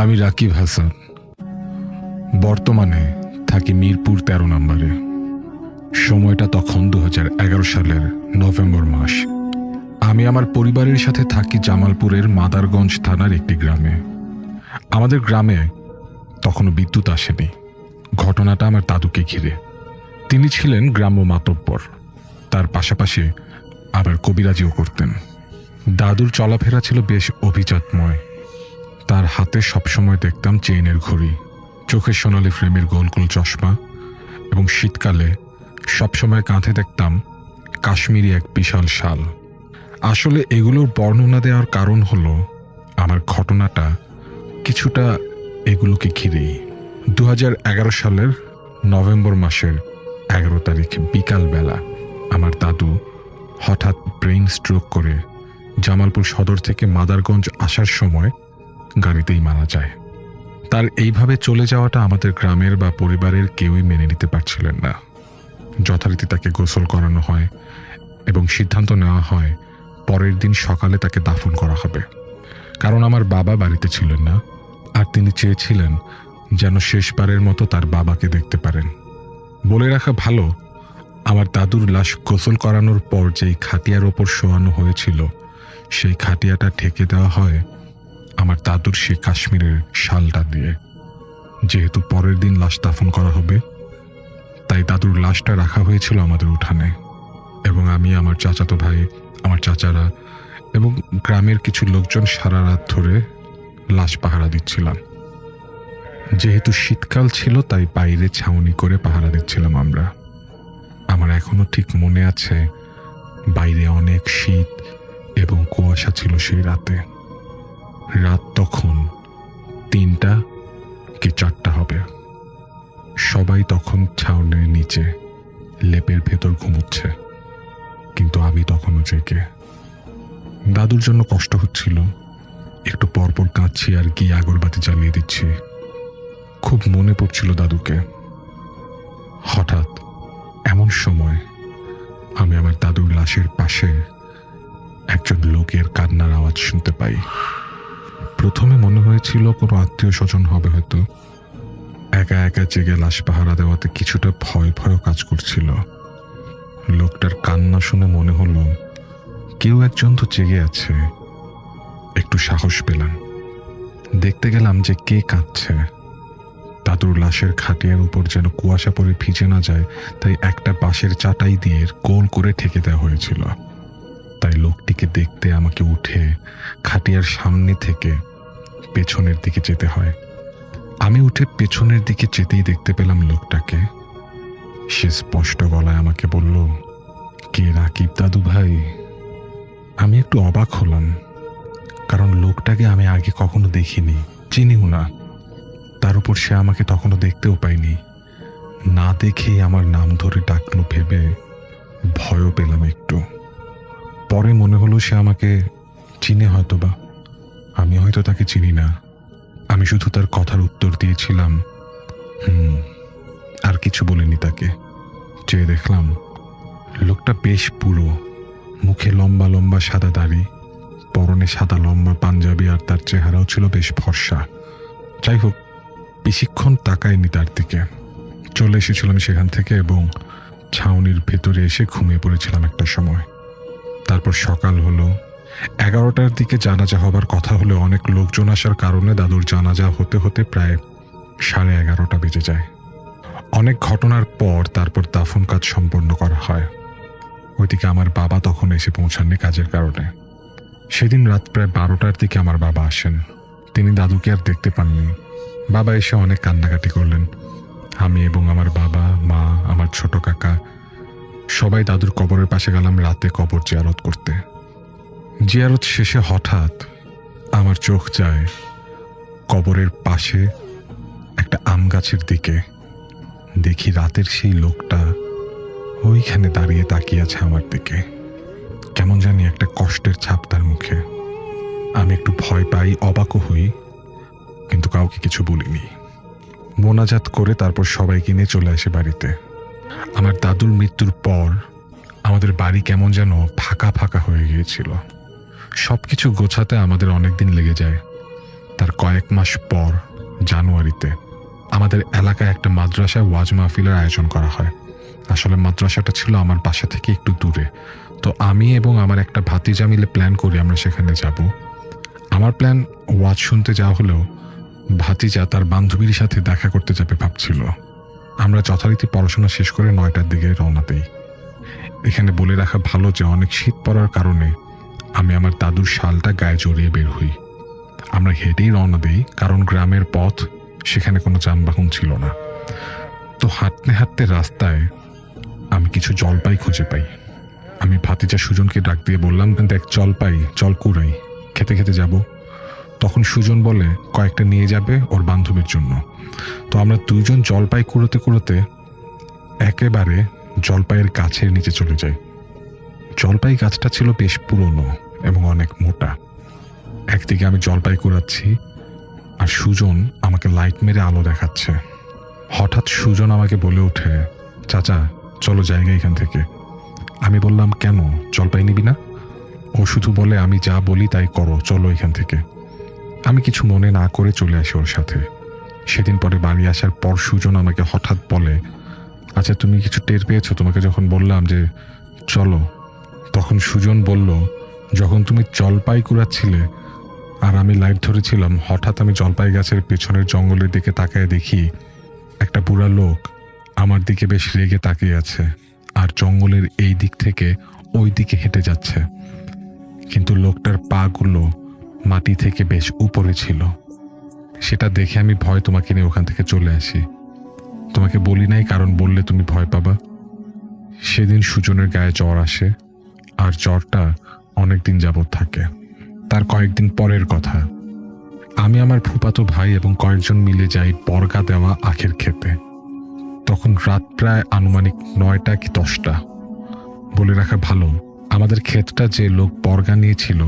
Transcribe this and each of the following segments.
আমি রাকিব হাসান, বর্তমানে থাকি মিরপুর ১৩ নম্বরে। সময়টা তখন ২০১১ সালের নভেম্বর মাস। আমি আমার পরিবারের সাথে থাকি জামালপুরের মাদারগঞ্জ থানার একটি গ্রামে। আমাদের গ্রামে তখনও বিদ্যুৎ আসেনি। ঘটনাটা আমার দাদুকে ঘিরে। তিনি ছিলেন গ্রাম্য মাতব্বর, তার পাশাপাশি আবার কবিরাজিও করতেন। দাদুর চলাফেরা ছিল বেশ অভিজাতময়। তার হাতে সবসময় দেখতাম চেইনের ঘড়ি, চোখের সোনালি ফ্রেমের গোল গোল চশমা, এবং শীতকালে সবসময় কাঁধে দেখতাম কাশ্মীরি এক বিশাল শাল। আসলে এগুলোর বর্ণনা দেওয়ার কারণ হলো আমার ঘটনাটা কিছুটা এগুলোকে ঘিরেই। ২০১১ সালের নভেম্বর মাসের ১১ তারিখ বিকালবেলা আমার দাদু হঠাৎ ব্রেইন স্ট্রোক করে জামালপুর সদর থেকে মাদারগঞ্জ আসার সময় গাড়িতেই মারা যায়। তার এইভাবে চলে যাওয়াটা আমাদের গ্রামের বা পরিবারের কেউই মেনে নিতে পারছিলেন না। যথারীতি তাকে গোসল করানো হয় এবং সিদ্ধান্ত নেওয়া হয় পরের দিন সকালে তাকে দাফন করা হবে। কারণ আমার বাবা বাড়িতে ছিলেন না, আর তিনি চেয়েছিলেন যেন শেষবারের মতো তার বাবাকে দেখতে পারেন। বলে রাখা ভালো, আমার দাদুর লাশ গোসল করানোর পর যেই খাটিয়ার ওপর শোয়ানো হয়েছিল, সেই খাটিয়াটা ঢেকে দেওয়া হয় আমার দাদুর সেই কাশ্মীরের শালটা দিয়ে। যেহেতু পরের দিন লাশ দাফন করা হবে, তাই দাদুর লাশটা রাখা হয়েছিল আমাদের উঠানে, এবং আমি, আমার চাচাতো ভাই, আমার চাচারা এবং গ্রামের কিছু লোকজন সারা রাত ধরে লাশ পাহারা দিচ্ছিলাম। যেহেতু শীতকাল ছিল, তাই বাইরে ছাউনি করে পাহারা দিচ্ছিলাম আমরা। আমার এখনো ঠিক মনে আছে বাইরে অনেক শীত এবং কুয়াশা ছিল সেই রাতে। রাত তখন ৩টা কি ৪টা হবে। সবাই তখন ছাউনির নিচে লেপের ভেতর ঘুমোচ্ছে, কিন্তু আমি তখনও জেগে। দাদুর জন্য কষ্ট হচ্ছিল। একটু পরপর কাঁদছি আর গিয়ে আগরবাতি জ্বালিয়ে দিচ্ছি। খুব মনে পড়ছিল দাদুকে। হঠাৎ এমন সময় আমি আমার দাদুর লাশের পাশে একজন লোকের কান্নার আওয়াজ শুনতে পাই। প্রথমে মনে হয়েছিল কোনো আত্মীয় স্বজন হবে হয়তো। একা একা জেগে লাশ পাহারা দেওয়াতে কিছুটা ভয় ভয়ও কাজ করছিল। লোকটার কান্না শুনে মনে হলো কেউ একজন তো জেগে আছে। একটু সাহস পেলাম। দেখতে গেলাম যে কে কাঁদছে। দাদুর লাশের খাটিয়ার উপর যেন কুয়াশা পরে ভিজে না যায়, তাই একটা বাঁশের চাটাই দিয়ে গোল করে ঠেকে দেওয়া হয়েছিল। তাই লোকটিকে দেখতে আমাকে উঠে খাটিয়ার সামনে থেকে পেছনের দিকে যেতে হয়। আমি উঠে পেছনের দিকে যেতেই দেখতে পেলাম লোকটাকে। সে স্পষ্ট গলায় আমাকে বলল, কে রাকিব দাদু ভাই? আমি একটু অবাক হলাম, কারণ লোকটাকে আমি আগে কখনো দেখিনি, চিনিও না। তার উপর সে আমাকে তখনও দেখতেও পাইনি। না দেখেই আমার নাম ধরে ডাকলো ভেবে ভয়ও পেলাম একটু। পরে মনে হলো সে আমাকে চিনে হয়তো বা, আমি হয়তো তাকে চিনি না। আমি শুধু তার কথার উত্তর দিয়েছিলাম আর কিছু বলিনি তাকে। চেয়ে দেখলাম লোকটা বেশ পুরো, মুখে লম্বা লম্বা সাদা দাড়ি, পরনে সাদা লম্বা পাঞ্জাবি, আর তার চেহারাও ছিল বেশ ফর্সা। যাই হোক, বেশিক্ষণ তাকায়নি তার দিকে। চলে এসেছিলাম সেখান থেকে এবং ছাউনির ভেতরে এসে ঘুমিয়ে পড়েছিলাম একটা সময়। তারপর সকাল হলো। 11টার দিকে জানাজা হবার কথা হলে অনেক লোকজন আসার কারণে দাদুর জানাজা হতে হতে প্রায় 11:30 বেজে যায়। অনেক ঘটনার পর তারপর দাফন কাজ সম্পন্ন করা হয়। ওইদিকে আমার বাবা তখন এসে পৌঁছাননি কাজের কারণে। সেদিন রাত প্রায় 12টার দিকে আমার বাবা আসেন। তিনি দাদুকে আর দেখতে পাননি। বাবা এসে অনেক কান্নাকাটি করলেন। আমি এবং আমার বাবা, মা, আমার ছোট কাকা সবাই দাদুর কবরের পাশে গেলাম রাতে কবর জিয়ারত করতে। জিয়ারত শেষে হঠাৎ আমার চোখ যায় কবরের পাশে একটা আম গাছের দিকে। দেখি রাতের সেই লোকটা ওইখানে দাঁড়িয়ে তাকিয়ে আছে আমার দিকে। কেমন জানি একটা কষ্টের ছাপ তার মুখে। আমি একটু ভয় পাই, অবাকও হই, কিন্তু কাউকে কিছু বলিনি। মোনাজাত করে তারপর সবাইকে নিয়ে চলে আসে বাড়িতে। আমার দাদুর মৃত্যুর পর আমাদের বাড়ি কেমন যেন ফাঁকা ফাঁকা হয়ে গিয়েছিল। সবকিছু গোছাতে আমাদের অনেক দিন লেগে যায়। তার কয়েক মাস পর জানুয়ারিতে আমাদের এলাকায় একটা মাদ্রাসায় ওয়াজ মাহফিলের আয়োজন করা হয়। আসলে মাদ্রাসাটা ছিল আমার বাসা থেকে একটু দূরে, তো আমি এবং আমার একটা ভাতিজা মিলে প্ল্যান করি আমরা সেখানে যাব। আমার প্ল্যান ওয়াজ শুনতে যাওয়া হলেও ভাতিজা তার বান্ধবীর সাথে দেখা করতে যাবে ভাবছিল। আমরা যথারীতি পড়াশোনা শেষ করে 9টার দিকে রওনা দিই। এখানে বলে রাখা ভালো যে অনেক শীত পড়ার কারণে আমি আমার দাদুর শালটা গায়ে জড়িয়ে বের হই। আমরা হেঁটেই রওনা দিই, কারণ গ্রামের পথ, সেখানে কোনো যানবাহন ছিল না। তো হাঁটতে হাঁটতে রাস্তায় আমি কিছু জলপাই খুঁজে পাই। আমি ভাতিজা সুজনকে ডাক দিয়ে বললাম, দেখ জলপাই, চল কুড়াই, খেতে খেতে যাব। তখন সুজন বলে কয়েকটা নিয়ে যাবে ওর বান্ধবীর জন্য। তো আমরা দুইজন জলপাই কুড়োতে কুড়োতে একেবারে জলপাইয়ের গাছের নিচে চলে যাই। জলপাই গাছটা ছিল বেশ পুরনো এবং অনেক মোটা। একদিকে আমি জলপাই কুড়াচ্ছি আর সুজন আমাকে লাইট মেরে আলো দেখাচ্ছে। হঠাৎ সুজন আমাকে বলে ওঠে, চাচা চলো জায়গা এখান থেকে। আমি বললাম, কেন, জলপাই নিবি না? ও শুধু বলে, আমি যা বলি তাই করো, চলো এখান থেকে। আমি কিছু মনে না করে চলে আসি ওর সাথে। সেদিন পরে বাড়ি আসার পর সুজন আমাকে হঠাৎ বলে, আচ্ছা তুমি কিছু টের পেয়েছো তোমাকে যখন বললাম যে চলো? তখন সুজন বলল, যখন তুমি জলপাই কুড়াচ্ছিলে আর আমি লাইট ধরেছিলাম, হঠাৎ আমি জলপাই গাছের পেছনের জঙ্গলের দিকে তাকায় দেখি একটা বুড়া লোক আমার দিকে বেশ রেগে তাকিয়ে আছে আর জঙ্গলের এই দিক থেকে ওই দিকে হেঁটে যাচ্ছে। কিন্তু লোকটার পা গুলো মাটি থেকে বেশ উপরে ছিল। সেটা দেখে আমি ভয় তোমাকে নিয়ে ওখান থেকে চলে আসি। তোমাকে বলি নাই, কারণ বললে তুমি ভয় পাবা। সেদিন সুজনের গায়ে জ্বর আসে আর জ্বরটা অনেকদিন যাবৎ থাকে। তার কয়েকদিন পরের কথা, আমি আমার ফুফাতো ভাই এবং কয়েকজন মিলে যাই বর্গা দেওয়া আখের খেতে। তখন রাত প্রায় আনুমানিক 9টা কি 10টা। বলে রাখা ভালো, আমাদের ক্ষেতটা যে লোক বর্গা নিয়েছিল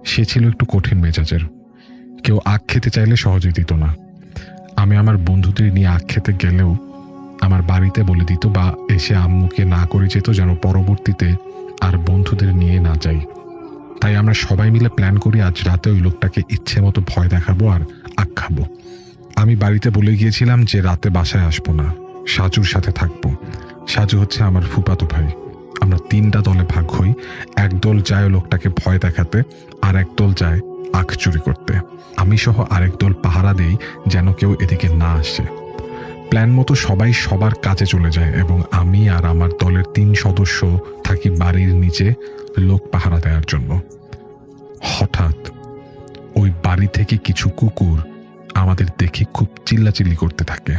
সে ছিল একটু কঠিন মেজাজের। কেউ আখ খেতে চাইলে সহজে দিত না। আমি আমার বন্ধুদের নিয়ে আখ খেতে গেলেও আমার বাড়িতে বলে দিত বা এসে আম্মুকে না করে যেত যেন পরবর্তীতে আর বন্ধুদের নিয়ে না যাই। তাই আমরা সবাই মিলে প্ল্যান করি আজ রাতে ওই লোকটাকে ইচ্ছে মতো ভয় দেখাবো আর আখ খাবো। আমি বাড়িতে বলে গিয়েছিলাম যে রাতে বাসায় আসবো না, সাজুর সাথে থাকবো। সাজু হচ্ছে আমার ফুফাতো ভাই। আমরা 3টা দলে ভাগ হই। এক দল যায় লোকটাকে ভয় দেখাতে, আর এক দল যায় আখ চুরি করতে। আমি সহ আরেক দল পাহারা দেই যেন কেউ এদিকে না আসে। প্ল্যান মতো সবাই সবার কাজে চলে যায় এবং আমি আর আমার দলের 3 সদস্য থাকি বাড়ির নিচে লোক পাহারা দেওয়ার জন্য। হঠাৎ ওই বাড়ি থেকে কিছু কুকুর আমাদের দেখে খুব চিল্লাচিল্লি করতে থাকে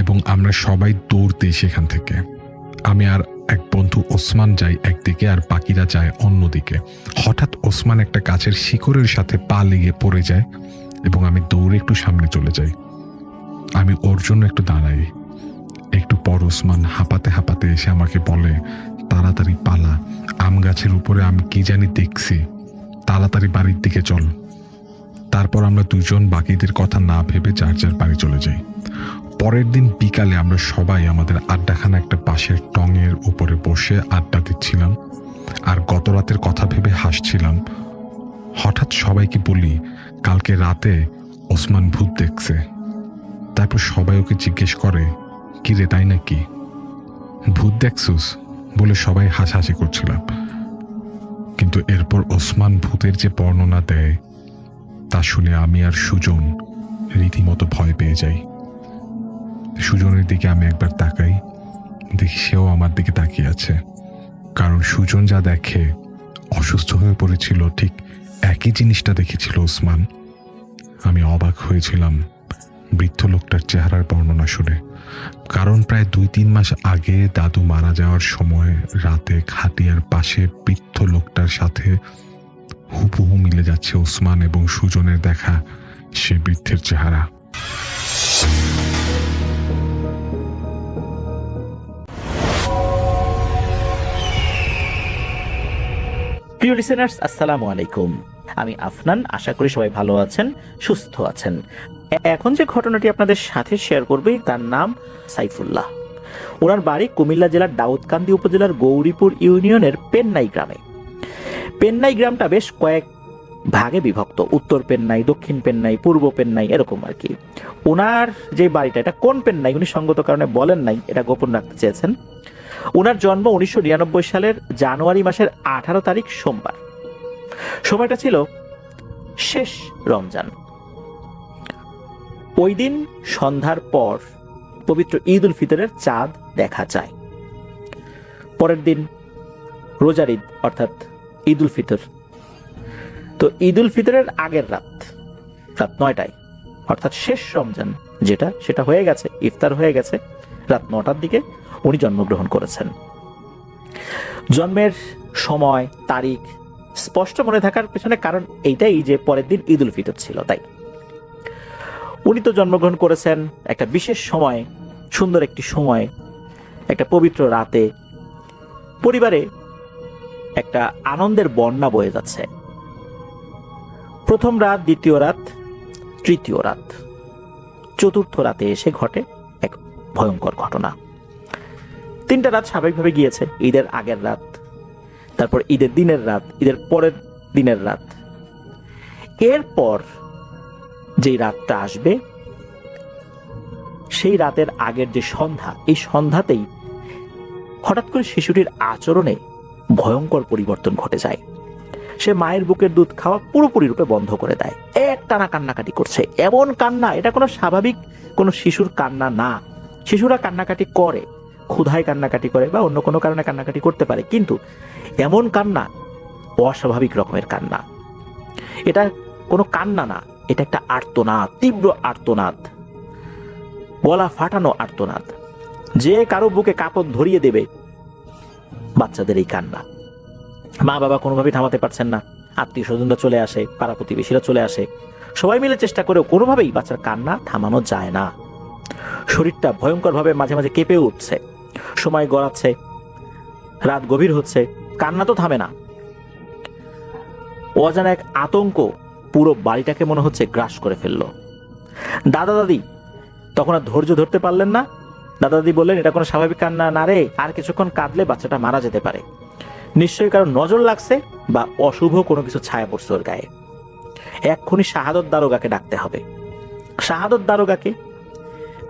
এবং আমরা সবাই দৌড় দিই সেখান থেকে। আমি আর এক বন্ধু ওসমান যাই একদিকে আর বাকিরা যায় অন্যদিকে। হঠাৎ ওসমান একটা গাছের শিকড়ের সাথে পা লেগে পড়ে যায় এবং আমি দৌড়ে একটু সামনে চলে যাই। আমি ওর জন্য একটু দাঁড়াই। একটু পর ওসমান হাঁপাতে হাঁপাতে এসে আমাকে বলে, তাড়াতাড়ি পালা, আম গাছের উপরে আমি কি জানি দেখছি, তাড়াতাড়ি বাড়ির দিকে চল। তারপর আমরা দুজন বাকিদের কথা না ভেবে যার যার বাড়ি চলে যাই। পরের দিন বিকালে আমরা সবাই আমাদের আড্ডাখানা একটা পাশের টঙের উপরে বসে আড্ডা দিচ্ছিলাম আর গত রাতের কথা ভেবে হাসছিলাম। হঠাৎ সবাইকে বলি, কালকে রাতে ওসমান ভূত দেখছে। তারপর সবাই ওকে জিজ্ঞেস করে, কি রে, তাই নাকি, ভূত দেখছুস বলে সবাই হাসাহাসি করছিলাম। কিন্তু এরপর ওসমান ভূতের যে বর্ণনা দেয় তা শুনে আমি আর সুজন রীতিমতো ভয় পেয়ে যাই। সুজনের দিকে আমি একবার তাকাই, দেখি সেও আমার দিকে তাকিয়ে আছে। কারণ সুজন যা দেখে অসুস্থ হয়ে পড়েছিল, ঠিক একই জিনিসটা দেখেছিল ওসমান। আমি অবাক হয়েছিলাম বৃদ্ধ লোকটার চেহারার বর্ণনা শুনে। কারণ প্রায় 2-3 মাস আগে দাদু মারা যাওয়ার সময় রাতে খাটিয়ার পাশে বৃদ্ধ লোকটার সাথে হুবহু মিলে যাচ্ছে ওসমান এবং সুজনের দেখা সে বৃদ্ধের চেহারা। প্রিয় লিসেনার্স, আসসালামু আলাইকুম। আমি আফনান, আশা করি সবাই ভালো আছেন, সুস্থ আছেন। এখন যে ঘটনাটি আপনাদের সাথে শেয়ার করবে তার নাম সাইফুল্লাহ। ওনার বাড়ি কুমিল্লা জেলার দাউদকান্দি উপজেলার গৌরীপুর ইউনিয়নের পেন্নাই গ্রামে। পেন্নাই গ্রামটা বেশ কয়েক ভাগে বিভক্ত, উত্তর পেন্নাই, দক্ষিণ পেন্নাই, পূর্ব পেন্নাই, এরকম আর কি। ওনার যে বাড়িটা, এটা কোন পেন্নাই উনি সঙ্গত কারণে বলেন নাই, এটা গোপন রাখতে চেয়েছেন। ওনার জন্ম 1999 সালের জানুয়ারি মাসের 18 তারিখ সোমবার। সময়টা ছিল শেষ রমজান। ওই দিন সন্ধ্যার পর পবিত্র ঈদ উল ফিতরের চাঁদ দেখা যায়। পরের দিন রোজার ঈদ অর্থাৎ ঈদ উল ফিতর। তো ঈদ উল ফিতরের আগের রাত 9টায় অর্থাৎ শেষ রমজান যেটা, সেটা হয়ে গেছে, ইফতার হয়ে গেছে রাত 9টার দিকে উনি জন্মগ্রহণ করেছেন। জন্মের সময় তারিখ স্পষ্ট মনে থাকার পেছনে কারণ এইটাই যে পরের দিন ঈদ উল ফিতর ছিল, তাই। উনি তো জন্মগ্রহণ করেছেন একটা বিশেষ সময়, সুন্দর একটি সময়, একটা পবিত্র রাতে। পরিবারে একটা আনন্দের বন্যা বয়ে যাচ্ছে। প্রথম রাত, দ্বিতীয় রাত, তৃতীয় রাত, চতুর্থ রাতে এসে ঘটে এক ভয়ঙ্কর ঘটনা। 3টা রাত স্বাভাবিকভাবে গিয়েছে। ঈদের আগের রাত, তারপর ঈদের দিনের রাত, ঈদের পরের দিনের রাত। এরপর যেই রাতটা আসবে, সেই রাতের আগের যে সন্ধ্যা, এই সন্ধ্যাতেই হঠাৎ করে শিশুটির আচরণে ভয়ঙ্কর পরিবর্তন ঘটে যায়। সে মায়ের বুকের দুধ খাওয়া পুরোপুরি রূপে বন্ধ করে দেয়। একটানা কান্নাকাটি করছে, এমন কান্না, এটা কোনো স্বাভাবিক কোনো শিশুর কান্না না। শিশুরা কান্নাকাটি করে, ক্ষুধায় কান্নাকাটি করে বা অন্য কোনো কারণে কান্নাকাটি করতে পারে, কিন্তু এমন কান্না অস্বাভাবিক রকমের কান্না। এটা কোনো কান্না না, এটা একটা আর্তনাদ, তীব্র আর্তনাদ, গলা ফাটানো আর্তনাদ, যে কারো বুকে কাপড় ধরিয়ে দেবে বাচ্চাদের এই কান্না। মা বাবা কোনোভাবেই থামাতে পারছেন না, আত্মীয় স্বজনরা চলে আসে, পাড়া প্রতিবেশীরা চলে আসে, সবাই মিলে চেষ্টা করেও কোনোভাবেই বাচ্চার কান্না থামানো যায় না। শরীরটা ভয়ঙ্করভাবে মাঝে মাঝে কেঁপে উঠছে, সময় গড়াচ্ছে, রাত গভীর হচ্ছে, কান্না তো থামে না। অজানা এক আতঙ্ক পুরো বাড়িটাকে মনে হচ্ছে গ্রাস করে ফেললো। দাদা দাদি তখন আর ধৈর্য ধরতে পারলেন না। দাদা দাদি বললেন, এটা কোনো স্বাভাবিক কান্না না রে, আর কিছুক্ষণ কাঁদলে বাচ্চাটা মারা যেতে পারে। নিশ্চয়ই কারণ নজর লাগছে বা অশুভ কোনো কিছু ছায়া পড়ছে ওর গায়ে। এক্ষুনি শাহাদত দারোগাকে ডাকতে হবে। শাহাদত দারোগাকে?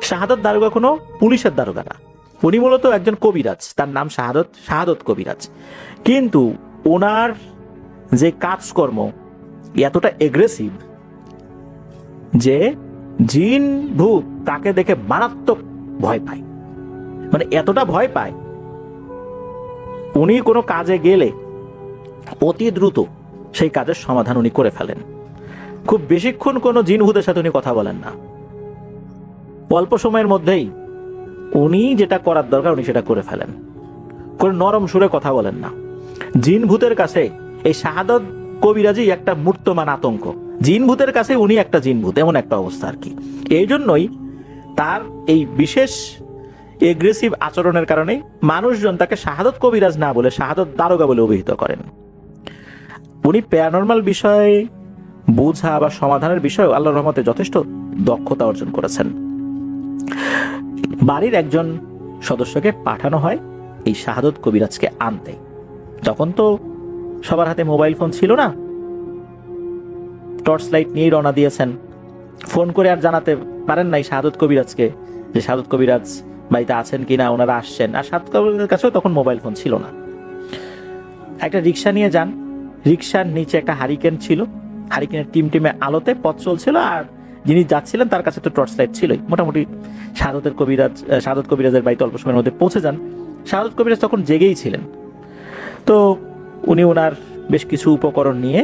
শাহাদত দারোগা কোনো পুলিশের দারোগা না, উনি মূলত একজন কবিরাজ, তার নাম শাহাদত কবিরাজ। কিন্তু ওনার যে কাজকর্ম এতটা এগ্রেসিভ যে জিন ভূত তাকে দেখে মারাত্মক ভয় পায়। মানে এতটা ভয় পায়, উনি কোনো কাজে গেলে অতি দ্রুত সেই কাজের সমাধান উনি করে ফেলেন। খুব বেশিক্ষণ কোনো জিন ভূতের সাথে উনি কথা বলেন না, অল্প সময়ের মধ্যেই উনি যেটা করার দরকার উনি সেটা করে ফেলেন। কোনো নরম সুরে কথা বলেন না। জিন ভূতের কাছে এই শাহাদত কবিরাজি একটা মূর্তমান আতঙ্ক, জিন ভূতের কাছে উনি একটা জিন ভূত, এমন একটা অবস্থা আর কি। এই জন্যই তার এই বিশেষ এগ্রেসিভ আচরণের কারণে মানুষজন তাকে শাহাদত কবিরাজ না বলে শাহাদত দারোগা বলে অভিহিত করেন। উনি প্যারানরমাল বিষয়ে বোঝা বা সমাধানের বিষয়ে আল্লাহর রহমতে যথেষ্ট দক্ষতা অর্জন করেছেন। বাড়ির একজন সদস্যকে পাঠানো হয় এই শাহাদত কবিরাজকে আনতে। তখন তো সবার হাতে মোবাইল ফোন ছিল না, টর্চ লাইট নিয়েই রওনা দিয়েছেন। ফোন করে আর জানাতে পারেন নাই শাহাদত কবিরাজকে যে শাহাদত কবিরাজ বাড়িতে আছেন কিনা, ওনারা আসছেন। আর শাহাদত কবিরাজের কাছেও তখন মোবাইল ফোন ছিল না। একটা রিক্সা নিয়ে যান, রিক্সার নিচে একটা হারিকেন ছিল, হারিকেনের টিমটিমে আলোতে পথ চলছিল, আর যিনি যাচ্ছিলেন তার কাছে তো টর্চ লাইট ছিলই। মোটামুটি শাহাদত কবিরাজের বাড়িতে অল্প সময়ের মধ্যে পৌঁছে যান। শাহাদত কবিরাজ তখন জেগেই ছিলেন। তো উনি ওনার বেশ কিছু উপকরণ নিয়ে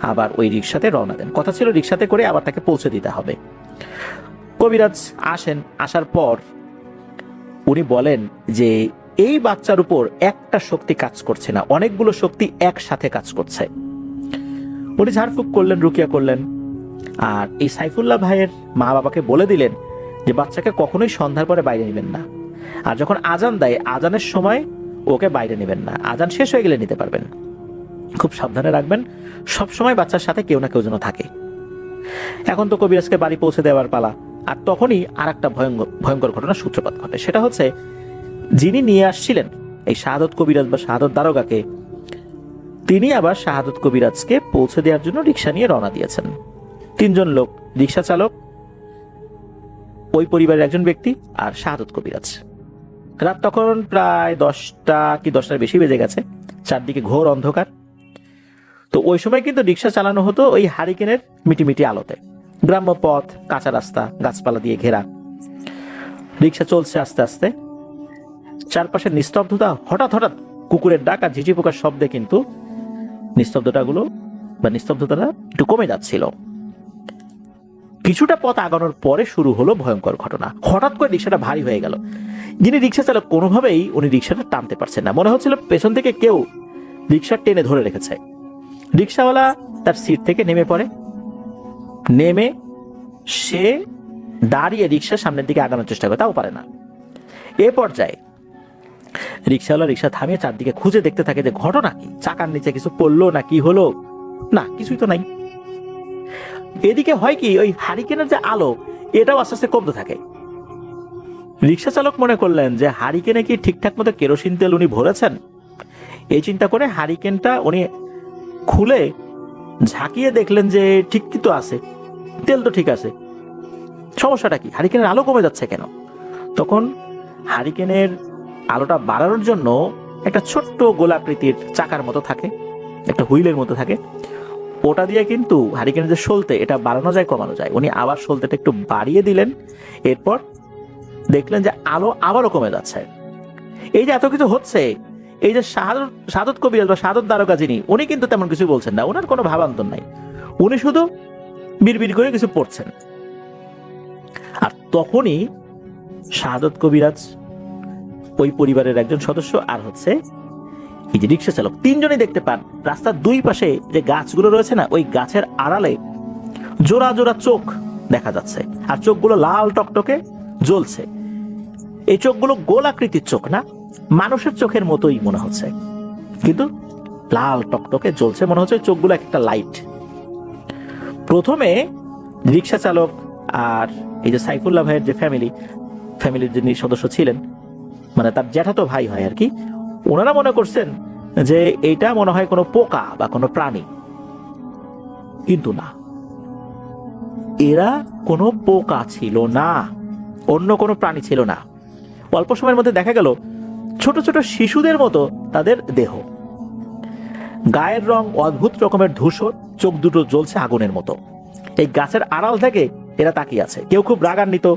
আবার ওই রিক্সাতে রওনা দেন। কথা ছিল রিক্সাতে করে আবার তাকে পৌঁছে দিতে হবে। কবিরাজ আসেন, আসার পর উনি বলেন যে এই বাচ্চার উপর একটা শক্তি কাজ করছে না, অনেকগুলো শক্তি একসাথে কাজ করছে। উনি ঝাড়ফুঁক করলেন, রুকিয়া করলেন, আর এই সাইফুল্লাহ ভাইয়ের মা বাবাকে বলে দিলেন যে বাচ্চাকে কখনোই সন্ধ্যার পরে বাইরে নেবেন না, আর যখন আজান দেয় আজানের সময় ওকে বাইরে নেবেন না, আজান শেষ হয়ে গেলে নিতে পারবেন। খুব সাবধানে রাখবেন, সবসময় বাচ্চার সাথে কেউ না কেউ যেন থাকে। এখন তো কবিরাজকে বাড়ি পৌঁছে দেওয়ার পালা। আর তখনই আর একটা ভয়ঙ্কর ঘটনার সূত্রপাত ঘটে। সেটা হচ্ছে, যিনি নিয়ে আসছিলেন এই শাহাদত কবিরাজ বা শাহাদত দারোগাকে, তিনি আবার শাহাদত কবিরাজকে পৌঁছে দেওয়ার জন্য রিক্সা নিয়ে রওনা দিয়েছেন। 3 জন লোক, রিক্সা চালক, ওই পরিবারের একজন ব্যক্তি আর শাহাদত কবিরাজ। রাত তখন প্রায় 10টা কি 10টার বেশি বেজে গেছে, চারদিকে ঘোর অন্ধকার। তো ওই সময় কিন্তু রিক্সা চালানো হতো ওই হারিকেনের মিটিমিটি আলোতে। গ্রাম্য পথ, কাঁচা রাস্তা, গাছপালা দিয়ে ঘেরা। রিক্সা চলছে আস্তে আস্তে, চারপাশে নিস্তব্ধতা। হঠাৎ হঠাৎ কুকুরের ডাক আর ঝিঝি পোকার শব্দে কিন্তু নিস্তব্ধতাটা একটু কমে যাচ্ছিল। কিছুটা পথ আগানোর পরে শুরু হলো ভয়ঙ্কর ঘটনা। হঠাৎ করে রিক্সাটা ভারী হয়ে গেল। যিনি রিক্সা চালক কোনোভাবেই উনি রিক্সাটা টানতে পারছেন না। মনে হচ্ছিল পেছন থেকে কেউ রিক্সা টেনে ধরে রেখেছে। রিক্সাওয়ালা তার সিট থেকে নেমে পড়ে। নেমে সে দাঁড়িয়ে রিক্সার সামনের দিকে আগানোর চেষ্টা করে, তাও পারে না। এ পর্যায়ে রিক্সাওয়ালা রিক্সা থামিয়ে চারদিকে খুঁজে দেখতে থাকে যে ঘটনা কি, চাকার নিচে কিছু পড়লো না কি হলো, না কিছুই তো নাই। এদিকে হয় কি, ওই হারিকেনের যে আলো এটাও আস্তে আস্তে কমতে থাকে। রিক্সা চালক মনে করলেন যে হারিকেনে কি ঠিকঠাক মতো কেরোসিন তেল উনি ভরেছেন। এই চিন্তা করে হারিকেনটা উনি খুলে ঝাঁকিয়ে দেখলেন যে ঠিক কি তো আছে, তেল তো ঠিক আছে, সমস্যাটা কি, হারিকেনের আলো কমে যাচ্ছে কেন। তখন হারিকেনের আলোটা বাড়ানোর জন্য একটা ছোট্ট গোলাকৃতির চাকার মতো থাকে, একটা হুইলের মতো থাকে, ওটা দিয়ে কিন্তু হারিকেনের যে সলতে এটা বাড়ানো যায় কমানো যায়। উনি আবার সলতেটা একটু বাড়িয়ে দিলেন, এরপর দেখলেন যে আলো আবারও কমে যাচ্ছে। এই যে এত কিছু হচ্ছে, এই যে শাহাদত কবিরাজ বা শাহাদত দ্বারকা যিনি, উনি কিন্তু তেমন কিছু বলছেন না, ওনার কোনো ভাবান্তর নাই, উনি শুধু বিড়বিড় করে কিছু পড়ছেন। আর তখনই শাহাদত কবিরাজ, ওই পরিবারের একজন সদস্য আর হচ্ছে এই যে রিক্সা চালক, 3 জনই দেখতে পান রাস্তার 2 পাশে যে গাছগুলো রয়েছে না, ওই গাছের আড়ালে জোড়া জোড়া চোখ দেখা যাচ্ছে। আর চোখগুলো লাল টকটকে জ্বলছে। এই চোখগুলো গোলাকৃতির চোখ না, মানুষের চোখের মতোই মনে হচ্ছে, কিন্তু লাল টকটকে জ্বলছে, মনে হচ্ছে চোখগুলো একটা লাইট। প্রথমে রিক্সা চালক আর এই যে সাইফুল্লাহ ভাইয়ের যে ফ্যামিলির যিনি সদস্য ছিলেন, মানে তার জ্যাঠাতো ভাই হয় আর কি, ওনারা মনে করছেন যে এইটা মনে হয় কোনো পোকা বা কোনো প্রাণী, কিন্তু না, এরা কোনো পোকা ছিল না, অন্য কোনো প্রাণী ছিল না। অল্প সময়ের মধ্যে দেখা গেল ছোট ছোট শিশুদের মতো তাদের দেহ, গায়ের রং অদ্ভুত রকমের ধূসর, চোখ দুটো জ্বলছে আগুনের মতো। এই গাছের আড়াল থেকে এরা তাকিয়ে আছে, কেউ খুব রাগান্বিত,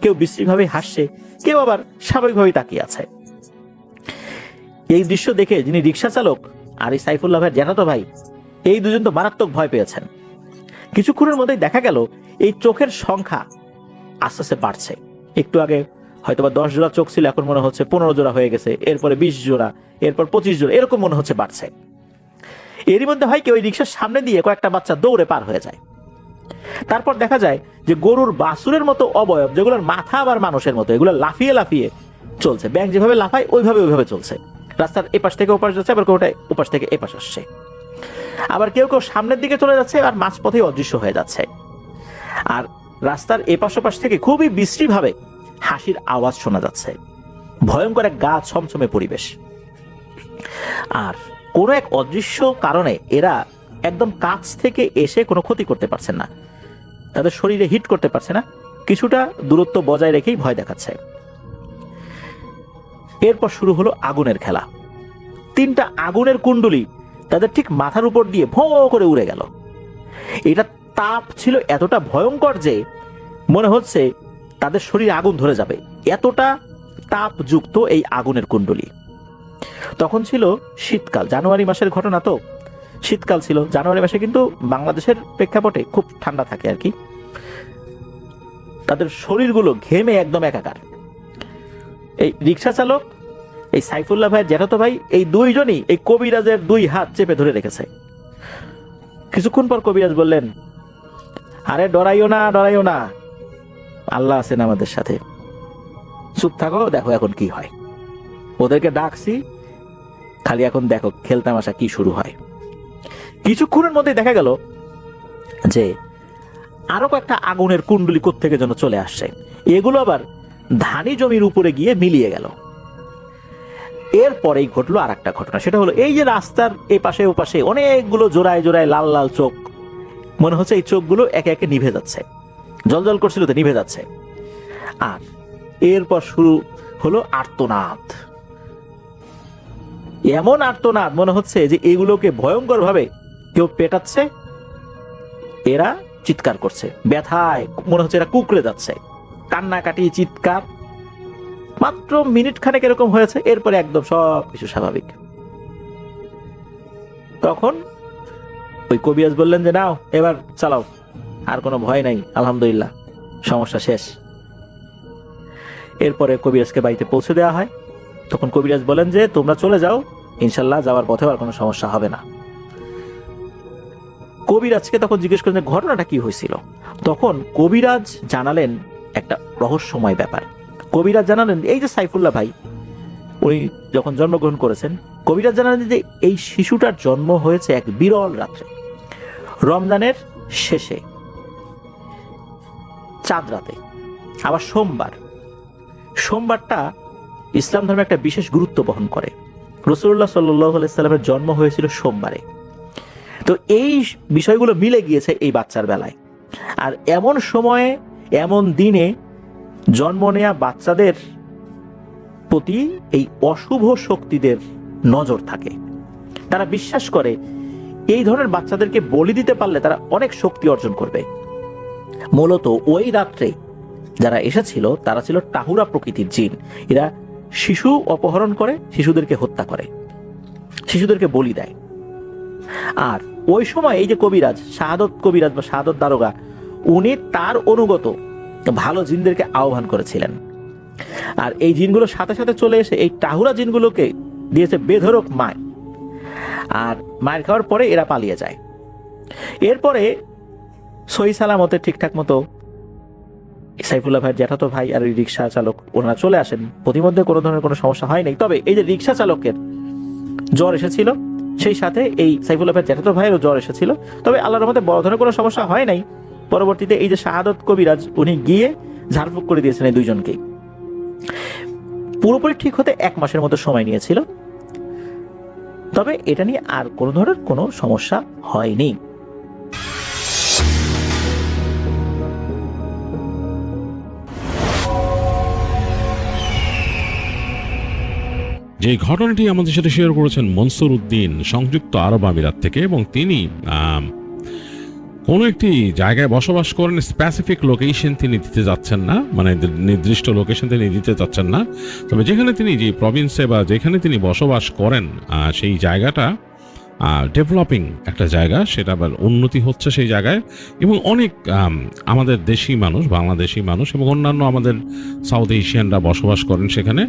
কেউ বিশ্রীভাবে হাসছে, কেউ আবার স্বাভাবিকভাবে তাকিয়ে আছে। এই দৃশ্য দেখে যিনি রিক্সা চালক আর এই সাইফুল্লাহ ভাইয়ের জ্যাঠাতো ভাই, এই দুজন তো মারাত্মক ভয় পেয়েছেন। কিছুক্ষণের মধ্যেই দেখা গেল এই চোখের সংখ্যা আস্তে আস্তে বাড়ছে। একটু আগে হয়তোবা 10 জোড়া চোখ ছিল, এখন মনে হচ্ছে 15 জোড়া হয়ে গেছে, এরপরে 20 জোড়া, এরপর 25 জোড়া, এরকম মনে হচ্ছে বাড়ছে। এরই মধ্যে হয় কি, ওই রিক্সার সামনে দিয়ে কয়েকটা বাচ্চা দৌড়ে পার হয়ে যায়। তারপর দেখা যায় যে গরুর বাছুরের মতো অবয়ব, যেগুলোর মাথা আবার মানুষের মতো, এগুলো লাফিয়ে লাফিয়ে চলছে। ব্যাঙ যেভাবে লাফায় ওইভাবে চলছে। রাস্তার এপাশ থেকে ওপাশ যাচ্ছে, আবার কোনোটা ওপাশ থেকে এপাশ আসছে, আবার কেউ কেউ সামনের দিকে চলে যাচ্ছে আর মাঝপথেই অদৃশ্য হয়ে যাচ্ছে। আর রাস্তার এপাশ ওপাশ থেকে খুবই বিশ্রীভাবে হাসির আওয়াজ শোনা যাচ্ছে। ভয়ঙ্কর এক গা ছমছমে পরিবেশ। আর কোনো এক অদৃশ্য কারণে এরা একদম কাছ থেকে এসে কোনো ক্ষতি করতে পারছে না, তাদের শরীরে হিট করতে পারছে না, কিছুটা দূরত্ব বজায় রেখেই ভয় দেখাচ্ছে। এরপর শুরু হলো আগুনের খেলা। 3টা আগুনের কুণ্ডুলি তাদের ঠিক মাথার উপর দিয়ে ভোঁ করে উড়ে গেল। এটা তাপ ছিল এতটা ভয়ঙ্কর যে মনে হচ্ছে তাদের শরীরে আগুন ধরে যাবে, এতটা তাপযুক্ত এই আগুনের কুণ্ডলি। তখন ছিল শীতকাল, জানুয়ারি মাসের ঘটনা, তো শীতকাল ছিল। জানুয়ারি মাসে কিন্তু বাংলাদেশের প্রেক্ষাপটে খুব ঠান্ডা থাকে আর কি। তাদের শরীরগুলো ঘেমে একদম একাকার। এই রিক্সা চালক, এই সাইফুল্লাহ ভাইয়ের জ্যাঠাতো ভাই, এই 2 জনই এই কবিরাজের 2 হাত চেপে ধরে রেখেছে। কিছুক্ষণ পর কবিরাজ বললেন, আরে ডরাইও না, আল্লাহ আছেন আমাদের সাথে, চুপ থাকো, দেখো এখন কি হয়। ওদেরকে ডাকছি, খালি এখন দেখো খেলতামাশা কি শুরু হয়। কিছুক্ষণের মধ্যে দেখা গেল যে আরো কয়েকটা আগুনের কুণ্ডলি কোত্থেকে যেন চলে আসছে। এগুলো আবার ধানি জমির উপরে গিয়ে মিলিয়ে গেল। এরপরেই ঘটলো আর একটা ঘটনা, সেটা হলো এই যে রাস্তার এই পাশে ও পাশে অনেকগুলো জোড়ায় জোড়ায় লাল লাল চোখ, মনে হচ্ছে এই চোখগুলো একে একে নিভে যাচ্ছে, জল করছিল তো নিভে যাচ্ছে। আর এরপর শুরু হলো আর্তনাদ, এমন আর্তনাদ মনে হচ্ছে যে এগুলোকে ভয়ঙ্কর ভাবে কেউ পেটাচ্ছে, এরা চিৎকার করছে ব্যথায়, মনে হচ্ছে এরা কুকড়ে যাচ্ছে, কান্নাকাটি চিৎকার। মাত্র মিনিট খানেক এরকম হয়েছে, এরপরে একদম সব কিছু স্বাভাবিক। তখন ওই কবিরাজ বললেন যে নাও এবার চালাও, আর কোনো ভয় নাই, আলহামদুলিল্লাহ সমস্যা শেষ। এরপরে কবিরাজকে বাড়িতে পৌঁছে দেওয়া হয়। তখন কবিরাজ বলেন যে তোমরা চলে যাও, ইনশাল্লাহ যাওয়ার পথে আর কোনো সমস্যা হবে না। কবিরাজকে তখন জিজ্ঞেস করেন ঘটনাটা কি হয়েছিল। তখন কবিরাজ জানালেন একটা রহস্যময় ব্যাপার। কবিরাজ জানালেন এই যে সাইফুল্লাহ ভাই উনি যখন জন্মগ্রহণ করেছেন, কবিরাজ জানালেন যে এই শিশুটার জন্ম হয়েছে এক বিরল রাত্রে, রমজানের শেষে চাঁদ রাতে, আবার সোমবারটা ইসলাম ধর্মে একটা বিশেষ গুরুত্ব বহন করে। রাসূলুল্লাহ সাল্লাল্লাহু আলাইহি সাল্লামের জন্ম হয়েছিল সোমবারে। তো এই বিষয়গুলো মিলে গিয়েছে এই বাচ্চার বেলায়। আর এমন সময়ে এমন দিনে জন্ম নেয়া বাচ্চাদের প্রতি এই অশুভ শক্তিদের নজর থাকে। তারা বিশ্বাস করে এই ধরনের বাচ্চাদেরকে বলি দিতে পারলে তারা অনেক শক্তি অর্জন করবে। মূলত ওই রাত্রে যারা এসেছিল তারা ছিল টাহুরা প্রকৃতির জিন। এরা শিশু অপহরণ করে, শিশুদেরকে হত্যা করে, শিশুদেরকে বলি দেয়। আর ওই সময় এই যে কবিরাজ, শাহাদত কবিরাজ বা শাহাদত দারোগা, উনি তার অনুগত ভালো জিনদেরকে আহ্বান করেছিলেন। আর এই জিনগুলোর সাথে সাথে চলে এসে এই টাহুরা জিনগুলোকে দিয়েছে বেধড়ক মায়। আর মায়ের খাওয়ার পরে এরা পালিয়ে যায়। এরপরে সহি সালামতে ঠিকঠাক মতো সাইফুল্লাহ ভাইয়ের জ্যাঠাতো ভাই আর রিক্সা চালক ওনারা চলে আসেন। প্রতিমধ্যে কোনো ধরনের কোনো সমস্যা হয় নাই। তবে এই যে রিক্সা চালকের জ্বর এসেছিল, সেই সাথে এই সাইফুল্লাহ ভাইয়ের জ্যাঠাতো ভাইয়েরও জ্বর এসেছিল। তবে আল্লাহর রহমতে বড় ধরনের কোনো সমস্যা হয় নাই। পরবর্তীতে এই যে শাহাদত কবিরাজ উনি গিয়ে ঝাড়ফুঁক করে দিয়েছেন এই দুইজনকেই। পুরোপুরি ঠিক হতে 1 মাসের মতো সময় নিয়েছিল। তবে এটা নিয়ে আর কোনো ধরনের কোনো সমস্যা হয়নি। যে ঘটনাটি আমাদের সাথে শেয়ার করেছেন মনসুর উদ্দিন সংযুক্ত আরব আমিরাত থেকে, এবং তিনি কোনো একটি জায়গায় বসবাস করেন, স্পেসিফিক লোকেশন তিনি দিতে যাচ্ছেন না, মানে নির্দিষ্ট লোকেশন তিনি দিতে যাচ্ছেন না। তবে যেখানে তিনি যে প্রভিন্সে বা যেখানে তিনি বসবাস করেন সেই জায়গাটা ডেভেলপিং একটা জায়গা, সেটা আবার উন্নতি হচ্ছে সেই জায়গায়। এবং অনেক আমাদের দেশি মানুষ, বাংলাদেশি মানুষ এবং অন্যান্য আমাদের সাউথ এশিয়ানরা বসবাস করেন সেখানে।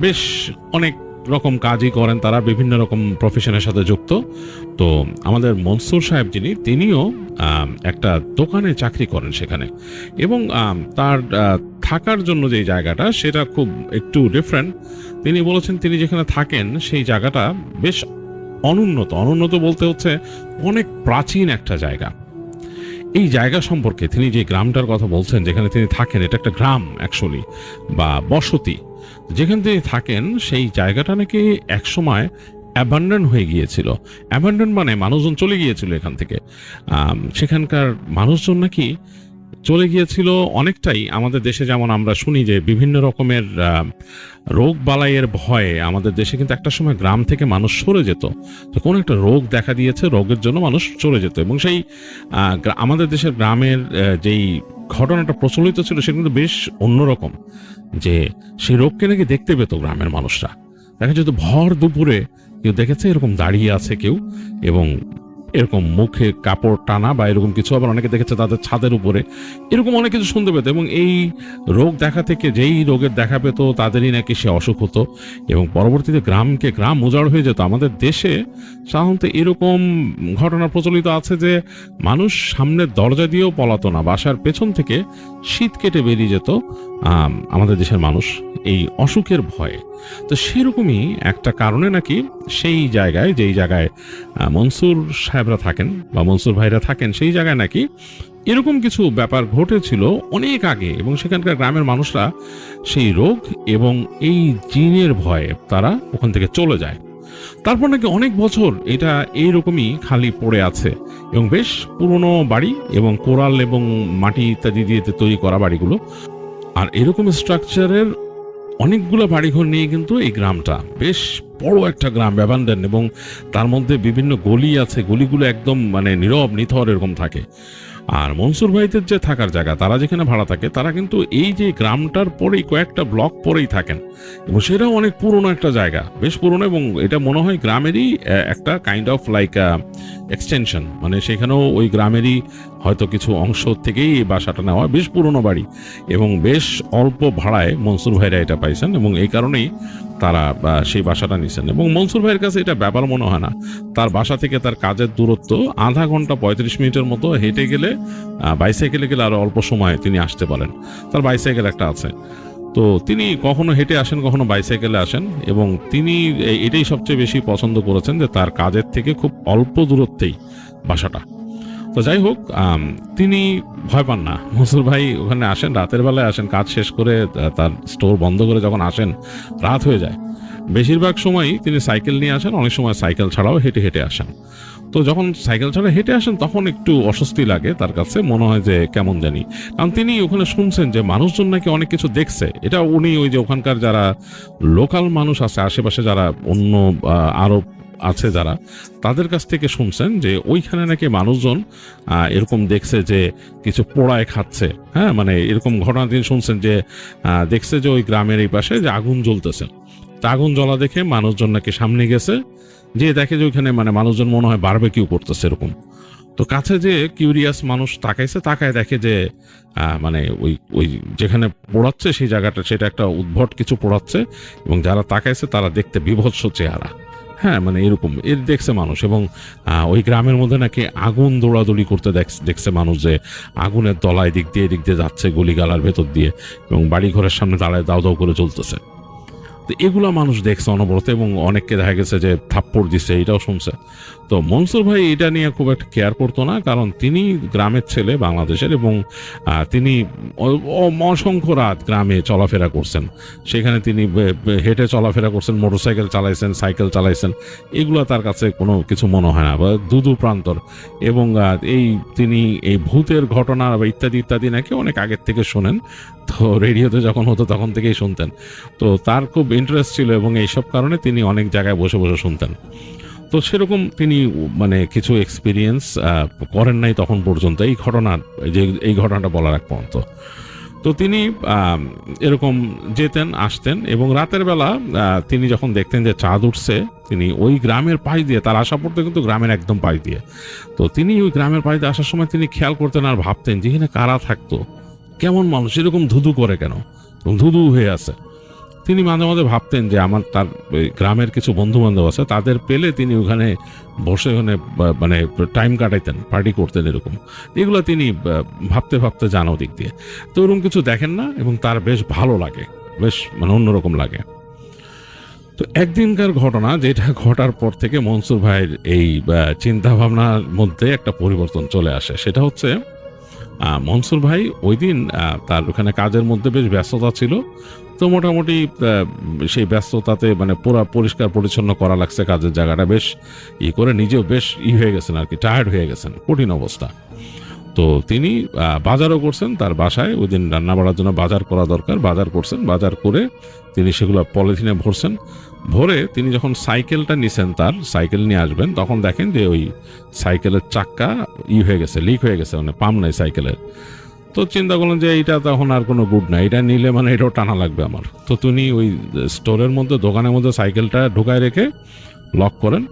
বেশ অনেক রকম কাজই করেন তারা, বিভিন্ন রকম প্রফেশনের সাথে যুক্ত। তো আমাদের মনসুর সাহেব তিনিও একটা দোকানে চাকরি করেন সেখানে, এবং তার থাকার জন্য যে জায়গাটা সেটা খুব একটু ডিফারেন্ট। তিনি বলেছেন তিনি যেখানে থাকেন সেই জায়গাটা বেশ অনুন্নত বলতে হচ্ছে অনেক প্রাচীন একটা জায়গা। এই জায়গা সম্পর্কে তিনি যে গ্রামটার কথা বলছেন যেখানে তিনি থাকেন, এটা একটা গ্রাম অ্যাকচুয়ালি বা বসতি। যেখানে তিনি থাকেন সেই জায়গাটা নাকি একসময় অ্যাবান্ডন হয়ে গিয়েছিল। অ্যাবান্ডন মানে মানুষজন চলে গিয়েছিল এখান থেকে। সেখানকার মানুষজন নাকি চলে গিয়েছিল অনেকটাই আমাদের দেশে যেমন আমরা শুনি যে বিভিন্ন রকমের রোগ বালাইয়ের ভয়ে আমাদের দেশে কিন্তু একটা সময় গ্রাম থেকে মানুষ সরে যেত। তো কোনো একটা রোগ দেখা দিয়েছে, রোগের জন্য মানুষ চলে যেত, এবং সেই আমাদের দেশের গ্রামের যেই ঘটনাটা প্রচলিত ছিল সেটা কিন্তু বেশ অন্যরকম, যে সেই রোগকে নাকি দেখতে পেত গ্রামের মানুষরা। দেখা যেত ভর দুপুরে কেউ দেখেছে এরকম দাঁড়িয়ে আছে কেউ, এবং এরকম মুখে কাপড় টানা বা এরকম কিছু, আবার অনেকে দেখেছে তাদের ছাদের উপরে, এরকম অনেক কিছু শুনতে পেত। এবং এই রোগ দেখা থেকে যেই রোগের দেখা পেত তাদেরই নাকি সে অসুখ হতো, এবং পরবর্তীতে গ্রাম উজাড় হয়ে যেত। আমাদের দেশে সাধারণত এরকম ঘটনা প্রচলিত আছে যে মানুষ সামনের দরজা দিয়েও পলাতো না, বাসার পেছন থেকে শীত কেটে বেরিয়ে যেত আমাদের দেশের মানুষ এই অসুখের ভয়ে। তো সেরকমই একটা কারণে নাকি সেই জায়গায়, যেই জায়গায় মনসুর সাহেবরা থাকেন বা মনসুর ভাইরা থাকেন, সেই জায়গায় নাকি এরকম কিছু ব্যাপার ঘটেছিল অনেক আগে, এবং সেখানকার গ্রামের মানুষরা সেই রোগ এবং এই জিনের ভয়ে তারা ওখান থেকে চলে যায়। তারপর নাকি অনেক বছর এটা এইরকমই খালি পড়ে আছে, এবং বেশ পুরনো বাড়ি এবং কোরাল এবং মাটি ইত্যাদি দিয়ে তৈরি করা বাড়িগুলো। আর এরকম স্ট্রাকচারের অনেকগুলো বাড়িঘর নিয়ে কিন্তু এই গ্রামটা বেশ বড় একটা গ্রাম, অ্যাবান্ডেন, এবং তার মধ্যে বিভিন্ন গলি আছে, গলিগুলো একদম মানে নীরব নিথর এরকম থাকে। আর মনসুর ভাইদের যে থাকার জায়গা, তারা যেখানে ভাড়া থাকে, তারা কিন্তু এই যে গ্রামটার পরেই কয়েকটা ব্লক পরেই থাকেন, এবং সেটাও অনেক পুরনো একটা জায়গা, বেশ পুরনো, এবং এটা মনে হয় গ্রামেরই একটা কাইন্ড অফ লাইক এক্সটেনশন, মানে সেখানেও ওই গ্রামেরই হয়তো কিছু অংশ থেকেই এই বাসাটা নেওয়া। বেশ পুরনো বাড়ি এবং বেশ অল্প ভাড়ায় মনসুর ভাইরা এটা পাইছেন, এবং এই কারণেই তারা সেই বাসাটা নিছেন। এবং মনসুর ভাইয়ের কাছে এটা ব্যাপার মনে হয় না। তার বাসা থেকে তার কাজের দূরত্ব আধা ঘন্টা 35 মিনিটের মতো, হেঁটে গেলে বাইসাইকেলে গেলে আরো অল্প সময় তিনি আসতে পারেন। তার বাইসাইকেল একটা আছে, তো তিনি কখনো হেঁটে আসেন, কখনো বাইসাইকেলে আসেন, এবং তিনি এটাই সবচেয়ে বেশি পছন্দ করেছেন যে তার কাজের থেকে খুব অল্প দূরত্বেই বাসাটা। তো যাই হোক, তিনি ভয় পান না। মনসুর ভাই ওখানে আসেন, রাতের বেলায় আসেন, কাজ শেষ করে তার স্টোর বন্ধ করে যখন আসেন রাত হয়ে যায়। বেশিরভাগ সময়ই তিনি সাইকেল নিয়ে আসেন, অনেক সময় সাইকেল ছাড়াও হেঁটে হেঁটে আসেন। তো যখন সাইকেল ছাড়া হেঁটে আসেন তখন একটু অস্বস্তি লাগে তার কাছে, মনে হয় যে কেমন জানি, কারণ তিনি ওখানে শুনছেন যে মানুষজন নাকি অনেক কিছু দেখছে। এটা উনি ওই যে ওখানকার যারা লোকাল মানুষ আছে, আশেপাশে যারা অন্য আরব আছে যারা, তাদের কাছ থেকে শুনছেন যে ওইখানে নাকি মানুষজন এরকম দেখছে যে কিছু পোড়ায় খাচ্ছে। হ্যাঁ, মানে এরকম ঘটনা তিনি শুনছেন যে দেখছে যে ওই গ্রামের এই পাশে যে আগুন জ্বলতেছে। তা আগুন জ্বলা দেখে মানুষজন নাকি সামনে গেছে, যে দেখে যে ওইখানে মানে মানুষজন মনে হয় বারবেকিউ করতেছে এরকম। তো কাছে যে কিউরিয়াস মানুষ তাকাইছে, তাকায় দেখে যে মানে ওই ওই যেখানে পোড়াচ্ছে সেই জায়গাটা, সেটা একটা উদ্ভট কিছু পোড়াচ্ছে, এবং যারা তাকাইছে তারা দেখতে বিভৎস চেহারা। হ্যাঁ, মানে এরকম এর দেখছে মানুষ, এবং ওই গ্রামের মধ্যে নাকি আগুন দৌড়াদৌড়ি করতে দেখছে মানুষ, যে আগুনের দলায় দিক দিয়ে যাচ্ছে গলিগালার ভেতর দিয়ে, এবং বাড়ি ঘরের সামনে দাঁড়ায় দাও দাও করে চলতেছে। তো এগুলো মানুষ দেখছে অনবরত, এবং অনেককে দেখা গেছে যে থাপ্পড় দিচ্ছে, এটাও শুনছে। তো মনসুর ভাই এটা নিয়ে খুব একটা কেয়ার করতো না, কারণ তিনি গ্রামের ছেলে, বাংলাদেশের, এবং তিনি অসংখ্য রাত গ্রামে চলাফেরা করছেন। সেখানে তিনি হেঁটে চলাফেরা করছেন, মোটরসাইকেল চালাইছেন, সাইকেল চালাইছেন, এগুলো তার কাছে কোনো কিছু মনে হয় না, বা দুদু প্রান্তর। এবং তিনি এই ভূতের ঘটনা বা ইত্যাদি ইত্যাদি নাকি অনেক আগের থেকে শোনেন, তো রেডিওতে যখন হতো তখন থেকেই শুনতেন। তো তার খুব ইন্টারেস্ট ছিল, এবং এইসব কারণে তিনি অনেক জায়গায় বসে বসে শুনতেন। তো সেরকম তিনি মানে কিছু এক্সপিরিয়েন্স করেন নাই তখন পর্যন্ত, এই ঘটনাটা বলার এক পর্যন্ত। তো তিনি এরকম যেতেন আসতেন, এবং রাতের বেলা তিনি যখন দেখতেন যে চাঁদ উঠছে, তিনি ওই গ্রামের পাশ দিয়ে, তার আসা পড়তে কিন্তু গ্রামের একদম পাশ দিয়ে, তো তিনি ওই গ্রামের পাশ দিয়ে আসার সময় তিনি খেয়াল করতেন আর ভাবতেন যে এখানে কারা থাকতো, কেমন মানুষ, এরকম ধুধু করে কেন, ধুধু হয়ে আছে। তিনি মাঝে মাঝে ভাবতেন যে তার গ্রামের কিছু বন্ধু বান্ধব আছে, তাদের পেলে তিনি ওখানে বসে ওখানে মানে টাইম কাটাইতেন, পার্টি করতেন এরকম। এগুলো তিনি ভাবতে ভাবতে জানো দিক দিয়ে। তো ওরকম কিছু দেখেন না, এবং তার বেশ ভালো লাগে, বেশ মানে অন্যরকম লাগে। তো একদিনকার ঘটনা, যেটা ঘটার পর থেকে মনসুর ভাইয়ের এই চিন্তা ভাবনার মধ্যে একটা পরিবর্তন চলে আসে। সেটা হচ্ছে মনসুর ভাই ওই দিন তার ওখানে কাজের মধ্যে বেশ ব্যস্ততা ছিল। তো মোটামুটি সেই ব্যস্ততাতে মানে পুরো পরিষ্কার পরিচ্ছন্ন করা লাগছে কাজের জায়গাটা, বেশ করে নিজেও বেশ হয়ে গেছেন আর কি, টায়ার্ড হয়ে গেছেন, কঠিন অবস্থা। তো তিনি বাজারও করছেন, তার বাসায় ওই দিন রান্না বাড়ার জন্য বাজার করা দরকার, বাজার করছেন। বাজার করে তিনি সেগুলো পলিথিনে ভরছেন। ভরে তিনি যখন সাইকেলটা নিছেন, তার সাইকেল নিয়ে আসবেন, তখন দেখেন যে ওই সাইকেলের চাক্কা হয়ে গেছে, লিক হয়ে গেছে, মানে পাম্প নাই সাইকেলের। তো চিন্তা করলেন যে এইটা তখন আর কোনো গুড না, এটা নিলে মানে এটাও টানা লাগবে আমার। তো তিনি ওই স্টোরের মধ্যে, দোকানের মধ্যে সাইকেলটা ঢুকায় রেখে লক করেন।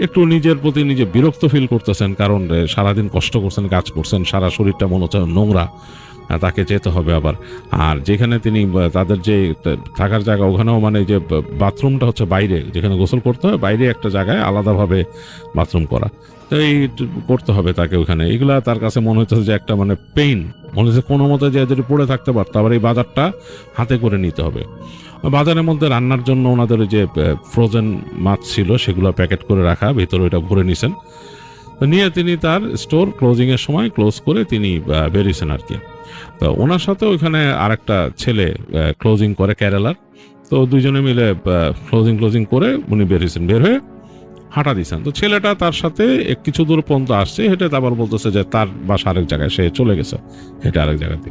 একটু নিজের প্রতি নিজে বিরক্ত ফিল করতেছেন, কারণ সারাদিন কষ্ট করছেন, কাজ করছেন, সারা শরীরটা মনে হচ্ছে নোংরা, তাকে যেতে হবে আবার। আর যেখানে তিনি তাদের যে থাকার জায়গা, ওখানেও মানে যে বাথরুমটা হচ্ছে বাইরে, যেখানে গোসল করতে হয়, বাইরে একটা জায়গায় আলাদাভাবে বাথরুম করা, তো এই করতে হবে তাকে ওখানে। এগুলা তার কাছে মনে হচ্ছে যে একটা মানে পেইন, মনে হচ্ছে কোনো মতে যে যদি পড়ে থাকতে পারতো। আবার এই বাজারটা হাতে করে নিতে হবে। বাজারের মধ্যে রান্নার জন্য ওনাদের যে ফ্রোজেন মাছ ছিল, সেগুলো প্যাকেট করে রাখা, ভিতরে ওইটা ভরে নিছেন। তো নিয়ে তিনি তার স্টোর ক্লোজিং এর সময় ক্লোজ করে তিনি বেরিয়েছেন আর কি। তো ওনার সাথে ওইখানে আরেকটা ছেলে ক্লোজিং করে কেরালার। তো দুইজনে মিলে ক্লোজিং করে উনি বেরিয়েছেন, বের হয়ে হাঁটা দিয়েছেন। তো ছেলেটা তার সাথে কিছু দূর পর্যন্ত আসছে হেঁটে, তারপর বলতেছে যে তার বাসা আরেক জায়গায়, সে চলে গেছে হেঁটে আরেক জায়গাতে।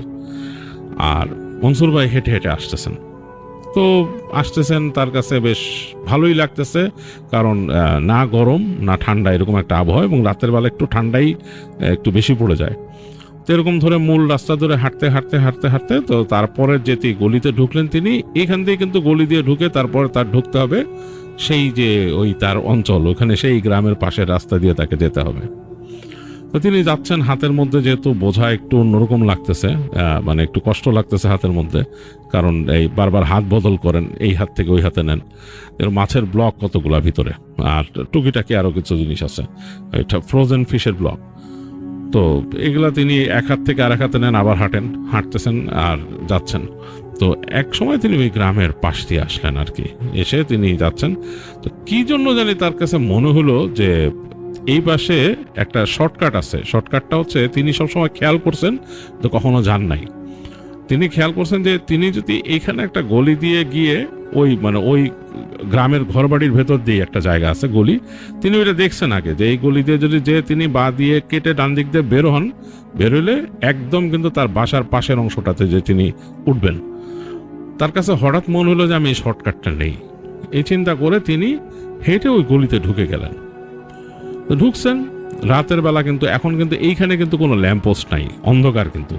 আর মনসুর ভাই হেঁটে হেঁটে আসতেছেন। তো আসতেছেন, তার কাছে বেশ ভালোই লাগতেছে, কারণ না গরম না ঠান্ডা এরকম একটা আবহাওয়া, এবং রাতের বেলা একটু ঠান্ডাই একটু বেশি পড়ে যায়। তো এরকম ধরে মূল রাস্তা ধরে হাঁটতে হাঁটতে হাঁটতে হাঁটতে তো তারপরে যেতে গলিতে ঢুকলেন তিনি। এখান দিয়ে কিন্তু গলি দিয়ে ঢুকে তারপরে তার ঢুকতে হবে সেই যে ওই তার অঞ্চল, ওখানে সেই গ্রামের পাশের রাস্তা দিয়ে তাকে যেতে হবে। তো তিনি যাচ্ছেন, হাতের মধ্যে যেহেতু বোঝা একটু অন্যরকম লাগতেছে, মানে একটু কষ্ট লাগতেছে হাতের মধ্যে, কারণ এই বারবার হাত বদল করেন, এই হাত থেকে ওই হাতে নেন। এর মাছের ব্লক কতগুলা ভিতরে, আর টুকিটাকি আরো কিছু জিনিস আছে, এটা ফ্রোজেন ফিশের ব্লক। তো এগুলা তিনি এক হাত থেকে আরেক হাতে নেন, আবার হাঁটতেছেন আর যাচ্ছেন। তো এক সময় তিনি ওই গ্রামের পাশ দিয়ে আসলেন আর কি, এসে তিনি যাচ্ছেন। তো কি জন্য জানি তার কাছে মনে হলো যে এই পাশে একটা শর্টকাট আছে। শর্টকাটটা হচ্ছে তিনি সবসময় খেয়াল করছেন, তো কখনো যান নাই। তিনি খেয়াল করছেন যে তিনি যদি এইখানে একটা গলি দিয়ে গিয়ে ওই গ্রামের ঘরবাড়ির ভেতর দিয়ে একটা জায়গা আছে গলি, তিনি ওইটা দেখছেন আগে, যে এই গলি দিয়ে যদি যে তিনি বা দিয়ে কেটে ডান দিক দিয়ে বেরোলে একদম কিন্তু তার বাসার পাশের অংশটাতে যে তিনি উঠবেন। তার কাছে হঠাৎ মনে হলো যে আমি এই শর্টকাটটা নেই। এই চিন্তা করে তিনি হেঁটে ওই গলিতে ঢুকে গেলেন। তো ঢুকছেন রাতের বেলা, কিন্তু এখন কিন্তু এইখানে কিন্তু কোনো ল্যাম্পপোস্ট নাই, অন্ধকার, কিন্তু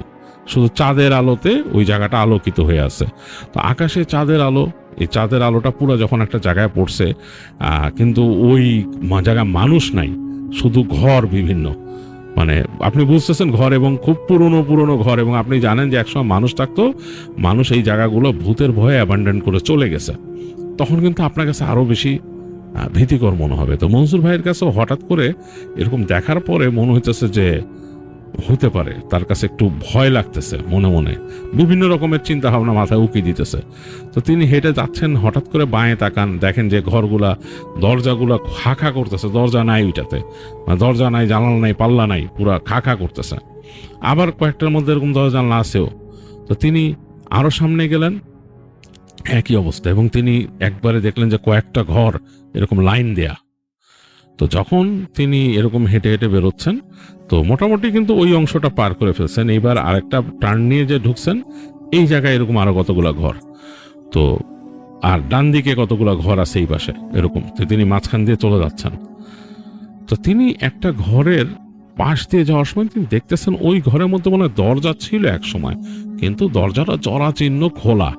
শুধু চাঁদের আলোতে ওই জায়গাটা আলোকিত হয়ে আছে। তো আকাশে চাঁদের আলো, এই চাঁদের আলোটা পুরো যখন একটা জায়গায় পড়ছে, কিন্তু ওই জায়গায় মানুষ নাই, শুধু ঘর বিভিন্ন, মানে আপনি বুঝতেছেন ঘর, এবং খুব পুরনো ঘর, এবং আপনি জানেন যে একসময় মানুষ থাকতো, মানুষ এই জায়গাগুলো ভূতের ভয়ে অ্যাবান্ডন করে চলে গেছে। তখন কিন্তু আপনার কাছে আরো বেশি ভীতিকর মনে হবে। তো মনসুর ভাইয়ের কাছে হঠাৎ করে এরকম দেখার পরে মনে হইতেছে যে হতে পারে, তার কাছে একটু ভয় লাগতেছে, মনে মনে বিভিন্ন রকমের চিন্তা ভাবনা মাথায় উকি দিতেছে। তো তিনি হেঁটে যাচ্ছেন, হঠাৎ করে বাঁয়ে তাকান, দেখেন যে ঘরগুলা দরজাগুলা খা করতেছে, দরজা নাই ওইটাতে, দরজা নাই, জানালা নাই, পাল্লা নাই, পুরা খা করতেছে। আবার কয়েকটার মধ্যে এরকম দরজা জানলা আছেও। তো তিনি আরো সামনে গেলেন, একই অবস্থা, এবং তিনি একবারে দেখলেন যে কয়েকটা ঘর এরকম লাইন দেয়া। তো যখন তিনি এরকম হেঁটে হেঁটে বেরোচ্ছেন, তো মোটামুটি কিন্তু ওই অংশটা পার করে ফেলছেন। এইবার আরেকটা টার্ন নিয়ে যে ঢুকছেন, এই জায়গায় এরকম আরো কতগুলা ঘর, তো আর ডান দিকে কতগুলা ঘর আছে এই পাশে এরকম। তো তিনি মাঝখান দিয়ে চলে যাচ্ছেন। তো তিনি একটা ঘরের পাশ দিয়ে যাওয়ার সময় তিনি দেখতেছেন ওই ঘরের মধ্যে মনে হয় দরজা ছিল এক সময়, কিন্তু দরজাটা জরাচিহ্ন খোলা।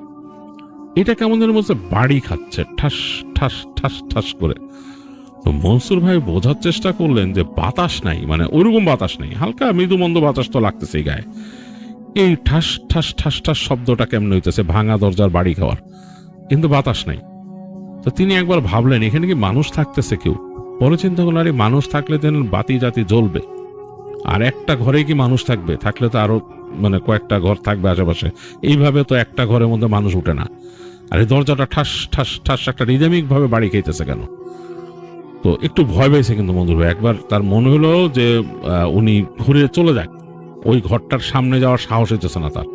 এটা কেমন যেন বলছে বাড়ি খাচ্ছে, ঠাস ঠাস ঠাস ঠাস করে। তো মনসুর ভাই বোঝার চেষ্টা করলেন যে বাতাস নাই, মানে ওইরকম বাতাস নেই, হালকা মৃদু মন্দ বাতাস তো লাগতেছে গায়ে। এই ঠাস ঠাস ঠাস ঠাস শব্দটা কেমন হইতেছে, ভাঙা দরজার বাড়ি খাওয়ার, কিন্তু বাতাস নাই। তো তিনি একবার ভাবলেন এখানে কি মানুষ থাকতেছে কেউ। পরে চিন্তা করলেন আরে মানুষ থাকলে তেন বাতি জাতি জ্বলবে, আর একটা ঘরে কি মানুষ থাকবে, থাকলে তো আরো মানে কয়েকটা ঘর থাকবে আশেপাশে, এইভাবে তো একটা ঘরের মধ্যে মানুষ উঠে না। আর এই দরজাটা ঠাস ঠাস ঠাস একটা রিদমিক ভাবে বাড়ি খাইতেছে কেন। তো একটু ভয় পেয়েছে কিন্তু মঞ্জুর ভাই, একবার তার মনে হলো যে উনি ঘুরে চলে যাক, ওই ঘরটার সামনে যাওয়ার সাহস হইতেছে না তার,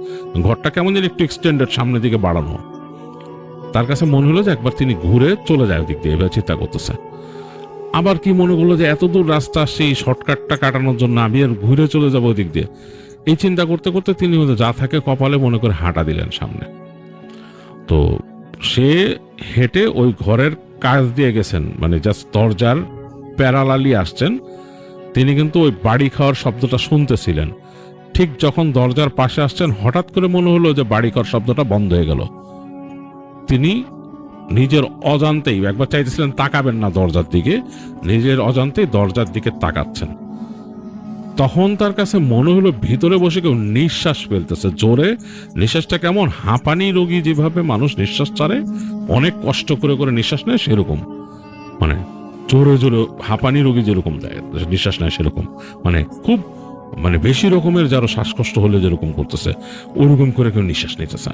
ঘরটা কেমন যেন একটু এক্সটেন্ডেড সামনের দিকে বাড়ানো। তার কাছে মনে হলো যে একবার তিনি ঘুরে চলে যায় ওদিক দিয়ে, এবার চিন্তা করতেছে। আবার কি মনে করলো যে এত দূর রাস্তা আসছে এই শর্টকাটটা কাটানোর জন্য, আমি আর ঘুরে চলে যাবো ওদিক দিয়ে। এই চিন্তা করতে করতে তিনি যা থাকে কপালে মনে করে হাঁটা দিলেন সামনে। তো সে হেঁটে ওই ঘরের কাজ দিয়ে গেছেন, মানে জাস্ট দরজার প্যারালালি আসছেন। তিনি কিন্তু ওই বাড়ি খাওয়ার শব্দটা শুনতেছিলেন। ঠিক যখন দরজার পাশে আসছেন, হঠাৎ করে মনে হলো যে বাড়ি খাওয়ার শব্দটা বন্ধ হয়ে গেল। তিনি নিজের অজান্তেই, একবার চাইতেছিলেন তাকাবেন না দরজার দিকে, নিজের অজান্তেই দরজার দিকে তাকাচ্ছেন। তখন তার কাছে মনে হলো ভিতরে বসে কেউ নিঃশ্বাস ফেলতেছে জোরে। নিঃশ্বাসটা কেমন, হাঁপানি রোগী যেভাবে মানুষ নিঃশ্বাস ছাড়ে, অনেক কষ্ট করে করে নিঃশ্বাস নেয় সেরকম, মানে জোরে জোরে হাঁপানি রোগী যেরকম দেয় নিঃশ্বাস নেয় সেরকম, মানে খুব মানে বেশি রকমের যারা শ্বাসকষ্ট হলে যেরকম করতেছে ওরকম করে কেউ নিঃশ্বাস নিতেছে।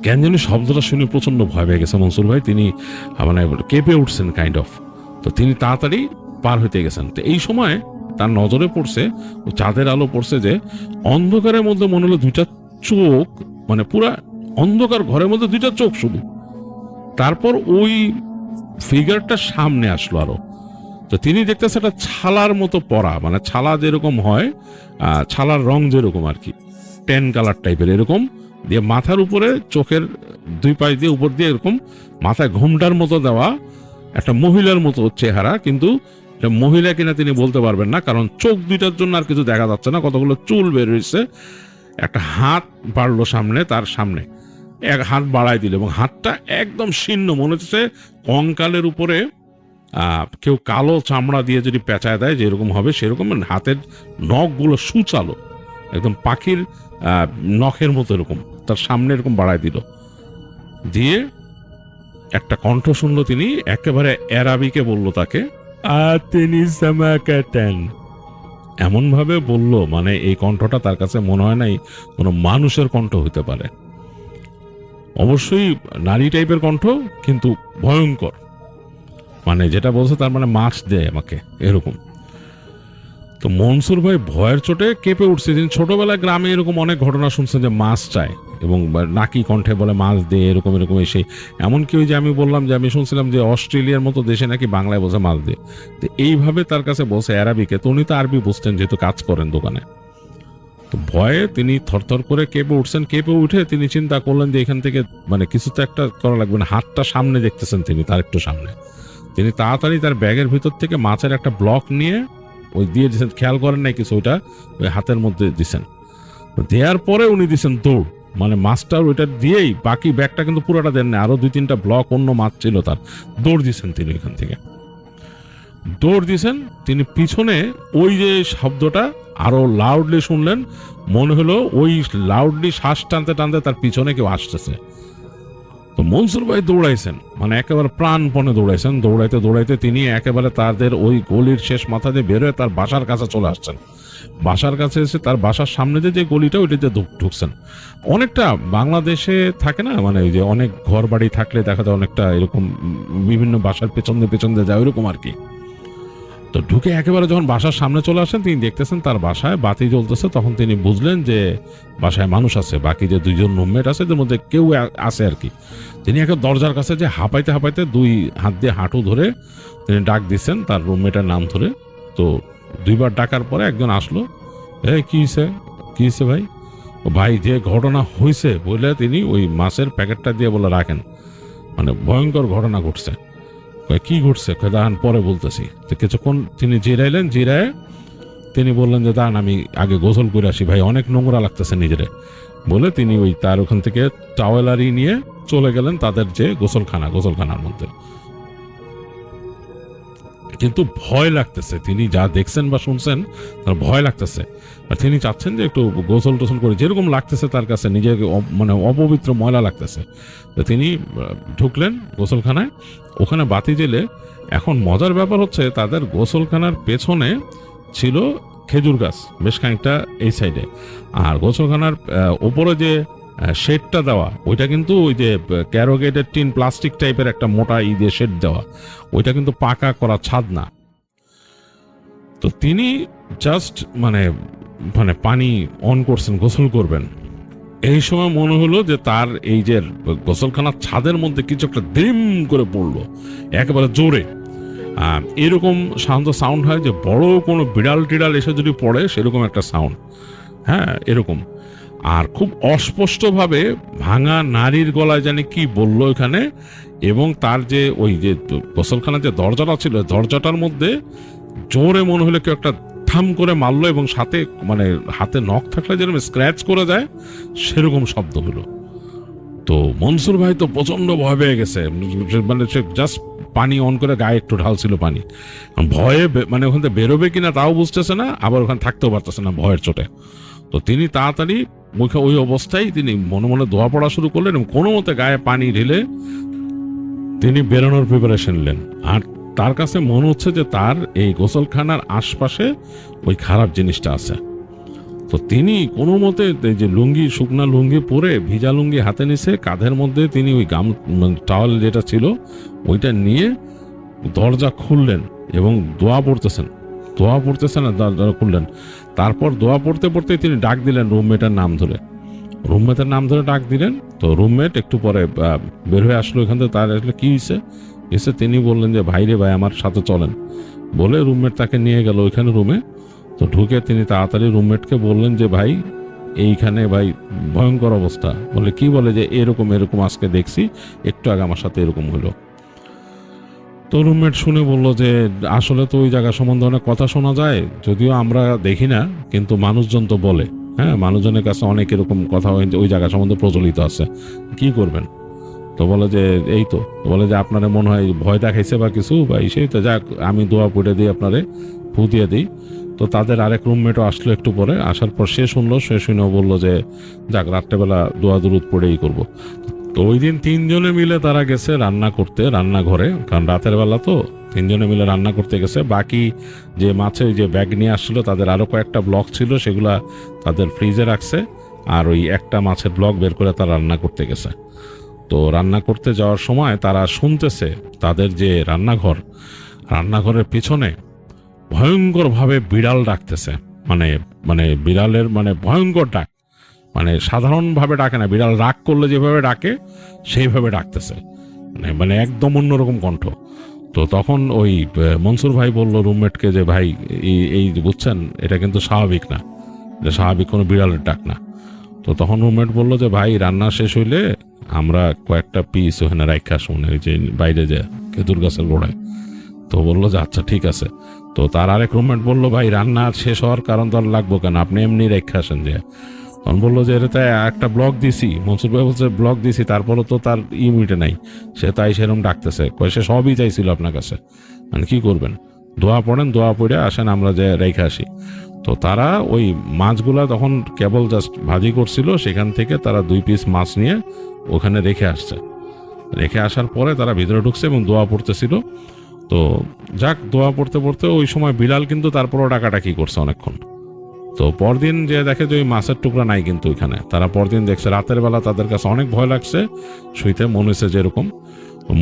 কেন জানি শব্দটা শুনে প্রচন্ড ভয় পেয়ে গেছে মনসুর ভাই, তিনি মানে কেঁপে উঠছেন কাইন্ড অফ। তো তিনি তাড়াতাড়ি পার হইতে গেছেন। তো এই সময় তার নজরে পড়ছে, চাঁদের আলো পড়ছে যে অন্ধকারের মধ্যে মনে হলো দুইটা চোখ, মানে পুরা অন্ধকার ঘরের মধ্যে দুইটা চোখ শুধু। তারপর ওই ফিগারটা সামনে আসলো আরো। তো তিনি দেখতেছে একটা ছালার মতো পরা, মানে ছালা যেরকম হয়, ছালার রং যেরকম আর কি, টেন কালার টাইপের এরকম দিয়ে, মাথার উপরে চোখের দুই পাশ দিয়ে উপর দিয়ে এরকম মাথায় ঘোমটার মতো দেওয়া একটা মহিলার মতো চেহারা, কিন্তু এটা মহিলা কিনা তিনি বলতে পারবেন না, কারণ চোখ দুইটার জন্য আর কিছু দেখা যাচ্ছে না, কতগুলো চুল বের হয়েছে। একটা হাত বাড়লো সামনে, তার সামনে এক হাত বাড়াই দিল এবং হাতটা একদম শীর্ণ, মনে হচ্ছে কঙ্কালের উপরে কেউ কালো চামড়া দিয়ে যদি পেঁচায় দেয় যেরকম হবে সেরকম। হাতের নখগুলো সুচালো, একদম পাখির নখের মতো এরকম তার সামনে এরকম বাড়ায় দিল। দিয়ে একটা কণ্ঠ শুনলো, তিনি একেবারে অ্যারাবিকে বলল তাকে, তিনি সামাকাতান, এমন ভাবে বলল, মানে এই কণ্ঠটা তার কাছে মনে হয় নাই কোনো মানুষের কণ্ঠ হইতে পারে। অবশ্যই নারী টাইপের কণ্ঠ, কিন্তু ভয়ঙ্কর, মানে যেটা বলছে তার মানে মাছ দেয় আমাকে এরকম। তো মনসুর ভাই ভয়ের চোটে কেঁপে উঠছে। তিনি ছোটবেলায় গ্রামে এরকম অনেক ঘটনা শুনছেন যে মাছ চায় এবং নাকি কণ্ঠে বলে মাছ দে, এরকম এরকম এসে। এমনকি ওই যে আমি বললাম যে আমি শুনছিলাম যে অস্ট্রেলিয়ার মতো দেশে নাকি বাংলায় বসে মাছ দে, তো এইভাবে তার কাছে বসে অ্যারাবিকে। তো উনি তো আরবি বুঝতেন যেহেতু কাজ করেন দোকানে। তো ভয়ে তিনি থরথর করে কেঁপে উঠছেন। কেঁপে উঠে তিনি চিন্তা করলেন যে এখান থেকে মানে কিছু তো একটা করা লাগবে না। হাতটা সামনে দেখতেছেন তিনি, তার একটু সামনে। তিনি তাড়াতাড়ি তার ব্যাগের ভিতর থেকে মাছের একটা ব্লক নিয়ে ওই দিয়ে দিচ্ছেন, খেয়াল করেন নাই কিছু, ওইটা ওই হাতের মধ্যে দিচ্ছেন। দেওয়ার পরে উনি দিচ্ছেন দৌড়, মানে মাছটার ওইটা দিয়েই, বাকি ব্যাগটা কিন্তু পুরোটা দেন না, আরো 2-3টা ব্লক অন্য মাছ ছিল তার, দৌড় দিচ্ছেন তিনি। এখান থেকে দৌড় দিচ্ছেন তিনি, পিছনে ওই যে শব্দটা আরো লাউডলি শুনলেন, মনে হলো ওই লাউডলি শ্বাস টানতে টানতে তার পিছনে কেউ আসতেছে। তো মনসুর ভাই দৌড়াইছেন, মানে একেবারে প্রাণপণে দৌড়াইছেন। দৌড়াইতে দৌড়াইতে তিনি একেবারে তাদের ওই গলির শেষ মাথা দিয়ে বেরোয় তার বাসার কাছে চলে আসছেন। বাসার কাছে এসে তার বাসার সামনে যে গলিটা ওইটাতে ঢুকছেন। অনেকটা বাংলাদেশে থাকে না, মানে ওই যে অনেক ঘর বাড়ি থাকলে দেখা যায় অনেকটা এরকম বিভিন্ন বাসার পেছন দিয়ে যায় ওইরকম আর কি। তো ঢুকে একেবারে যখন বাসার সামনে চলে আসেন, তিনি দেখতেছেন তার বাসায় বাতি জ্বলতেছে। তখন তিনি বুঝলেন যে বাসায় মানুষ আছে, বাকি যে 2জন রুমমেট আছে এদের মধ্যে কেউ আছে আর কি। তিনি একে দরজার কাছে যে হাঁপাইতে হাঁপাইতে 2 হাত দিয়ে হাঁটু ধরে তিনি ডাক দিচ্ছেন তার রুমমেটের নাম ধরে। তো 2বার ডাকার পরে একজন আসলো। কি হয়েছে ভাই? ভাই যে ঘটনা হয়েছে বলে তিনি ওই মাছের প্যাকেটটা দিয়ে বলে রাখেন, মানে ভয়ঙ্কর ঘটনা ঘটছে। কি ঘটছে? দাঁড়ান পরে বলতেছি। তো কিছুক্ষণ তিনি জিরাইলেন, জিরায় তিনি বললেন যে দাঁড়ান আমি আগে গোসল করে আসি ভাই, অনেক নোংরা লাগতেছে নিজেরে বলে তিনি ওই তার ওখান থেকে টাওয়েলারি নিয়ে চলে গেলেন তাদের যে গোসলখানার মধ্যে। কিন্তু ভয় লাগতেছে, তিনি যা দেখছেন বা শুনছেন তার ভয় লাগতেছে। আর তিনি চাচ্ছেন যে একটু গোসল টোসল করে, যেরকম লাগতেছে তার কাছে নিজেকে মানে অপবিত্র ময়লা লাগতেছে। তো তিনি ঢুকলেন গোসলখানায়, ওখানে বাতি জ্বেলে। এখন মজার ব্যাপার হচ্ছে তাদের গোসলখানার পেছনে ছিল খেজুর গাছ বেশ খানিকটা এই সাইডে, আর গোসলখানার ওপরে যে শেডটা দেওয়া ওইটা কিন্তু ওই যে ক্যারোগেটের টিন প্লাস্টিক টাইপের একটা মোটা দিয়ে শেড দেওয়া, ওইটা কিন্তু পাকা করা ছাদ না। তো তিনি জাস্ট মানে পানি অন করছেন, গোসল করবেন। এই সময় মনে হলো যে তার এই যে গোসলখানার ছাদের মধ্যে কিছু একটা দিম করে পড়লো একেবারে জোরে। এরকম সাউন্ড হয় যে বড় কোনো বিড়াল টিড়াল এসে যদি পড়ে সেরকম একটা সাউন্ড, হ্যাঁ এরকম। আর খুব অস্পষ্টভাবে ভাঙা নারীর গলায় জানি কি বললো এখানে, এবং তার যে ওই যে গোসলখানার যে দরজাটা ছিল দরজাটার মধ্যে জোরে মনে হলো কেউ একটা ঠাম করে মারলো, এবং সাথে মানে হাতে নখ থাকলে যেরকম স্ক্র্যাচ করে যায় সেরকম শব্দ হলো। তো মনসুর ভাই তো প্রচন্ড ভয় পেয়ে গেছে, মানে সে জাস্ট পানি অন করে গায়ে একটু ঢালছিল পানি, ভয়ে মানে ওখান থেকে বেরোবে কিনা তাও বুঝতেছে না, আবার ওখানে থাকতেও পারতেছে না ভয়ের চোটে। তো তিনি তাড়াতাড়ি মুখে ওই অবস্থায় তিনি মনে মনে দোয়া পড়া শুরু করলেন এবং কোনো মতে গায়ে পানি ঢেলে তিনি বেরোনোর প্রিপারেশন নিলেন। আর তার কাছে মনে হচ্ছে যে তার এই গোসলখানার আশপাশে ওই খারাপ জিনিসটা আছে। তো তিনি কোনো মতে যে লুঙ্গি, শুকনা লুঙ্গি পরে ভিজা লুঙ্গি হাতে নিছে, কাঁধের মধ্যে তিনি ওই টাওয়াল যেটা ছিল ওইটা নিয়ে দরজা খুললেন। এবং দোয়া পড়তেছেন আর দরজা খুললেন। তারপর দোয়া পড়তে পড়তে তিনি ডাক দিলেন রুমমেটের নাম ধরে ডাক দিলেন। তো রুমমেট একটু পরে বের হয়ে আসলো এখান থেকে। তার আসলে কি হয়েছে তিনি বললেন যে ভাই রে ভাই আমার সাথে চলেন, বলে রুমমেট তাকে নিয়ে গেল ওইখানে রুমে। তো ঢুকে তিনি তাড়াতাড়ি রুমমেটকে বললেন যে ভাই এইখানে ভাই ভয়ঙ্কর অবস্থা। বলে কি? বলে যে এরকম আজকে দেখছি, একটু আগে আমার সাথে এরকম হলো। তো রুমমেট শুনে বললো যে আসলে তো ওই জায়গা সম্বন্ধে অনেক কথা শোনা যায়, যদিও আমরা দেখি না, কিন্তু মানুষজন তো বলে, হ্যাঁ মানুষজনের কাছে অনেক এরকম কথা ওই জায়গা সম্বন্ধে প্রচলিত আছে, কি করবেন? তো বলে যে এই তো বলে যে আপনারা মনে হয় ভয় দেখাইছে বা কিছু বা সেই তো, যাক আমি দোয়া পড়ে দিই, আপনারে ফু দিয়ে দিই। তো তাদের আরেক রুমমেটও আসলো একটু পরে। আসার পর সে শুনেও বললো যে যাক রাত্রেবেলা দোয়া দুরুদ পড়েই করবো। তো ওই দিন তিনজনে মিলে তারা গেছে রান্নাঘরে, কারণ রাতের বেলা তো তিনজনে মিলে রান্না করতে গেছে। বাকি যে মাছের যে ব্যাগ নিয়ে আসছিল তাদের আরো কয়েকটা ব্লক ছিল, সেগুলা তাদের ফ্রিজে রাখছে, আর ওই একটা মাছের ব্লক বের করে তারা রান্না করতে গেছে। তো রান্না করতে যাওয়ার সময় তারা শুনতেছে তাদের যে রান্নাঘরের পিছনে ভয়ঙ্কর ভাবে বিড়াল ডাকতেছে, মানে বিড়ালের ভয়ঙ্কর ডাক, সাধারণভাবে ডাকে না, বিড়াল রাগ করলে যেভাবে ডাকে সেইভাবে ডাকতেছে, মানে একদম অন্যরকম কণ্ঠ। তো তখন ওই মনসুর ভাই বলল রুমমেটকে যে ভাই এই বুঝছেন এটা কিন্তু স্বাভাবিক না, এটা স্বাভাবিক কোনো বিড়ালের ডাক না। তো তখন রুমমেট বলল যে ভাই রান্না শেষ হইলে আমরা কয়েকটা পিস ওখানে রাখা শুনে ওই যে বাইরে যে খেজুর গাছের গোড়ায়। তো বললো যে আচ্ছা ঠিক আছে। তো তার আরেক রুমমেট বললো ভাই রান্না শেষ হওয়ার কারণ তো আর লাগবো কেন, আপনি এমনি রেখে আসেন। যে তখন বললো যে এটা একটা ব্লক দিছি, মনসুর ভাই বলছে ব্লক দিছি, তারপরও তো তার মিটে নাই, সে তাই সেরকম ডাকতেছে, সে সবই চাইছিল আপনার কাছে, কি করবেন, দোয়া পড়েন, দোয়া পড়ে আসেন আমরা যে রেখে আসি। তো তারা ওই মাছগুলা তখন কেবল জাস্ট ভাজি করছিল, সেখান থেকে তারা 2 পিস মাছ নিয়ে ওখানে রেখে আসার পরে তারা ভিতরে ঢুকছে এবং দোয়া পড়তেছিল। তো যাক দোয়া পড়তে পড়তে ওই সময় বিড়াল কিন্তু তারপরও ডাকাডাকি করছে অনেকক্ষণ। তো পরদিন যে দেখে যে ওই মাছের টুকরা নাই কিন্তু ওইখানে, তারা পরদিন দেখছে রাতের বেলা তাদের কাছে অনেক ভয় লাগছে, শুইতে মনে হয়েছে যেরকম।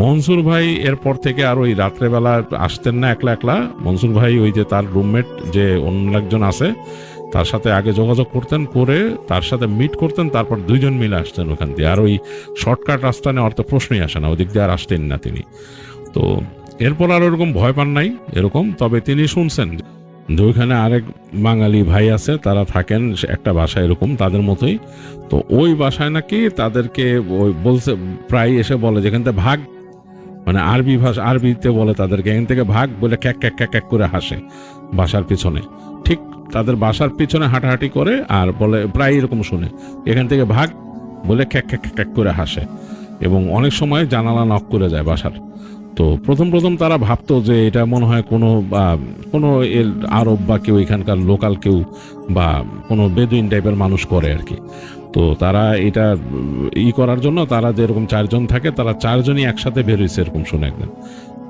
মনসুর ভাই এরপর থেকে আর ওই রাত্রেবেলা আসতেন না একলা। মনসুর ভাই ওই যে তার রুমমেট যে অন্য একজন আছে তার সাথে আগে যোগাযোগ করতেন, করে তার সাথে মিট করতেন, তারপর দুইজন মিলে আসতেন ওখান দিয়ে। আর ওই শর্টকাট রাস্তা নেওয়ার তো প্রশ্নই আসে না, ওদিক দিয়ে আর আসতেন না তিনি। তো এরপর আর ওরকম ভয় পান নাই এরকম। তবে তিনি শুনছেন যে ওইখানে আরেক বাঙালি ভাই আছে, তারা থাকেন একটা বাসায় এরকম তাদের মতোই। তো ওই বাসায় নাকি তাদেরকে ওই বলছে, প্রায় এসে বলে যেখান থেকে ভাগ, আরবিতে বলে তাদেরকে এখান থেকে ভাগ বলে ক্যাক ক্যাক ক্যাক ক্যাক করে হাসে বাসার পিছনে, ঠিক তাদের বাসার পিছনে হাঁটাহাঁটি করে আর বলে, প্রায় এরকম শুনে এখান থেকে ভাগ বলে ক্যাক ক্যাক ক্যাক করে হাসে, এবং অনেক সময় জানালা নক করে যায় বাসার। তো প্রথম তারা ভাবতো যে এটা মনে হয় কোনো আরব বা কেউ এখানকার লোকাল কেউ বা কোনো বেদুইন টাইপের মানুষ করে আর কি। তো তারা এটা করার জন্য তারা যেরকম 4 জন থাকে, তারা 4 জনই একসাথে বেরোইছে এরকম শুনে একদিন।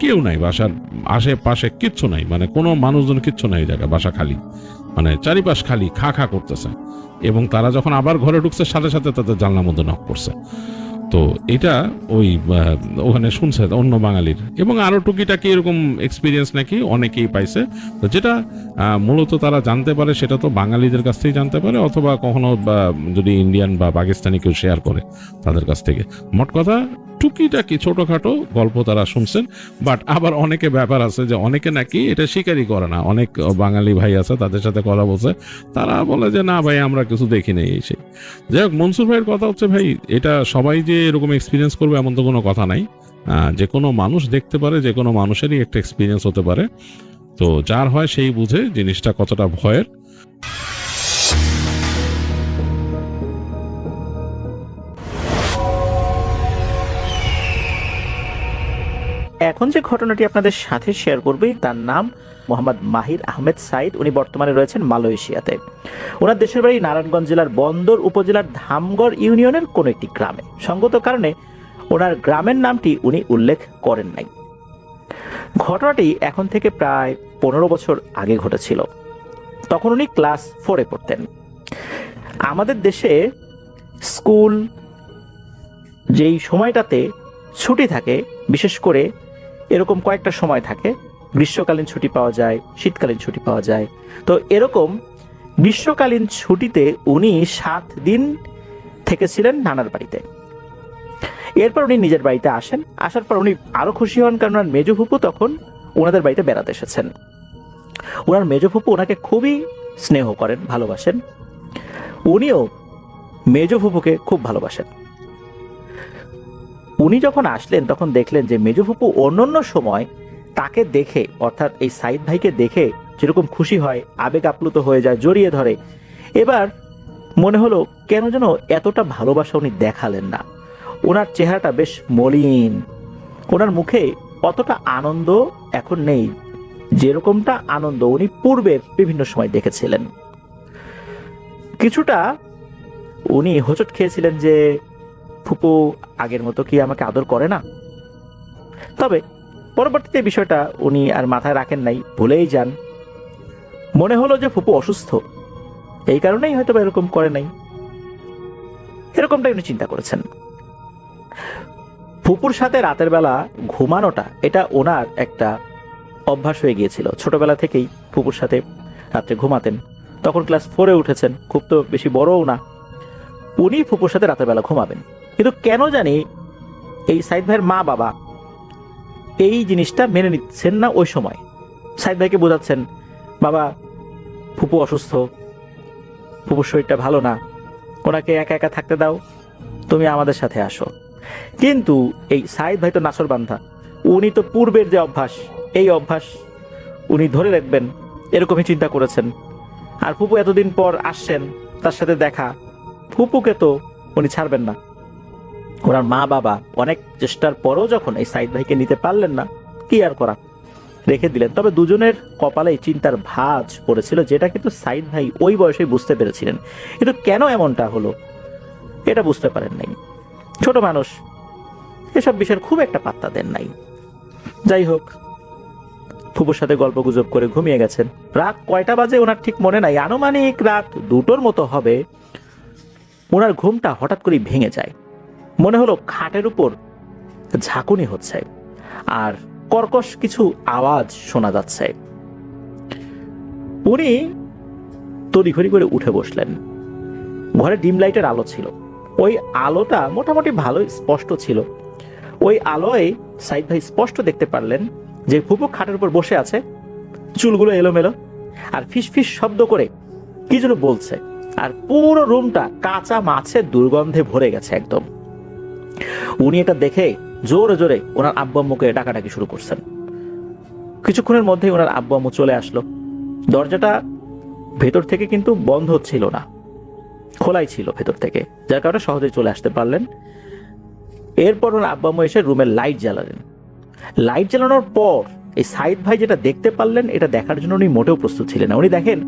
কেউ নাই বাসার আশেপাশে, কিচ্ছু নাই, কোনো মানুষজন কিচ্ছু নাই, জায়গা বাসা খালি, চারিপাশ খালি খা করতেছে। এবং তারা যখন আবার ঘরে ঢুকছে সাথে সাথে তাদের জানলার মধ্যে নক করছে। তো এটা ওই ওখানে শুনছে অন্য বাঙালির, এবং আরো টুকিটাকি এরকম এক্সপিরিয়েন্স নাকি অনেকেই পাইছে। তো যেটা মূলত তারা জানতে পারে সেটা তো বাঙালিদের কাছ থেকেই জানতে পারে, অথবা কখনো যদি ইন্ডিয়ান বা পাকিস্তানি কেউ শেয়ার করে তাদের কাছ থেকে। মোট কথা টুকিটাকি ছোটখাটো গল্প তারা শুনছেন। বাট আবার অনেকে ব্যাপার আছে যে অনেকে নাকি এটা স্বীকারই করে না। অনেক বাঙালি ভাই আছে, তাদের সাথে কথা বলছে, তারা বলে যে না ভাই আমরা কিছু দেখি নাই এই সেই। যাই হোক, মনসুর ভাইয়ের কথা হচ্ছে ভাই এটা সবাই যে এরকম এক্সপিরিয়েন্স করবে এমন তো কোনো কথা নাই। যে কোনো মানুষ দেখতে পারে, যে কোনো মানুষেরই একটা এক্সপিরিয়েন্স হতে পারে। তো যার হয় সেই বুঝে জিনিসটা কতটা ভয়ের। এখন যে ঘটনাটি আপনাদের সাথে শেয়ার করবে তার নাম মোহাম্মদ মাহির আহমেদ সাইদ। উনি বর্তমানে রয়েছেন মালয়েশিয়াতে। ওনার দেশের বাড়ি নারায়ণগঞ্জ জেলার বন্দর উপজেলার ধামগড় ইউনিয়নের কোনো একটি গ্রামে। সঙ্গত কারণে ওনার গ্রামের নামটি উনি উল্লেখ করেন নাই। ঘটনাটি এখন থেকে প্রায় 15 বছর আগে ঘটেছিল। তখন উনি ক্লাস 4-এ পড়তেন। আমাদের দেশে স্কুল যেই সময়টাতে ছুটি থাকে, বিশেষ করে এরকম কয়েকটা সময় থাকে, গ্রীষ্মকালীন ছুটি পাওয়া যায়, শীতকালীন ছুটি পাওয়া যায়। তো এরকম গ্রীষ্মকালীন ছুটিতে উনি 7 দিন থেকেছিলেন নানার বাড়িতে। এরপর উনি নিজের বাড়িতে আসেন। আসার পর উনি আরো খুশি হন, কারণ ওনার মেজ ফুপু তখন ওনাদের বাড়িতে বেড়াতে এসেছেন। ওনার মেজ ফুপু ওনাকে খুবই স্নেহ করেন, ভালোবাসেন। উনিও মেজ ফুপুকে খুব ভালোবাসেন। উনি যখন আসলেন তখন দেখলেন যে মেজ ফুপু অন্যান্য সময় তাকে দেখে, অর্থাৎ এই সাইদ ভাইকে দেখে যেরকম খুশি হয়, আবেগ আপ্লুত হয়ে যায়, জড়িয়ে ধরে, এবার মনে হলো কেন যেন এতটা ভালোবাসা উনি দেখালেন না। ওনার চেহারাটা বেশ মলিন, ওনার মুখে অতটা আনন্দ এখন নেই যেরকমটা আনন্দ উনি পূর্বের বিভিন্ন সময় দেখেছিলেন। কিছুটা উনি হোঁচট খেয়েছিলেন যে ফুপু আগের মতো কি আমাকে আদর করে না। তবে পরবর্তীতে বিষয়টা উনি আর মাথায় রাখেন নাই, ভুলেই যান। মনে হলো যে ফুপু অসুস্থ, এই কারণেই হয়তো এরকম করে নাই, এরকমটাই উনি চিন্তা করেছেন। ফুপুর সাথে রাতের বেলা ঘুমানোটা এটা ওনার একটা অভ্যাস হয়ে গিয়েছিল। ছোটবেলা থেকেই ফুপুর সাথে রাত্রে ঘুমাতেন। তখন ক্লাস 4-এ উঠেছেন, খুব তো বেশি বড়ও না। উনি ফুপুর সাথে রাতের বেলা ঘুমাবেন, কিন্তু কেন জানি এই সাইদ ভাইয়ের মা বাবা এই জিনিসটা মেনে নিচ্ছেন না। ওই সময় সাইদ ভাইকে বোঝাচ্ছেন, বাবা ফুপু অসুস্থ, ফুপুর শরীরটা ভালো না, ওনাকে একা একা থাকতে দাও, তুমি আমাদের সাথে আসো। কিন্তু এই সাইদ ভাই তো নাছর বান্ধা, উনি তো পূর্বের যে অভ্যাস, এই অভ্যাস উনি ধরে রাখবেন এরকমই চিন্তা করেছেন। আর ফুপু এতদিন পর আসছেন, তার সাথে দেখা, ফুপুকে তো উনি ছাড়বেন না। ওনার মা বাবা অনেক চেষ্টার পরও যখন এই সাইদ ভাইকে নিতে পারলেন না, কি আর করা, রেখে দিলেন। তবে দুজনের কপালেই চিন্তার ভাঁজ পড়েছিল, যেটা কিন্তু সাইদ ভাই ওই বয়সেই বুঝতে পেরেছিলেন। কিন্তু কেন এমনটা হলো এটা বুঝতে পারেন নাই। ছোট মানুষ, এসব বিষয়ের খুব একটা পাত্তা দেন নাই। যাই হোক, ফুপুর সাথে গল্প গুজব করে ঘুমিয়ে গেছেন। রাত কয়টা বাজে ওনার ঠিক মনে নাই, আনুমানিক রাত 2টোর মতো হবে। ওনার ঘুমটা হঠাৎ করে ভেঙে যায়। মনে হলো খাটের উপর ঝাঁকুনি হচ্ছে আর কর্কশ কিছু আওয়াজ শোনা যাচ্ছে। উনি তড়িঘড়ি করে উঠে বসলেন। ঘরে ডিম লাইটের আলো ছিল, ওই আলোটা মোটামুটি ভালো স্পষ্ট ছিল। ওই আলোয় সাইদ ভাই স্পষ্ট দেখতে পারলেন যে ফুপু খাটের উপর বসে আছে, চুলগুলো এলোমেলো, আর ফিস ফিস শব্দ করে কি যেন বলছে। আর পুরো রুমটা কাঁচা মাছের দুর্গন্ধে ভরে গেছে একদম। উনি এটা দেখে জোরে জোরে ওনার আব্বু আম্মুকে ডাকাডাকি শুরু করছেন। কিছুক্ষণের মধ্যেই ওনার আব্বু আম্মু চলে আসলো। দরজাটা ভেতর থেকে কিন্তু বন্ধ ছিল না, খোলাই ছিল ভেতর থেকে, যার কারণে সহজেই চলে আসতে পারলেন। এরপর ওনার আব্বু আম্মু এসে রুমের লাইট জ্বালালেন। লাইট জ্বালানোর পর এই সাইদ ভাই যেটা দেখতে পারলেন, এটা দেখার জন্য উনি মোটেও প্রস্তুত ছিলেন না। উনি দেখেন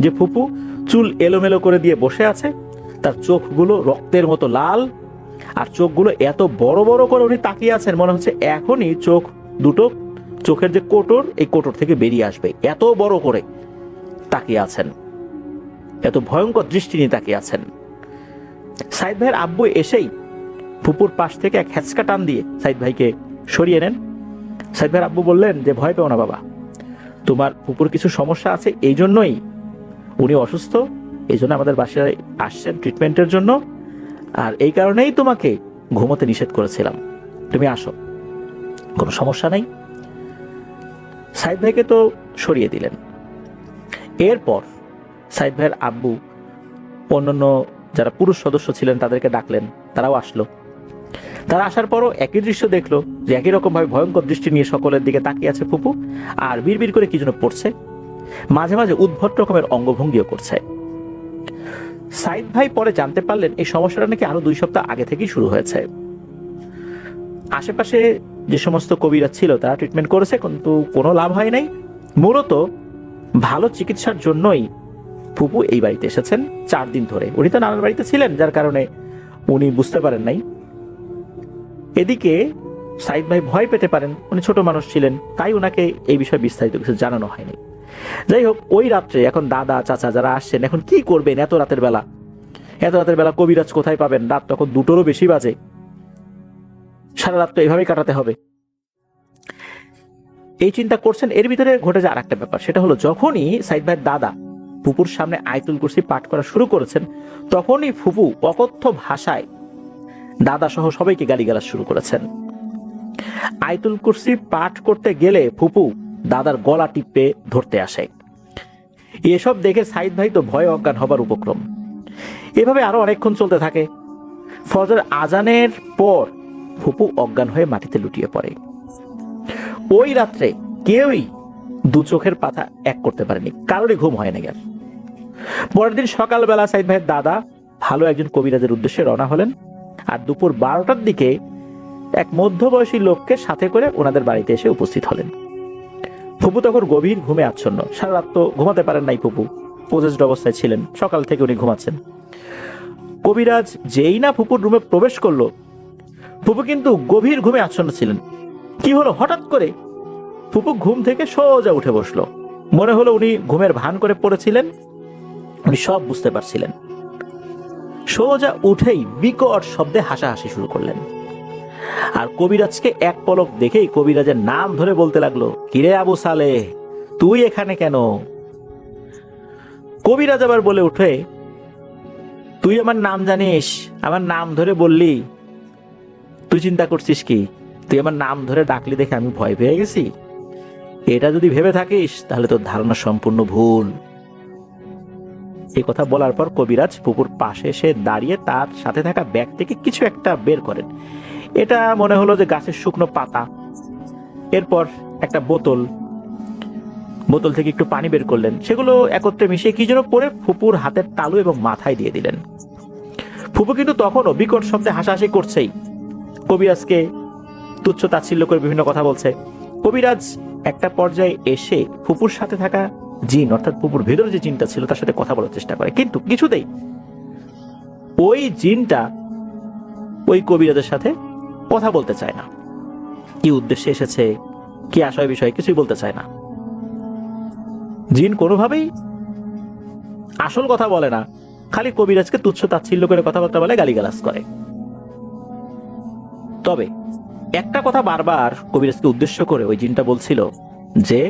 যে ফুপু চুল এলোমেলো করে দিয়ে বসে আছে, তার চোখগুলো রক্তের মতো লাল, আর চোখগুলো এত বড় বড় করে উনি তাকিয়ে আছেন, মনে হচ্ছে এখনই চোখ দুটো, চোখের যে কোটর, এই কোটর থেকে বেরিয়ে আসবে, এত বড় করে তাকিয়ে আছেন, এত ভয়ঙ্কর দৃষ্টি নিয়ে তাকিয়ে আছেন। সাইদ ভাইয়ের আব্বু এসেই ফুপুর পাশ থেকে এক হ্যাচকা টান দিয়ে সাইদ ভাইকে সরিয়ে নেন। সাইদ ভাইয়ের আব্বু বললেন যে ভয় পেও না বাবা, তোমার ফুপুর কিছু সমস্যা আছে, এই জন্যই উনি অসুস্থ, এই জন্য আমাদের বাসায় আসছেন ট্রিটমেন্টের জন্য, আর এই কারণেই তোমাকে ঘুমোতে নিষেধ করেছিলাম, তুমি আসো, কোনো সমস্যা নাই। সাইদ ভাইকে তো সরিয়ে দিলেন। এরপর সাইদ ভাইয়ের আব্বু অন্যান্য যারা পুরুষ সদস্য ছিলেন তাদেরকে ডাকলেন, তারাও আসলো। তারা আসার পরও একই দৃশ্য দেখলো যে একই রকম ভাবে ভয়ঙ্কর দৃষ্টি নিয়ে সকলের দিকে তাকিয়ে আছে ফুপু, আর বিড়বিড় করে কি যেন পড়ছে, মাঝে মাঝে উদ্ভট রকমের অঙ্গভঙ্গিও করছে। সাইদ ভাই পরে জানতে পারলেন এই সমস্যাটা নাকি আরো 2 সপ্তাহ আগে থেকেই শুরু হয়েছে। আশেপাশে যে সমস্ত কবিরাজ ছিল তারা ট্রিটমেন্ট করেছে, কিন্তু কোনো লাভ হয় নাই। মূলত ভালো চিকিৎসার জন্যই ফুপু এই বাড়িতে এসেছেন 4 দিন ধরে। উনি তো নানার বাড়িতে ছিলেন, যার কারণে উনি বুঝতে পারেন নাই। এদিকে সাইদ ভাই ভয় পেতে পারেন, উনি ছোট মানুষ ছিলেন, তাই ওনাকে এই বিষয়ে বিস্তারিত কিছু জানানো হয়নি। যাই হোক, ওই রাত্রে এখন দাদা চাচা যারা আসছেন, এখন কি করবেন এত রাতের বেলা কবিরাজ কোথায় পাবেন? রাত তখন 2টোরও বেশি বাজে, সারা রাত তো এইভাবেই কাটাতে হবে। এই চিন্তা করছেন, এর ভিতরে ঘটে যায় আরেকটা ব্যাপার। সেটা হলো, যখনই সাইদ ভাইয়ের দাদা ফুপুর সামনে আয়াতুল কুরসি পাঠ করা শুরু করেছেন, তখনই ফুপু অকথ্য ভাষায় দাদা সহ সবাইকে গালিগালাজ শুরু করেছেন। আয়াতুল কুরসি পাঠ করতে গেলে ফুপু দাদার গলা টিপে ধরতে আসে। এসব দেখে সাইদ ভাই তো ভয়ে অজ্ঞান হবার উপক্রম। এভাবে আরো অনেকক্ষণ চলতে থাকে। ফজর আজানের পর ফুপু অজ্ঞান হয়ে মাটিতে লুটিয়ে পড়ে। ওই রাত্রে কেউই দু চোখের পাতা এক করতে পারেনি, কারোরই ঘুম হয় না গেল। পরের দিন সকালবেলা সাইদ ভাইয়ের দাদা ভালো একজন কবিরাজের উদ্দেশ্যে রওনা হলেন, আর দুপুর 12টার দিকে এক মধ্যবয়সী লোককে সাথে করে ওনাদের বাড়িতে এসে উপস্থিত হলেন। ফুপু তখন গভীর ঘুমে আচ্ছন্ন। সারা রাত তো ঘুমাতে পারেন নাই ফুপু, পোজেসড অবস্থায় ছিলেন। সকাল থেকে উনি ঘুমাচ্ছেন। কবিরাজ যেই না ফুপুর রুমে প্রবেশ করলো, ফুপু কিন্তু গভীর ঘুমে আচ্ছন্ন ছিলেন। কি হলো, হঠাৎ করে ফুপু ঘুম থেকে সোজা উঠে বসলো। মনে হলো উনি ঘুমের ভান করে পড়েছিলেন, উনি সব বুঝতে পারছিলেন। সোজা উঠেই বিকট শব্দে হাসাহাসি শুরু করলেন। আর কবিরাজকে এক পলক দেখেই কবিরাজের নাম ধরে বলতে লাগলো, কিরে আবু সালেহ, তুই এখানে কেন? কবিরাজ আবার বলে উঠে, তুই আমার নাম জানিস? আমার নাম ধরে বললি? তুই চিন্তা করছিস কি তুই আমার নাম ধরে ডাকলি দেখে আমি ভয় পেয়ে গেছি? এটা যদি ভেবে থাকিস তাহলে তোর ধারণা সম্পূর্ণ ভুল। এই কথা বলার পর কবিরাজ ফুপুর পাশে এসে দাঁড়িয়ে তার সাথে থাকা ব্যাগ থেকে কিছু একটা বের করেন। এটা মনে হলো যে গাছের শুকনো পাতা। এরপর একটা বোতল থেকে একটু পানি বের করলেন। সেগুলো একত্রে মিশিয়ে কি যেন পরে ফুপুর হাতের তালু এবং মাথায় দিয়ে দিলেন। ফুপু কিন্তু তখনও বিকট শব্দে হাসাহাসি করছেই, কবিরাজকে তুচ্ছ তাচ্ছিল্য করে বিভিন্ন কথা বলছে। কবিরাজ একটা পর্যায়ে এসে ফুপুর সাথে থাকা জিন, অর্থাৎ ফুপুর ভেতরে যে জিনটা ছিল তার সাথে কথা বলার চেষ্টা করে, কিন্তু কিছুতেই ওই জিনটা ওই কবিরাজের সাথে কথা বলতে চায় না। কি উদ্দেশ্যে এসেছে, কি আশয় বিষয়ে কিছুই বলতে চায় না। জিন কোনোভাবেই আসল কথা বলে না, খালি কবিরাজকে তুচ্ছ তাচ্ছিল্য করে কথাবার্তা বলে, গালিগালাজ করে। তবে একটা কথা বারবার কবিরাজকে উদ্দেশ্য করে ওই জিনটা বলছিল যে,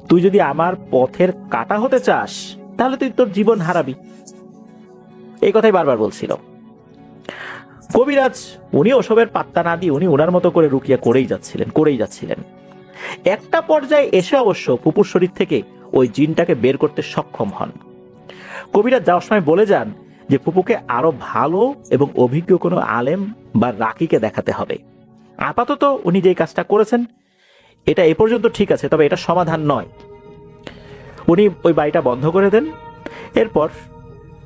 তুই যদি আমার পথের কাঁটা হতে চাস তাহলে তুই তোর জীবন হারাবি। এই কথাই বারবার বলছিল। কবিরাজ উনি ওসবের পাত্তা না দিয়ে উনি ওনার মতো করে রুকিয়া করেই যাচ্ছিলেন। একটা পর্যায়ে এসে অবশ্য ফুপুর শরীর থেকে ওই জিনটাকে বের করতে সক্ষম হন। কবিরাজ যাওয়ার সময় বলে যান যে ফুপুকে আরো ভালো এবং অভিজ্ঞ কোনো আলেম বা রাকিকে দেখাতে হবে। আপাতত উনি যে কাজটা করেছেন এটা এ পর্যন্ত ঠিক আছে, তবে এটা সমাধান নয়। উনি ওই বাড়িটা বন্ধ করে দেন। এরপর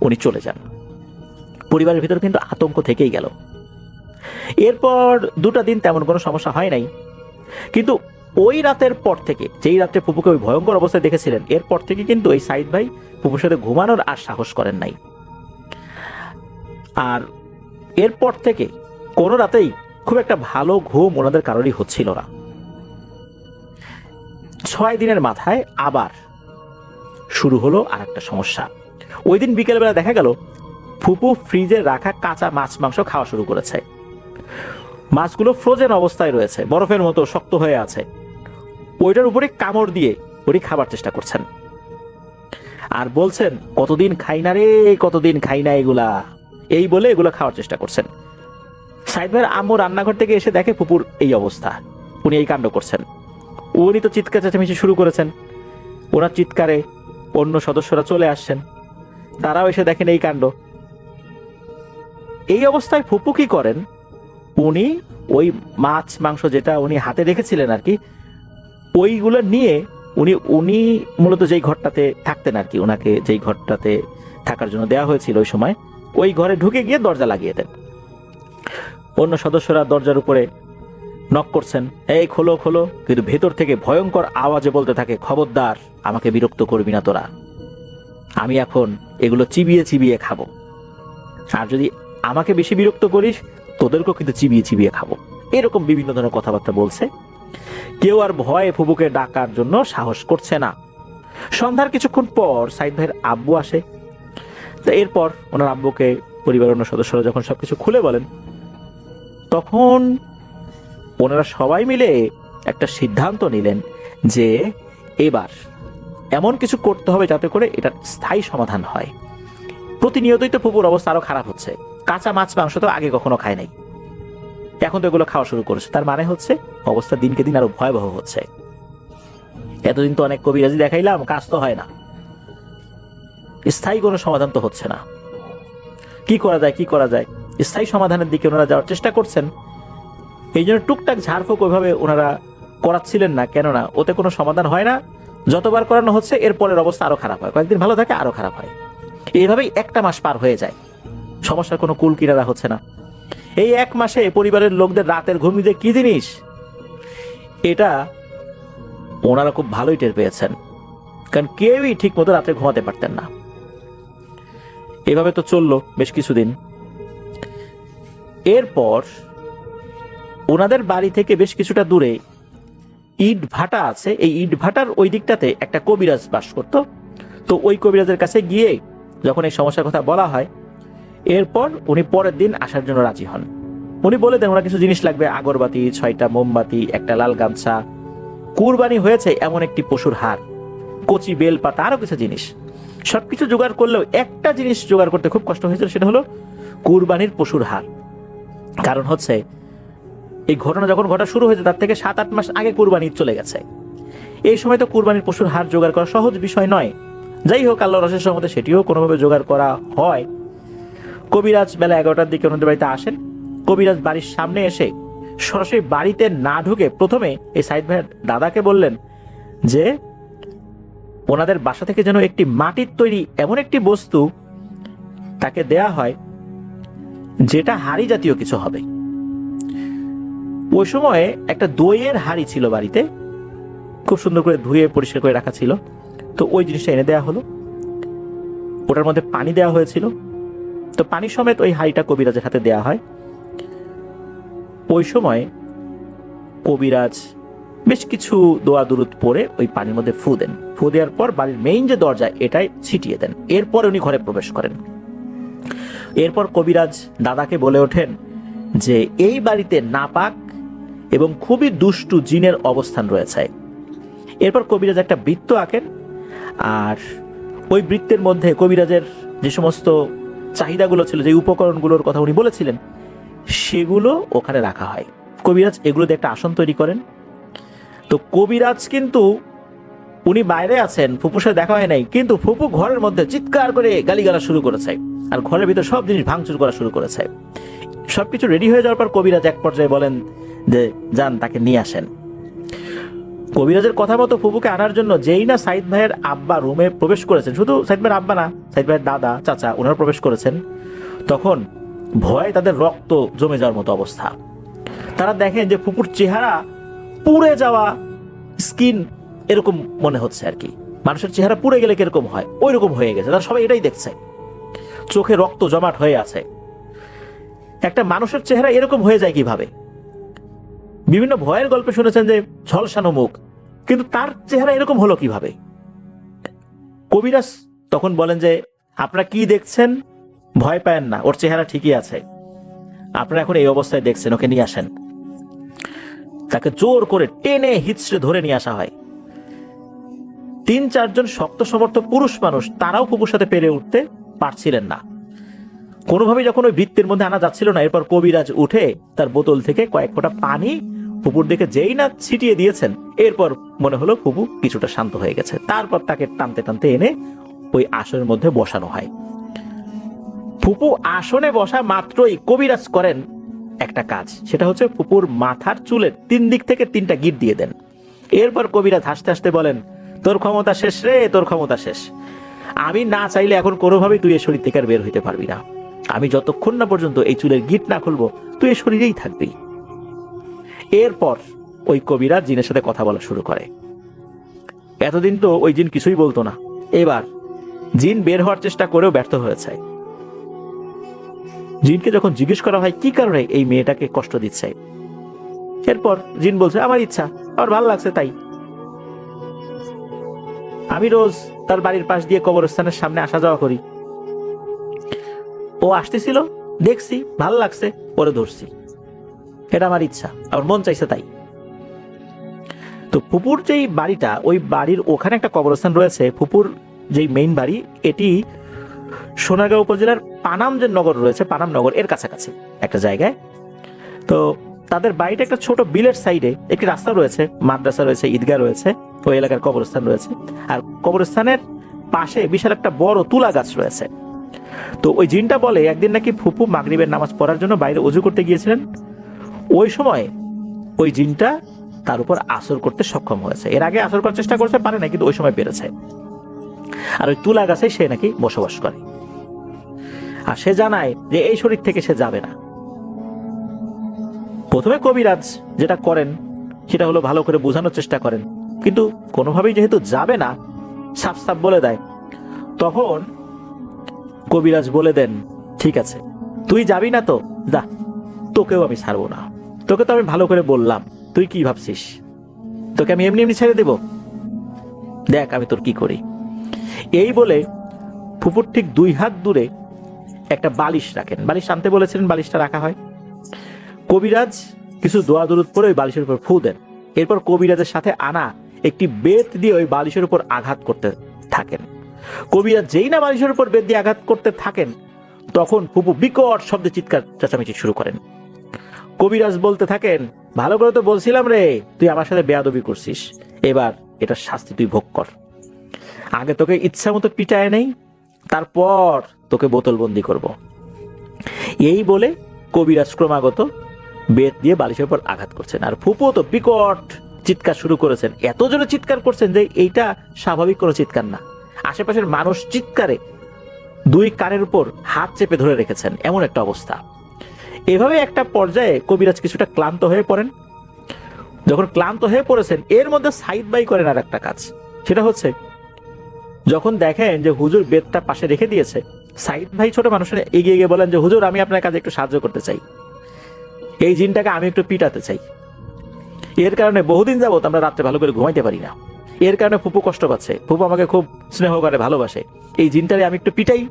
উনি চলে যান। পরিবারের ভিতর কিন্তু আতঙ্ক থেকেই গেল। এরপর 2টা দিন তেমন কোনো সমস্যা হয় নাই, কিন্তু ওই রাতের পর থেকে, যেই রাতে ফুপুকে ওই ভয়ঙ্কর অবস্থায় দেখেছিলেন, এরপর থেকে কিন্তু এই সাইদ ভাই ফুপুর সাথে ঘুমানোর আর সাহস করেন নাই। আর এরপর থেকে কোনো রাতেই খুব একটা ভালো ঘুম ওনাদের কারোরই হচ্ছিল না। 6 দিনের মাথায় আবার শুরু হলো আর একটা সমস্যা। ওই দিন বিকেলবেলা দেখা গেল ফুপু ফ্রিজে রাখা কাঁচা মাছ মাংস খাওয়া শুরু করেছে। মাছগুলো ফ্রোজেন অবস্থায় রয়েছে, বরফের মতো শক্ত হয়ে আছে। ওইটার উপরে কামড় দিয়ে উনি খাবার চেষ্টা করছেন আর বলছেন, কতদিন খাই না রে, কতদিন খাই না এগুলা, এই বলে এগুলো খাওয়ার চেষ্টা করছেন। সাইদ ভাইয়ের আম্মু রান্নাঘর থেকে এসে দেখে ফুপুর এই অবস্থা, উনি এই কাণ্ড করছেন। উনি তো চিৎকার চেঁচামেচি শুরু করেছেন। ওনার চিৎকারে অন্য সদস্যরা চলে আসছেন, তারাও এসে দেখেন এই কাণ্ড। এই অবস্থায় ফুপু কি করেন, উনি ওই মাছ মাংস যেটা উনি হাতে রেখেছিলেন আর কি, ওইগুলো নিয়ে উনি মূলত যেই ঘরটাতে থাকতেন আর কি, ওনাকে যেই ঘরটাতে থাকার জন্য দেওয়া হয়েছিল ওই সময়, ওই ঘরে ঢুকে গিয়ে দরজা লাগিয়ে দেন। অন্য সদস্যরা দরজার উপরে নক করছেন, এই খোলো খোলো, কিন্তু ভেতর থেকে ভয়ঙ্কর আওয়াজে বলতে থাকে, খবরদার আমাকে বিরক্ত করবি না তোরা, আমি এখন এগুলো চিবিয়ে চিবিয়ে খাবো, আর যদি আমাকে বেশি বিরক্ত করিস তোদেরকেও কিন্তু চিবিয়ে চিবিয়ে খাবো। এরকম বিভিন্ন ধরনের কথাবার্তা বলছে। কেউ আর ভয়ে ফুপুকে ডাকার জন্য সাহস করছে না। সন্ধ্যার কিছুক্ষণ পর সাইদ ভাইয়ের আব্বু আসে। তো এরপর ওনার আব্বুকে পরিবারের অন্য সদস্যরা যখন সবকিছু খুলে বলেন, তখন ওনারা সবাই মিলে একটা সিদ্ধান্ত নিলেন যে এবার এমন কিছু করতে হবে যাতে করে এটার স্থায়ী সমাধান হয়। প্রতিনিয়তই তো ফুপুর অবস্থা আরো খারাপ হচ্ছে। কাঁচা মাছ মাংস তো আগে কখনো খায় নাই, এখন তো এগুলো খাওয়া শুরু করেছে। তার মানে হচ্ছে অবস্থা দিনকে দিন আরো ভয়াবহ হচ্ছে। এতদিন তো অনেক কবিরাজি দেখাইলাম, কাজ তো হয় না, স্থায়ী কোনো সমাধান তো হচ্ছে না। কি করা যায় স্থায়ী সমাধানের দিকে ওনারা যাওয়ার চেষ্টা করছেন। এই জন্য টুকটাক ঝাড়ফুঁক ওইভাবে ওনারা করাচ্ছিলেন না, কেননা ওতে কোনো সমাধান হয় না। যতবার করানো হচ্ছে এর পরের অবস্থা আরো খারাপ হয়, কয়েকদিন ভালো থাকে আরো খারাপ হয়। এইভাবেই একটা মাস পার হয়ে যায়, সমস্যার কোনো কুল কিনারা হচ্ছে না। এই এক মাসে পরিবারের লোকদের রাতের ঘুম যে কি জিনিস এটা ওনারা খুব ভালোই টের পেয়েছেন, কারণ কেউই ঠিক মতো রাতে ঘুমাতে পারতেন না। এভাবে তো চললো বেশ কিছুদিন। এরপর ওনাদের বাড়ি থেকে বেশ কিছুটা দূরে ইট ভাটা আছে, এই ইট ভাটার ওই দিকটাতে একটা কবিরাজ বাস করত। তো ওই কবিরাজের কাছে গিয়ে যখন এই সমস্যার কথা বলা হয়, এরপর উনি পরের দিন আসার জন্য রাজি হন। উনি বলে দেন ওনার কিছু জিনিস লাগবে, আগরবাতি, 6টা মোমবাতি, একটা লাল গামছা, কুরবানি হয়েছে এমন একটি পশুর হাড়, কচি বেল পাতা, আরো কিছু জিনিস। সবকিছু জোগাড় করলেও একটা জিনিস জোগাড় করতে খুব কষ্ট হয়েছিল, সেটা হলো কুরবানির পশুর হাড়। কারণ হচ্ছে এই ঘটনা যখন ঘটা শুরু হয়েছে তার থেকে 7-8 মাস আগে কুরবানি চলে গেছে। এই সময় তো কুরবানির পশুর হাড় জোগাড় করা সহজ বিষয় নয়। যাই হোক, আল্লাহর অশেষ রহমতে সেটিও কোনোভাবে জোগাড় করা হয়। কবিরাজ বেলা 11টার দিকে ওনাদের বাড়িতে আসেন। কবিরাজ বাড়ির সামনে এসে সরাসরি বাড়িতে না ঢুকে প্রথমে এই সাইদ ভাইয়ের দাদাকে বললেন যে ওনাদের বাসা থেকে যেন একটি মাটির তৈরি এমন একটি বস্তু তাকে দেয়া হয় যেটা হাড়ি জাতীয় কিছু হবে। ওই সময়ে একটা দইয়ের হাড়ি ছিল বাড়িতে, খুব সুন্দর করে ধুয়ে পরিষ্কার করে রাখা ছিল। তো ওই জিনিসটা এনে দেয়া হলো, ওটার মধ্যে পানি দেওয়া হয়েছিল। তো পানি সমেত ওই হাড়িটা কবিরাজের হাতে দেয়া হয়। ওই সময় কবিরাজ বেশ কিছু দোয়া দুরুদ পড়ে ওই পানির মধ্যে ফু দেন। ফু দেওয়ার পর বাড়ির মেইন যে দরজা এটাই ছিটিয়ে দেন। এরপর উনি ঘরে প্রবেশ করেন। এরপর কবিরাজ দাদাকে বলে ওঠেন যে এই বাড়িতে নাপাক এবং খুবই দুষ্টু জিনের অবস্থান রয়েছে। এরপর কবিরাজ একটা বৃত্ত আঁকেন, আর ওই বৃত্তের মধ্যে কবিরাজের যে সমস্ত চাহিদাগুলো ছিল, যে উপকরণগুলোর কথা উনি বলেছিলেন, সেগুলো ওখানে রাখা হয়। কবিরাজ এগুলো দিয়ে একটা আসন তৈরি করেন। তো কবিরাজ কিন্তু উনি বাইরে আছেন, ফুপুর সাথে দেখা হয় নাই, কিন্তু ফুপু ঘরের মধ্যে চিৎকার করে গালিগালা শুরু করেছে, আর ঘরের ভিতর সব জিনিস ভাঙচুর করা শুরু করেছে। সবকিছু রেডি হয়ে যাওয়ার পর কবিরাজ এক পর্যায়ে বলেন যে যান, তাকে নিয়ে আসেন। কবিরাজের কথা মতো ফুপুকে আনার জন্য যেই না সাইদ ভাইয়ের আব্বা রুমে প্রবেশ করেছেন, শুধু সাইদ ভাইয়ের আব্বা না, সাইদ ভাইয়ের দাদা, চাচা, ওনারা প্রবেশ করেছেন, তখন ভয়ে তাদের রক্ত জমে যাওয়ার মতো অবস্থা। তারা দেখেন যে ফুপুর চেহারা পুড়ে যাওয়া, স্কিন এরকম মনে হচ্ছে আর কি, মানুষের চেহারা পুড়ে গেলে কিরকম হয় ওই রকম হয়ে গেছে। তারা সবাই এটাই দেখছে, চোখে রক্ত জমাট হয়ে আছে। একটা মানুষের চেহারা এরকম হয়ে যায় কিভাবে? বিভিন্ন ভয়ের গল্পে শুনেছেন যে ঝলসানো মুখ, কিন্তু তার চেহারা এরকম হলো কিভাবে? কবিরাজ তখন বলেন যে আপনারা কি দেখছেন, ভয় পায়েন না, ওর চেহারা ঠিকই আছে, আপনারা এখন এই অবস্থায় দেখছেন, ওকে নিয়ে আসেন। তাকে জোর করে টেনে হিচড়ে ধরে নিয়ে আসা হয়। 3-4 জন শক্ত সমর্থ পুরুষ মানুষ, তারাও ফুপুর সাথে পেরে উঠতে পারছিলেন না কোনোভাবেই। যখন ওই বৃত্তের মধ্যে আনা যাচ্ছিল না, এরপর কবিরাজ উঠে তার বোতল থেকে কয়েক ফোঁটা পানি ফুপুর দিকে যেই না ছিটিয়ে দিয়েছেন, এরপর মনে হলো ফুপু কিছুটা শান্ত হয়ে গেছে। তারপর তাকে টানতে টানতে এনে ওই আসনের মধ্যে বসানো হয়। ফুপু আসনে বসা মাত্রই কবিরাজ করেন একটা কাজ, সেটা হচ্ছে ফুপুর মাথার চুলের 3 দিক থেকে 3টা গিট দিয়ে দেন। এরপর কবিরাজ হাসতে হাসতে বলেন, তোর ক্ষমতা শেষ রে, তোর ক্ষমতা শেষ। আমি না চাইলে এখন কোনোভাবেই তুই এই শরীর থেকে আর বের হইতে পারবি না। আমি যতক্ষণ না পর্যন্ত এই চুলের গিট না খুলবো, তুই এই শরীরেই থাকবি। এরপর ওই কবিরাজ জিনের সাথে কথা বলা শুরু করে। এতদিন তো ওই জিন কিছুই বলতো না, এবার জিন বের হওয়ার চেষ্টা করেও ব্যর্থ হয়েছে। জিনকে যখন জিজ্ঞেস করা হয় কি কারণে এই মেয়েটাকে কষ্ট দিচ্ছে, এরপর জিন বলছে আমার ইচ্ছা, আমার ভালো লাগছে তাই। আমি রোজ তার বাড়ির পাশ দিয়ে কবরস্থানের সামনে আসা যাওয়া করি, ও আসতেছিল, দেখছি, ভালো লাগছে, পরে ধরছি, এটা আমার ইচ্ছা, আমার মন চাইছে তাই। তো ফুপুর যেই বাড়িটা, ওই বাড়ির ওখানে একটা কবরস্থান রয়েছে। ফুপুর যেই মেইন বাড়ি, এটি সোনারগাঁও উপজেলার পানাম যে নগর রয়েছে, পানাম নগর এর কাছাকাছি একটা জায়গায়। তো তাদের বাড়িটা একটা ছোট বিলের সাইডে, একটি রাস্তা রয়েছে, মাদ্রাসা রয়েছে, ঈদগাহ রয়েছে, ওই এলাকার কবরস্থান রয়েছে। আর কবরস্থানের পাশে বিশাল একটা বড় তুলা গাছ রয়েছে। তো ওই জিনটা বলে একদিন নাকি ফুপু মাগরিবের নামাজ পড়ার জন্য বাইরে ওযু করতে গিয়েছিলেন। ওই সময় ওই জিনটা তার উপর আসর করতে সক্ষম হয়েছে। এর আগে আসর করার চেষ্টা করতে পারে না, কিন্তু ওই সময় পেরেছে। আর ওই তুলা গাছে সে নাকি বসবাস করে। আর সে জানায় যে এই শরীর থেকে সে যাবে না। প্রথমে কবিরাজ যেটা করেন সেটা হলো ভালো করে বোঝানোর চেষ্টা করেন, কিন্তু কোনোভাবেই যেহেতু যাবে না, সাফ সাফ বলে দেয়। তখন কবিরাজ বলে দেন, ঠিক আছে, তুই যাবি না তো যা, তোকেও আমি ছাড়বো না। তোকে তো আমি ভালো করে বললাম, তুই কি ভাবছিস তোকে আমি এমনি এমনি ছেড়ে দেব? দেখ আমি তোর কি করি। এই বলে ফুপুর ঠিক 2 হাত দূরে একটা বালিশ রাখেন। বালিশ আনতে বলেছিলেন, বালিশটা রাখা হয়। কবিরাজ কিছু দোয়া দরুদ পরে ওই বালিশের উপর ফু দেন। এরপর কবিরাজের সাথে আনা একটি বেত দিয়ে ওই বালিশের উপর আঘাত করতে থাকেন। কবিরাজ যেই না বালিশের উপর বেত দিয়ে আঘাত করতে থাকেন, তখন ফুপু বিকট শব্দে চিৎকার চেঁচামেচি শুরু করেন। কবিরাজ বলতে থাকেন, ভালো করে তো বলছিলাম রে, তুই আমার সাথে বেয়াদবি করছিস, এবার এটার শাস্তি তুই ভোগ কর। আগে তোকে ইচ্ছা মতো পিটায় নেই, তারপর তোকে বোতলবন্দি করব। এই বলে কবিরাজ ক্রমাগত বেত দিয়ে বালিশের উপর আঘাত করছেন। আর ফুপু তো বিকট চিৎকার শুরু করেছেন। এত জোরে চিৎকার করছেন যে এইটা স্বাভাবিক কোনো চিৎকার না। আশেপাশের মানুষ চিৎকারে 2 কানের উপর হাত চেপে ধরে রেখেছেন, এমন একটা অবস্থা। এভাবে একটা পর্যায়ে কবিরাজ কিছুটা ক্লান্ত হয়ে পড়েন। যখন ক্লান্ত হয়ে পড়েছেন, এর মধ্যে সাইদ ভাই করেন আর একটা কাজ। সেটা হচ্ছে, যখন দেখেন যে হুজুর বেতটা পাশে রেখে দিয়েছে, সাইদ ভাই ছোট মানুষের এগিয়ে গিয়ে বলেন যে হুজুর, আমি আপনার কাজে একটু সাহায্য করতে চাই, এই জিনটাকে আমি একটু পিটাতে চাই। এর কারণে বহুদিন যাবত আমরা রাত্রে ভালো করে ঘুমাইতে পারি না। এর কারণে ফুপু কষ্ট পাচ্ছে, ফুপু আমাকে খুব স্নেহ করে, ভালোবাসে। এই জিনটারে আমি একটু পিটাই,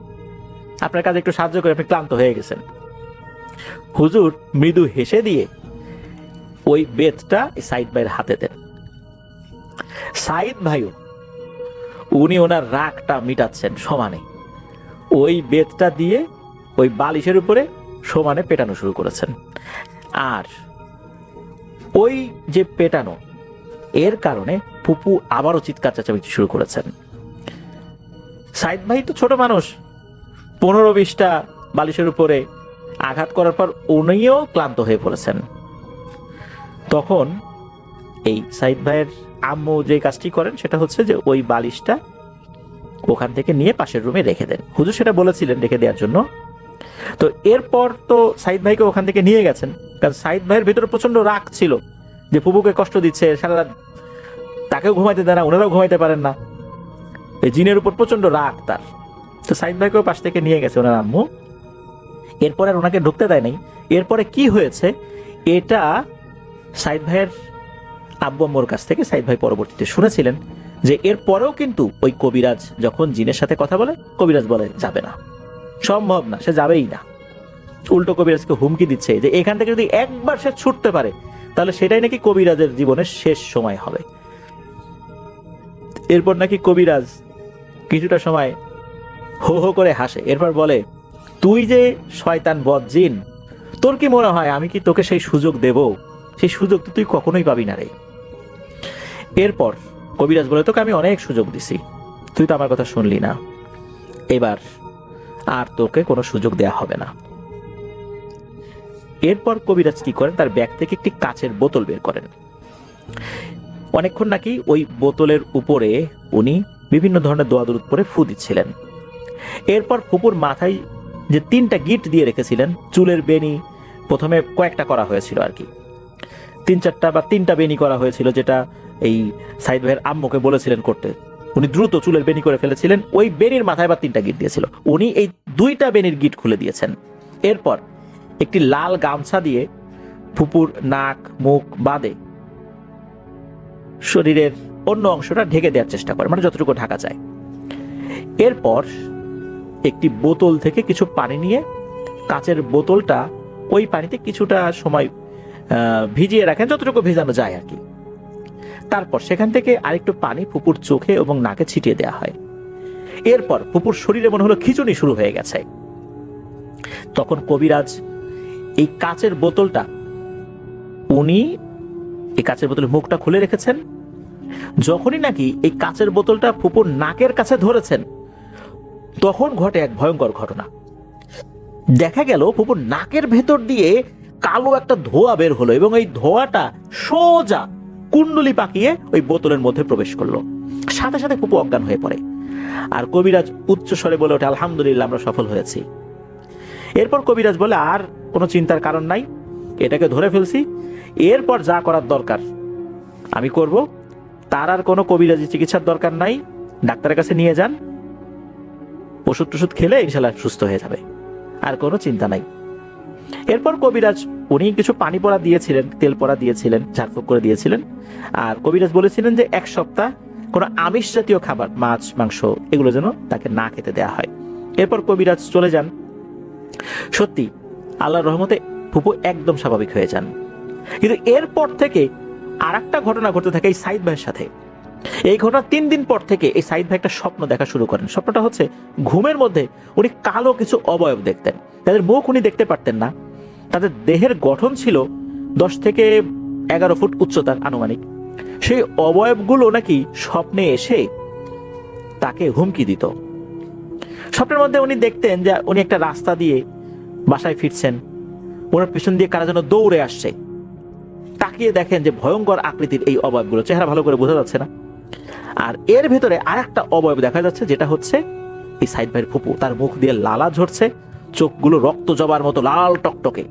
আপনার কাজে একটু সাহায্য করে, আপনি ক্লান্ত হয়ে গেছেন। হুজুর মৃদু হেসে দিয়ে ওই বেতটা সাইদ ভাইয়ের হাতে দেন। সাইদ ভাইও উনি ওনার রাগটা মিটাচ্ছেন সমানে, ওই বেতটা দিয়ে ওই বালিশের উপরে সমানে পেটানো শুরু করেছেন। আর ওই যে পেটানো, এর কারণে ফুপু আবারও চিৎকার চেঁচামেচি শুরু করেছেন। সাইদ ভাই তো ছোট মানুষ, 15-20টা বালিশের উপরে আঘাত করার পর উনিও ক্লান্ত হয়ে পড়েছেন। তখন এই সাইদ ভাইয়ের আম্মু যে কাজটি করেন সেটা হচ্ছে যে ওই বালিশটা ওখান থেকে নিয়ে পাশের রুমে রেখে দেন। হুজুর সেটা বলেছিলেন রেখে দেওয়ার জন্য। তো এরপর তো সাইদ ভাইকে ওখান থেকে নিয়ে গেছেন, কারণ সাইদ ভাইয়ের ভিতরে প্রচন্ড রাগ ছিল যে ফুপুকে কষ্ট দিচ্ছে, সারা রাত তাকেও ঘুমাইতে দেয় না, ওনারাও ঘুমাইতে পারেন না। এই জিনের উপর প্রচন্ড রাগ তার। তো সাইদ ভাইকেও পাশ থেকে নিয়ে গেছে ওনার আম্মু। এরপরে আর ওনাকে ঢুকতে দেয় নাই। এরপরে কি হয়েছে এটা সাইদ ভাইয়ের আব্বু আম্মুর কাছ থেকে সাইদ ভাই পরবর্তীতে শুনেছিলেন যে এরপরেও কিন্তু ওই কবিরাজ যখন জিনের সাথে কথা বলে, কবিরাজ বলে যাবে না, সম্ভব না, সে যাবেই না। উল্টো কবিরাজকে হুমকি দিচ্ছে যে এখান থেকে যদি একবার সে ছুটতে পারে তাহলে সেটাই নাকি কবিরাজের জীবনের শেষ সময় হবে। এরপর নাকি কবিরাজ কিছুটা সময় হো হো করে হাসে, এরপর বলে, তুই যে শয়তান বদ জিন, তোর কি মনে হয় আমি কি তোকে সেই সুযোগ দেব? সেই সুযোগ তো তুই কখনোই পাবি না রে। এরপর কবিরাজ বলে, তোকে আমি অনেক সুযোগ দিছি, তুই তো আমার কথা শুনলি না, এবার আর তোকে কোনো সুযোগ দেয়া হবে না। এরপর কবিরাজ কি করেন, তার ব্যাগ থেকে একটি কাচের বোতল বের করেন। অনেকক্ষণ নাকি ওই বোতলের উপরে উনি বিভিন্ন ধরনের দোয়া দরুদ পরে ফু দিচ্ছিলেন। এরপর ফুপুর মাথায় যে 3টা গিট দিয়ে রেখেছিলেন, চুলের বেনি প্রথমে কয়েকটা করা হয়েছিল আর কি, 3-4টা বা 3টা বেনি করা হয়েছিল, যেটা এই সাইদ ভাইয়ের আম্মুকে বলেছিলেন করতে। উনি দ্রুত চুলের বেনি করে ফেলেছিলেন। ওই বেনির মাথায় আবার 3টা গিট দিয়েছিল, উনি এই 2টা বেনির গিট খুলে দিয়েছেন। এরপর একটি লাল গামছা দিয়ে ফুপুর নাক মুখ বাদে শরীরের অন্য অংশটা ঢেকে দেওয়ার চেষ্টা করে, মানে যতটুকু ঢাকা যায়। এরপর একটি বোতল থেকে কিছু পানি নিয়ে কাচের বোতলটা ওই পানিতে কিছুটা সময় ভিজিয়ে রাখেন, যতটুকু ভেজানো যায় আর কি। তারপর সেখান থেকে আরেকটু পানি ফুপুর চোখে এবং নাকে ছিটিয়ে দেওয়া হয়। এরপর ফুপুর শরীরে মনে হলো খিঁচুনি শুরু হয়ে গেছে। তখন কবিরাজ এই কাচের বোতলটা, উনি এই কাচের বোতলের মুখটা খুলে রেখেছেন। যখনই নাকি এই কাচের বোতলটা ফুপুর নাকের কাছে ধরেছেন, তখন ঘটে এক ভয়ঙ্কর ঘটনা। দেখা গেল ফুপুর নাকের ভেতর দিয়ে কালো একটা ধোঁয়া বের হলো এবং এই ধোঁয়াটা সোজা কুণ্ডলি পাকিয়ে ওই বোতলের মধ্যে প্রবেশ করলো। সাথে সাথে ফুপু অজ্ঞান হয়ে পড়ে। আর কবিরাজ উচ্চ স্বরে বলে ওঠে, আলহামদুলিল্লাহ, আমরা সফল হয়েছি। এরপর কবিরাজ বলে, আর কোনো চিন্তার কারণ নাই, এটাকে ধরে ফেলছি, এরপর যা করার দরকার আমি করব। তার আর কোনো কবিরাজি চিকিৎসার দরকার নাই, ডাক্তারের কাছে নিয়ে যান, ওষুধ টষুধ খেলে ইনশাল্লাহ সুস্থ হয়ে যাবে, আর কোনো চিন্তা নাই। এরপর কবিরাজ উনি কিছু পানি পড়া দিয়েছিলেন, তেল পড়া দিয়েছিলেন, ঝাড়ফুঁক করে দিয়েছিলেন। আর কবিরাজ বলেছিলেন যে 1 সপ্তাহ কোনো আমিষ জাতীয় খাবার, মাছ মাংস এগুলো যেন তাকে না খেতে দেওয়া হয়। এরপর কবিরাজ চলে যান। সত্যি আল্লাহর রহমতে ফুপু একদম স্বাভাবিক হয়ে যান। কিন্তু এরপর থেকে আর একটা ঘটনা ঘটতে থাকে এই সাইদ ভাইয়ের সাথে। এই ঘটনা 3 দিন পর থেকে এই সাইদ ভাই একটা স্বপ্ন দেখা শুরু করেন। স্বপ্নটা হচ্ছে ঘুমের মধ্যে উনি কালো কিছু অবয়ব দেখতেন। তাদের মুখ উনি দেখতে পারতেন না। তাদের দেহের গঠন ছিল 10 থেকে 11 ফুট উচ্চতার আনুমানিক। সেই অবয়বগুলো নাকি স্বপ্নে এসে তাকে হুমকি দিত। স্বপ্নের মধ্যে উনি দেখতেন যে উনি একটা রাস্তা দিয়ে বাসায় ফিরছেন, ওনার পিছন দিয়ে কারা যেন দৌড়ে আসছে। তাকিয়ে দেখেন যে ভয়ঙ্কর আকৃতির এই অবয়বগুলো, চেহারা ভালো করে বোঝা যাচ্ছে না। আর এর ভেতরে আরেকটা অবয়ব দেখা যাচ্ছে, যেটা হচ্ছে এই সাইদ ভাইয়ের ফুপু। তার মুখ দিয়ে লালা ঝরছে, চোখগুলো রক্ত জবার মতো লাল টকটকে,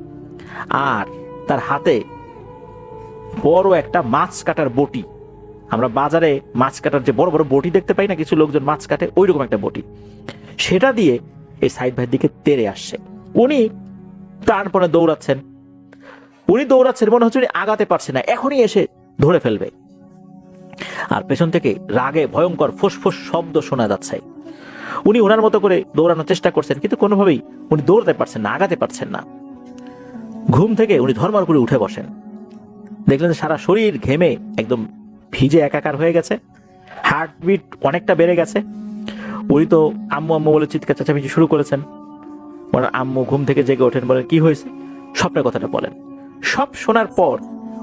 আর তার হাতে বড় একটা মাছ কাটার বটি। আমরা বাজারে মাছ কাটার যে বড় বড় বটি দেখতে পাই না, কিছু লোকজন মাছ কাটে, ওই রকম একটা বটি, সেটা দিয়ে এই সাইদ ভাইয়ের দিকে তেড়ে আসছে। উনি প্রাণপণে দৌড়াচ্ছেন, মনে হচ্ছে উনি আগাতে পারছে না, এখনই এসে ধরে ফেলবে। আর পেছন থেকে রাগে ভয়ঙ্কর ফুসফুস শব্দ শোনা যাচ্ছে। উনি ওনার মতো করে দৌড়ানোর চেষ্টা করছেন, কিন্তু কোনোভাবেই উনি দৌড়াতে পারছেন না, আগাতে পারছেন না। ঘুম থেকে উনি ধর্মার করে উঠে বসেন। দেখলেন সারা শরীর ঘেমে একদম ভিজে একাকার হয়ে গেছে, হার্টবিট অনেকটা বেড়ে গেছে। উনি তো আম্মু আম্মু বলে চিৎকার চেঁচামেচি শুরু করেছেন। ওনার আম্মু ঘুম থেকে জেগে ওঠেন, বলেন কি হয়েছে, স্বপ্নের কথাটা বলেন। সব শোনার পর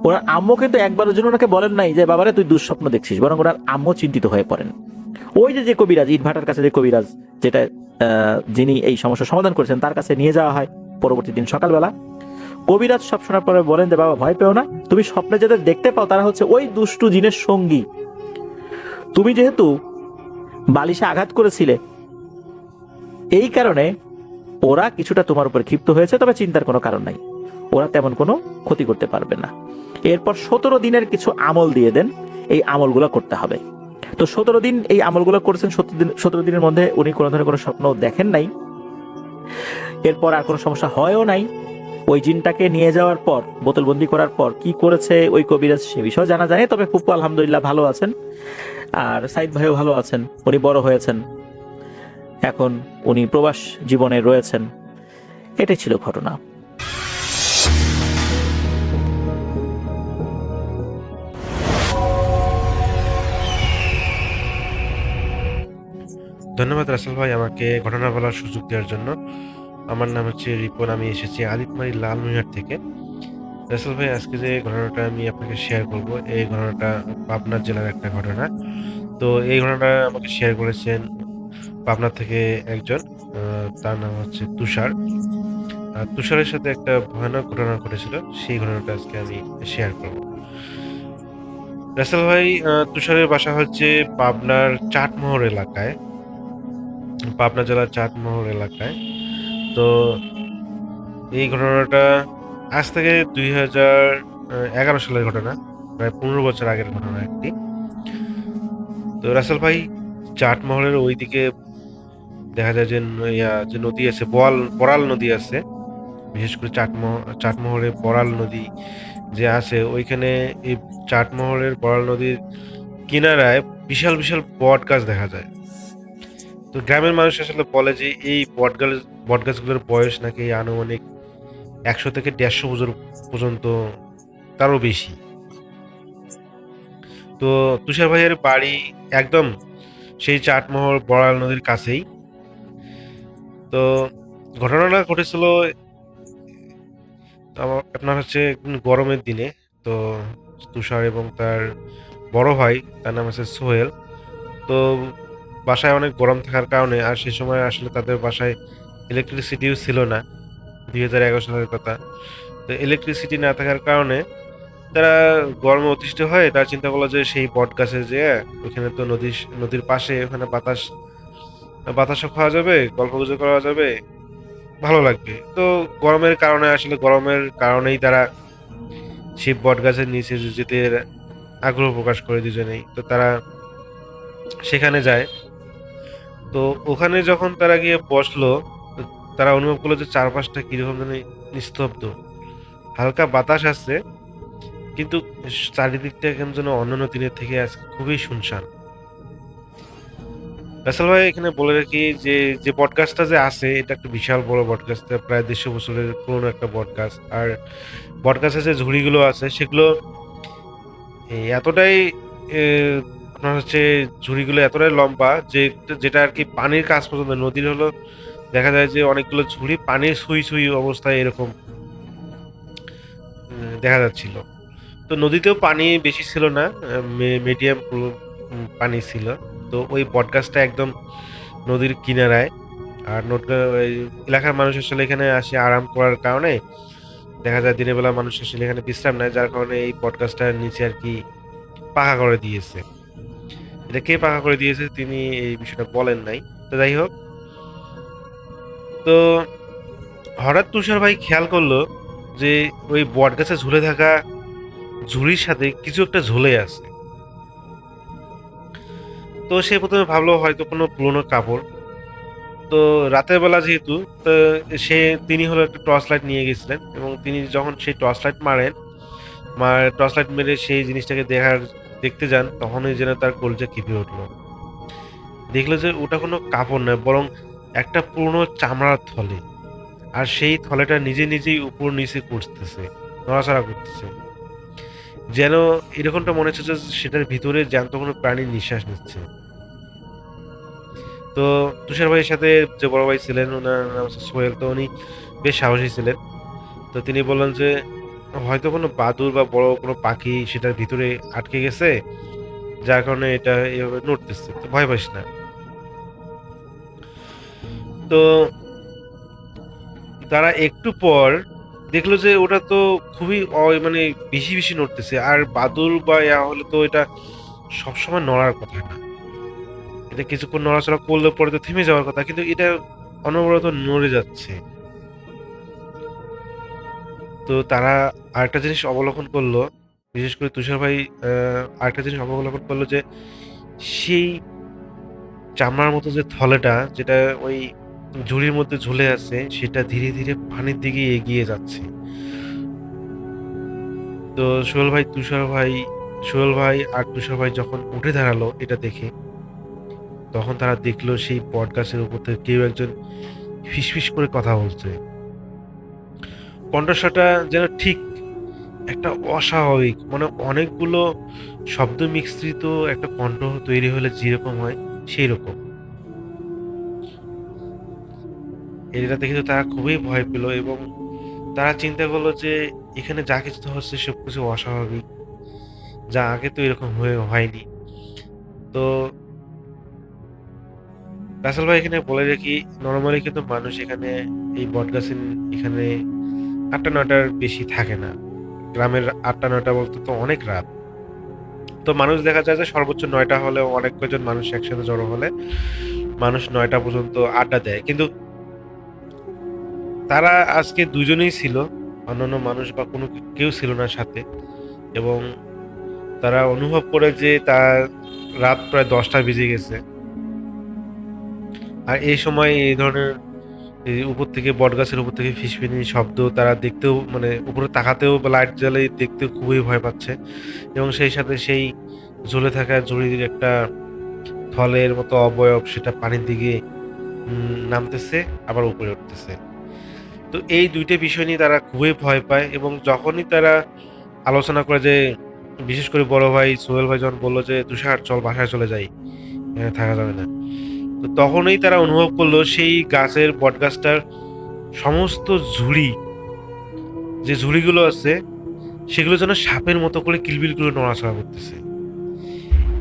ওনার আম্মু কিন্তু একবারের জন্য ওনাকে বলেন নাই যে বাবারে তুই দুঃস্বপ্ন দেখছিস, বরং ওনার আম্মু চিন্তিত হয়ে পড়েন। ওই যে কবিরাজ, ইটভাটার কাছে যে কবিরাজ, যেটা যিনি এই সমস্যার সমাধান করেছেন, তার কাছে নিয়ে যাওয়া হয়। পরবর্তী দিন সকালবেলা কবিরাজ সব শোনার পরে বলেন যে বাবা ভয় পেও না, তুমি স্বপ্নে যাদের দেখতে পাও তারা হচ্ছে ওই দুষ্টু জিনের সঙ্গী। তুমি যেহেতু বালিশে আঘাত করেছিলে, এই কারণে ওরা কিছুটা তোমার উপর ক্ষিপ্ত হয়েছে, তবে চিন্তার কোনো কারণ নাই, ওরা তেমন কোনো ক্ষতি করতে পারবে না। এরপর 17 দিনের কিছু আমল দিয়ে দেন, এই আমলগুলো করতে হবে। তো 17 দিন এই আমলগুলো করেছেন। 17 দিনের মধ্যে উনি কোনো ধরনের কোনো স্বপ্ন দেখেন নাই। এরপর আর কোনো সমস্যা হয়ও নাই। ওই জিনটাকে নিয়ে যাওয়ার পর, বোতলবন্দি করার পর কি করেছে ওই কবিরাজ সে বিষয় জানা যায়। তবে ফুপু আলহামদুলিল্লাহ ভালো আছেন, আর সাইদ ভাইও ভালো আছেন। উনি বড় হয়েছেন, এখন উনি প্রবাস জীবনে রয়েছেন। এটাই ছিল ঘটনা। ধন্যবাদ রাসেল ভাই আমাকে ঘটনা বলার সুযোগ দেওয়ার জন্য। আমার নাম হচ্ছে রিপন, আমি এসেছি আদিতমারি লালমনিরহাট থেকে। রাসেল ভাই, আজকে যে ঘটনাটা আমি আপনাকে শেয়ার করব, এই ঘটনাটা পাবনা জেলার একটা ঘটনা। তো এই ঘটনাটা আমাকে শেয়ার করেছেন পাবনা থেকে একজন, তার নাম হচ্ছে তুষার। আর তুষারের সাথে একটা ভয়ানক ঘটনা ঘটেছিল, সেই ঘটনাটা আজকে আমি শেয়ার করব। রাসেল ভাই, তুষারের বাসা হচ্ছে পাবনার চাটমোহর এলাকায়, পাবনা জেলার চাটমোহর এলাকায়। তো এই ঘটনাটা আজ থেকে 2011 সালের ঘটনা, প্রায় 15 বছর আগের ঘটনা একটি। তো রাসেল ভাই, চাটমোহরের ওইদিকে দেখা যায় যে নদী আছে, বড়াল নদী আছে। বিশেষ করে চাটমোহরে বড়াল নদী যে আছে, ওইখানে এই চাটমোহরের বড়াল নদীর কিনারায় বিশাল বিশাল বট গাছ দেখা যায়। তো গ্রামের মানুষ আসলে বলে যে এই বট গাছগুলোর বয়স নাকি আনুমানিক 100 থেকে 150 বছর পর্যন্ত, তারও বেশি। তো তুষার ভাইয়ের বাড়ি একদম সেই চাটমোহর বড়াল নদীর কাছেই। তো ঘটনাটা ঘটেছিল আপনার হচ্ছে গরমের দিনে। তো তুষার এবং তার বড় ভাই, তার নাম হচ্ছে সোহেল। তো বাসায় অনেক গরম থাকার কারণে, আর সে সময় আসলে তাদের বাসায় ইলেকট্রিসিটিও ছিল না, 2011 সালের কথা। তো ইলেকট্রিসিটি না থাকার কারণে তারা গরমে অতিষ্ঠ হয়ে তারা চিন্তা করলো যে সেই বট গাছে যে ওখানে তো নদীর পাশে, ওখানে বাতাসও খাওয়া যাবে, গল্পগুজব করা যাবে, ভালো লাগবে। তো গরমের কারণেই তারা সেই বট গাছের নিচে যেতে আগ্রহ প্রকাশ করে দুজনেই। তো তারা সেখানে যায়। তো ওখানে যখন তারা গিয়ে বসলো, তো তারা অনুভব করলো যে চারপাশটা কিরকম যেন নিস্তব্ধ, হালকা বাতাস আছে, কিন্তু চারিদিকটা কেমন যেন অন্যান্য দিনের থেকে আজকে খুবই শুনশান। রাসেল ভাই এখানে বলে রাখি যে যে বটগাছটা যে আছে, এটা একটা বিশাল বড় বটগাছ, প্রায় 150 বছরের পুরনো একটা বটগাছ। আর বটগাছের যে ঝুড়িগুলো আছে সেগুলো এতটাই এ, আপনার হচ্ছে ঝুড়িগুলো এতটাই লম্বা যে যেটা আর কি পানির কাছ পর্যন্ত, নদীর হলো দেখা যায় যে অনেকগুলো ঝুড়ি পানির সুই সুই অবস্থায় এরকম দেখা যাচ্ছিল। তো নদীতেও পানি বেশি ছিল না, মিডিয়াম পানি ছিল। তো ওই বটগাছটা একদম নদীর কিনারায়। আর ওই এলাকার মানুষ আসলে এখানে আসে আরাম করার কারণে, দেখা যায় দিনের বেলা মানুষ আসলে এখানে বিশ্রাম নেয়, যার কারণে এই বটগাছটার নিচে আর কি পাকা করে দিয়েছে। এটা কে পাকা করে দিয়েছে তিনি এই বিষয়টা বলেন নাই। তো যাই হোক, তো হঠাৎ তুষার ভাই খেয়াল করলো যে ওই বটগাছে ঝুলে থাকা ঝুড়ির সাথে কিছু একটা ঝুলে আছে। তো সে প্রথমে ভাবলো হয়তো কোনো পুরোনো কাপড়। তো রাতের বেলা যেহেতু, তো তিনি হলো একটা টর্চ লাইট নিয়ে গেছিলেন, এবং তিনি যখন সেই টর্চ লাইট টর্চ লাইট মেরে সেই জিনিসটাকে দেখতে যান, তখনই যেন তার কলিজা কেঁপে উঠলো। দেখলো যে ওটা কোনো কাপড় নয়, বরং একটা পুরনো চামড়ার থলে। আর সেই থলেটা নিজে নিজেই উপর নিচে করতেছে, নড়াচড়া করতেছে, যেন এরকমটা মনে হচ্ছে যে সেটার ভিতরে জ্যান্ত কোনো প্রাণীর নিঃশ্বাস নিচ্ছে। তো তুষার ভাইয়ের সাথে যে বড় ভাই ছিলেন, ওনার নাম হচ্ছে সোহেল, তো উনি বেশ সাহসী ছিলেন। তো তিনি বললেন যে হয়তো কোনো বাদুড় বা বড় কোনো পাখি সেটার ভিতরে আটকে গেছে, যার কারণে এটা এভাবে নড়তেছে, তো ভয় পাস না। তো তারা একটু পর দেখলো যে ওটা তো খুবই মানে বেশি বেশি নড়তেছে। আর বাদুড় বা হলে তো এটা সবসময় নড়ার কথা না, এটা কিছুক্ষণ নড়াচড়া করলে পরে তো থেমে যাওয়ার কথা, কিন্তু এটা অনবরত নড়ে যাচ্ছে। তো তারা আরেকটা জিনিস অবলোকন করলো, বিশেষ করে তুষার ভাই আরেকটা জিনিস অবলোকন করলো যে সেই চামড়ার মতো যে থলেটা, যেটা ওই ঝুড়ির মধ্যে ঝুলে আছে, সেটা ধীরে ধীরে পানির দিকে এগিয়ে যাচ্ছে। তো সোহেল ভাই আর তুষার ভাই যখন উঠে দাঁড়ালো এটা দেখে, তখন তারা দেখলো সেই বট গাছের উপর থেকে কেউ একজন ফিসফিস করে কথা বলছে। কণ্ঠস্বরটা যেন ঠিক একটা অস্বাভাবিক, মানে অনেকগুলো শব্দ মিশ্রিত একটা কণ্ঠ তৈরি হলে যেরকম হয় সেই রকম। এটা দেখে তো তারা খুবই ভয় পেল, এবং তারা চিন্তা করলো যে এখানে যা কিছু হচ্ছে সবকিছু অস্বাভাবিক, যা আগে তো এরকম হয়নি। তো রাসেল ভাই এখানে বলে রাখি, নর্মালি কিন্তু মানুষ এখানে এই বটগাছের এখানে 8টা-9টার বেশি থাকে না। গ্রামের 8টা-9টা বলতে তো অনেক রাত। তো মানুষ দেখা যায় যে সর্বোচ্চ 9টা হলেও, অনেক কয়জন মানুষ একসাথে জড়ো হলে মানুষ 9টা পর্যন্ত আড্ডা দেয়। কিন্তু তারা আজকে দুজনেই ছিল, অন্যান্য মানুষ বা কোনো কেউ ছিল না সাথে। এবং তারা অনুভব করে যে তার রাত প্রায় 10টা বেজে গেছে। আর এই সময় এই ধরনের উপর থেকে, বটগাছের উপর থেকে ফিসফিনি শব্দ তারা দেখতেও, মানে উপরে তাকাতেও বা লাইট জ্বালিয়ে দেখতেও খুবই ভয় পাচ্ছে। এবং সেই সাথে সেই ঝুলে থাকা ঝুড়ির একটা থলের মতো অবয়ব, সেটা পানির দিকে নামতেছে, আবার উপরে উঠতেছে। তো এই দুইটা বিষয় নিয়ে তারা খুবই ভয় পায়, এবং যখনই তারা আলোচনা করে যে বিশেষ করে বড় ভাই সোহেল ভাই যখন বললো যে তুষার চল বাসায় চলে যাই, এখানে থাকা যাবে না, তো তখনই তারা অনুভব করলো সেই গাছের বটগাছটার সমস্ত ঝুড়ি, যে ঝুড়িগুলো আছে সেগুলো যেন সাপের মতো করে কিলবিলগুলো নড়াচড়া করতেছে।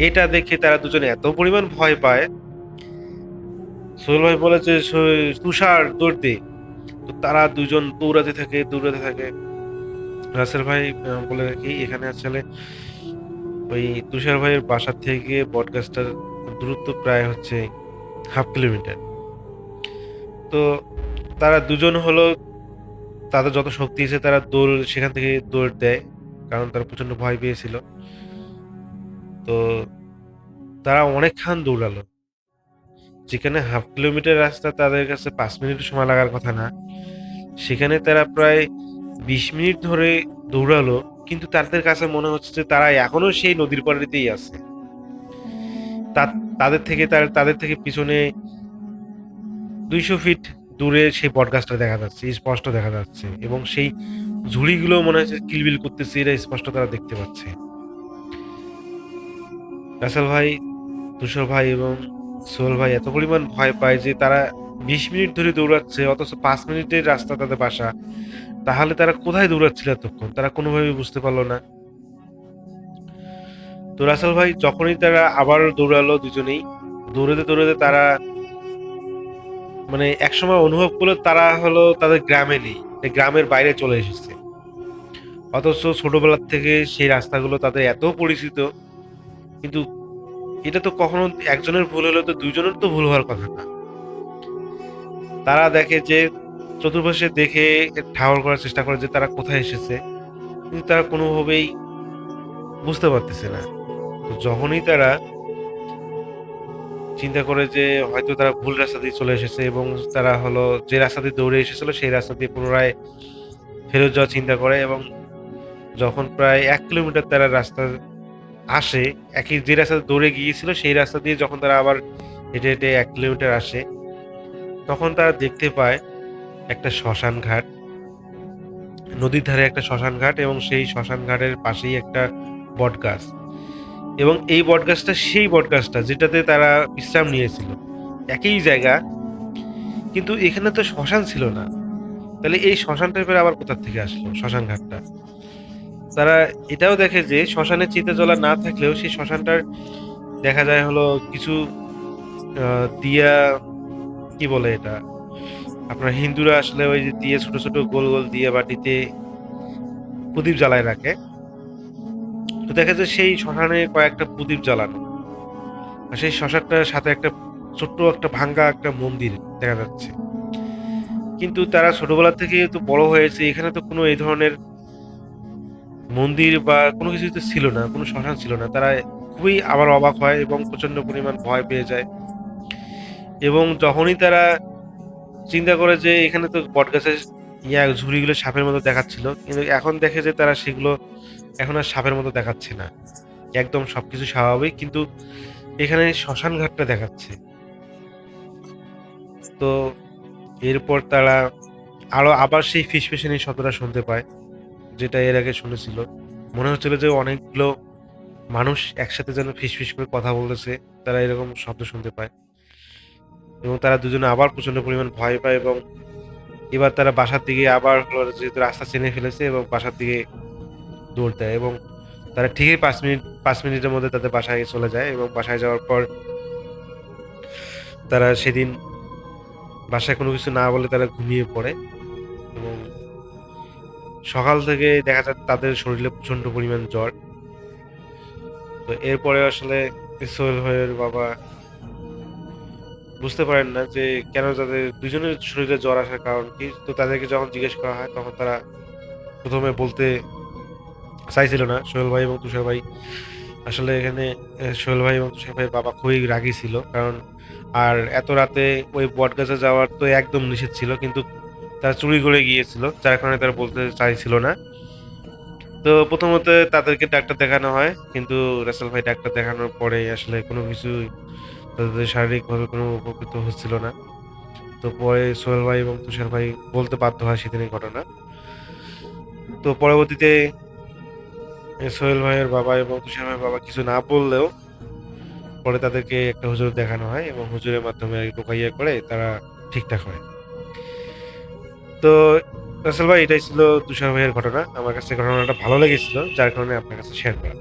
এটা দেখে তারা দুজনে এত পরিমাণ ভয় পায়, সোহেল ভাই বলে যে তুষার দৌড় দে, তো তারা দুজন দৌড়াতে থাকে। রাসেল ভাই বলে রাখি এখানে আসলে ওই তুষার ভাইয়ের বাসা থেকে বটগাছটার দূরত্ব প্রায় হচ্ছে 1/2 কিলোমিটার। তো তারা দুজন হলো, তাদের যত শক্তি আছে তারা সেখান থেকে দৌড় দেয়, কারণ তারা প্রচন্ড ভয় পেয়েছিল। তো তারা অনেকক্ষণ দৌড়ালো, যেখানে 1/2 কিলোমিটার রাস্তা তাদের কাছে 5 মিনিট সময় লাগার কথা না, সেখানে তারা প্রায় 20 মিনিট ধরে দৌড়ালো, কিন্তু তাদের কাছে মনে হচ্ছে যে তারা এখনো সেই নদীর পাড়েতেই আছে। তাদের থেকে পিছনে 200 ফিট দূরে সেই বটগাছটা দেখা যাচ্ছে, স্পষ্ট দেখা যাচ্ছে, এবং সেই ঝুড়িগুলো মনে হচ্ছে কিলবিল করতেছে, এটা স্পষ্ট তারা দেখতে পাচ্ছে। রাসেল ভাই, তুষার ভাই এবং সোহেল ভাই এত পরিমাণ ভয় পায় যে তারা 20 মিনিট ধরে দৌড়াচ্ছে, অথচ 5 মিনিটের রাস্তা তাদের বাসা, তাহলে তারা কোথায় দৌড়াচ্ছিল এতক্ষণ, তারা কোনোভাবেই বুঝতে পারলো না। তো রাসেল ভাই যখনই তারা আবার দৌড়ালো, দুজনেই দৌড়াতে তারা মানে একসময় অনুভব করলো তারা হলো তাদের গ্রামে নেই, গ্রামের বাইরে চলে এসেছে। অথচ ছোটবেলার থেকে সেই রাস্তাগুলো তাদের এত পরিচিত, কিন্তু এটা তো কখনো একজনের ভুল হলে তো দুইজনের তো ভুল হওয়ার কথা না। তারা দেখে যে চতুর্পাশে দেখে ঠাহর করার চেষ্টা করে যে তারা কোথায় এসেছে, কিন্তু তারা কোনোভাবেই বুঝতে পারতেছে না। তো যখনই তারা চিন্তা করে যে হয়তো তারা ভুল রাস্তা দিয়ে চলে এসেছে, এবং তারা হলো যে রাস্তা দিয়ে দৌড়ে এসেছিল সেই রাস্তা দিয়ে পুনরায় ফেরত যাওয়ার চিন্তা করে, এবং যখন প্রায় 1 কিলোমিটার তারা রাস্তা আসে, যে রাস্তা দৌড়ে গিয়েছিল সেই রাস্তা দিয়ে যখন তারা আবার হেঁটে হেঁটে 1 কিলোমিটার আসে, তখন তারা দেখতে পায় একটা শ্মশান ঘাট, নদীর ধারে একটা শ্মশান ঘাট, এবং সেই শ্মশান ঘাটের পাশেই একটা বট গাছ, এবং এই বটগাছটা সেই বটগাছটা যেটাতে তারা বিশ্রাম নিয়েছিল, একই জায়গা, কিন্তু এখানে তো শ্মশান ছিল না। তাহলে এই শ্মশান টাইপের আবার কোথা থেকে আসলো শ্মশান ঘাটটা? তারা এটাও দেখে যে শ্মশানে চিতা জ্বলা না থাকলেও সেই শ্মশানটার দেখা যায় হলো কিছু দিয়া, কি বলে এটা, আপনার হিন্দুরা আসলে ওই যে দিয়ে ছোট ছোট গোল গোল দিয়ে বাটিতে প্রদীপ জ্বালায় রাখে, তো দেখা যায় সেই শ্মশানে কয়েকটা প্রদীপ জ্বালানো, আর সেই শ্মশানটার সাথে একটা ছোট্ট একটা ভাঙ্গা একটা মন্দির দেখা যাচ্ছে। কিন্তু তারা ছোটবেলা থেকে তো বড় হয়েছে, এখানে তো কোনো এই ধরনের মন্দির বা কোনো কিছু তো ছিল না, কোনো শ্মশান ছিল না। তারা খুবই আবার অবাক হয় এবং প্রচন্ড পরিমাণ ভয় পেয়ে যায়, এবং যখনই তারা চিন্তা করে যে এখানে তো বটগাছের ঝুড়িগুলো সাপের মতো দেখাচ্ছিল, কিন্তু এখন দেখে যে তারা সেগুলো এখন আর সাপের মতো দেখাচ্ছে না, একদম সবকিছু স্বাভাবিক, কিন্তু এখানে শ্মশান ঘাটটা দেখাচ্ছে। তো এরপর তারা আবার সেই ফিসফিসানি শব্দটা শুনতে পায়, যেটা এর আগে শুনেছিল। মনে হচ্ছিল যে অনেকগুলো মানুষ একসাথে যেন ফিসফিস করে কথা বলতেছে, তারা এরকম শব্দ শুনতে পায়, এবং তারা দুজনে আবার প্রচন্ড পরিমাণ ভয় পায়, এবং এবার তারা বাসার দিকে আবার হলো, যেহেতু রাস্তা চিনে ফেলেছে, এবং বাসার দিকে দৌড় দেয়, এবং তারা ঠিকই 5 মিনিটের মধ্যে তাদের বাসায় চলে যায়, এবং বাসায় যাওয়ার পর তারা সেদিন বাসায় কোনো কিছু না বলে তারা ঘুমিয়ে পড়ে, এবং সকাল থেকে দেখা যায় তাদের শরীরে প্রচন্ড পরিমাণ জ্বর। তো এরপরে আসলে সোহেল ভাইয়ের বাবা বুঝতে পারেন না যে কেন তাদের দুজনের শরীরে জ্বর আসার কারণ কি। তো তাদেরকে যখন জিজ্ঞেস করা হয় তখন তারা প্রথমে বলতে চাইছিল না। সোহেল ভাই এবং তুষার ভাই আসলে এখানে সোহেল ভাই এবং তুষার ভাইয়ের বাবা খুবই রাগী ছিল, কারণ আর এত রাতে ওই বটগাছে যাওয়ার তো একদম নিষেধ ছিল, কিন্তু তারা চুরি করে গিয়েছিল, যার কারণে তারা বলতে চাইছিল না। তো প্রথমত তাদেরকে ডাক্তার দেখানো হয়, কিন্তু রাসেল ভাই ডাক্তার দেখানোর পরে আসলে কোনো কিছু তাদের শারীরিকভাবে কোনো উপকৃত হচ্ছিল না। তো পরে সোহেল ভাই এবং তুষার ভাই বলতে বাধ্য হয় সেদিনের ঘটনা। তো পরবর্তীতে সোহেল ভাইয়ের বাবা এবং তুষার ভাইয়ের বাবা কিছু না বললেও পরে তাদেরকে একটা হুজুর দেখানো হয় এবং হুজুরের মাধ্যমে টোকাইয়া করে তারা ঠিকঠাক হয়। তো রাসেল ভাই, এটাই ছিল তুষার ভাইয়ের ঘটনা। আমার কাছে ঘটনাটা ভালো লেগেছিল, যার কারণে আপনার কাছে শেয়ার করা।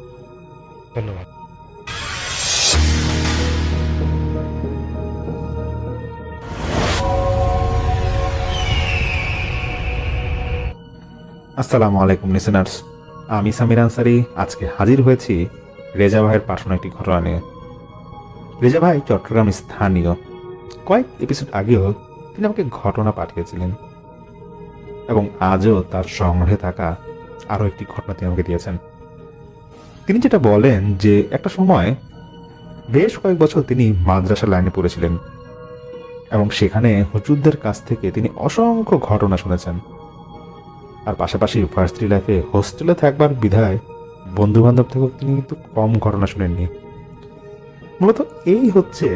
ধন্যবাদ। আসসালামু আলাইকুম লিসেনার্স, আমি সামির আনসারি আজকে হাজির হয়েছি রেজা ভাইয়ের পাঠানো একটি ঘটনা নিয়ে। রেজা ভাই চট্টগ্রাম স্থানীয়। কয়েক এপিসোড আগেও তিনি আমাকে ঘটনা পাঠিয়েছিলেন এবং আজও তার সংগ্রহে থাকা আরও একটি ঘটনা তিনি আমাকে দিয়েছেন। তিনি যেটা বলেন যে একটা সময় বেশ কয়েক বছর তিনি মাদ্রাসা লাইনে পড়েছিলেন এবং সেখানে হুজুরদের কাছ থেকে তিনি অসংখ্য ঘটনা শুনেছেন। আর পাশাপাশি ভার্সিটি লাইফে হোস্টেলে থাকবার বিধায় বন্ধু বান্ধব থেকেও তিনি কিন্তু কম ঘটনা শুনেননি। মূলত এই হচ্ছে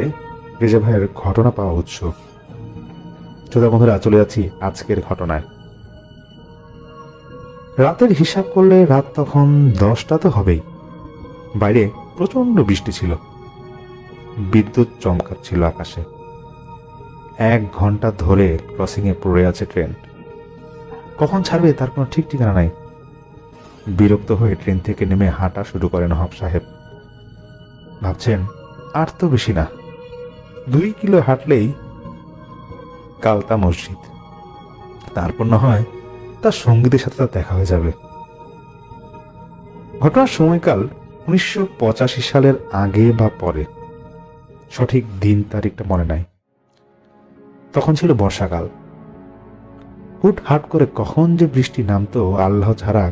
রেজা ভাইয়ের ঘটনা পাওয়া উৎস। শ্রোতা বন্ধুরা, চলে যাচ্ছি আজকের ঘটনায়। রাতের হিসাব করলে রাত তখন 10টা তো হবেই। বাইরে প্রচন্ড বৃষ্টি ছিল, বিদ্যুৎ চমকাচ্ছিল আকাশে। 1 ঘন্টা ধরে ক্রসিংয়ে পড়ে আছে ট্রেন। কখন ছাড়বে তার কোনো ঠিক ঠিকানা নাই। বিরক্ত হয়ে ট্রেন থেকে নেমে হাঁটা শুরু করেন হক সাহেব। ভাবছেন আর তো বেশি না, 2 কিলো হাঁটলেই কালতা মসজিদ। তারপর না হয় তার সঙ্গীদের সাথে তার দেখা হয়ে যাবে। ঘটনার সময়কাল 1985 সালের আগে বা পরে, সঠিক দিন তারিখটা মনে নাই। তখন ছিল বর্ষাকাল। হুটহাট করে কখন যে বৃষ্টি নামতো আল্লাহ ছাড়া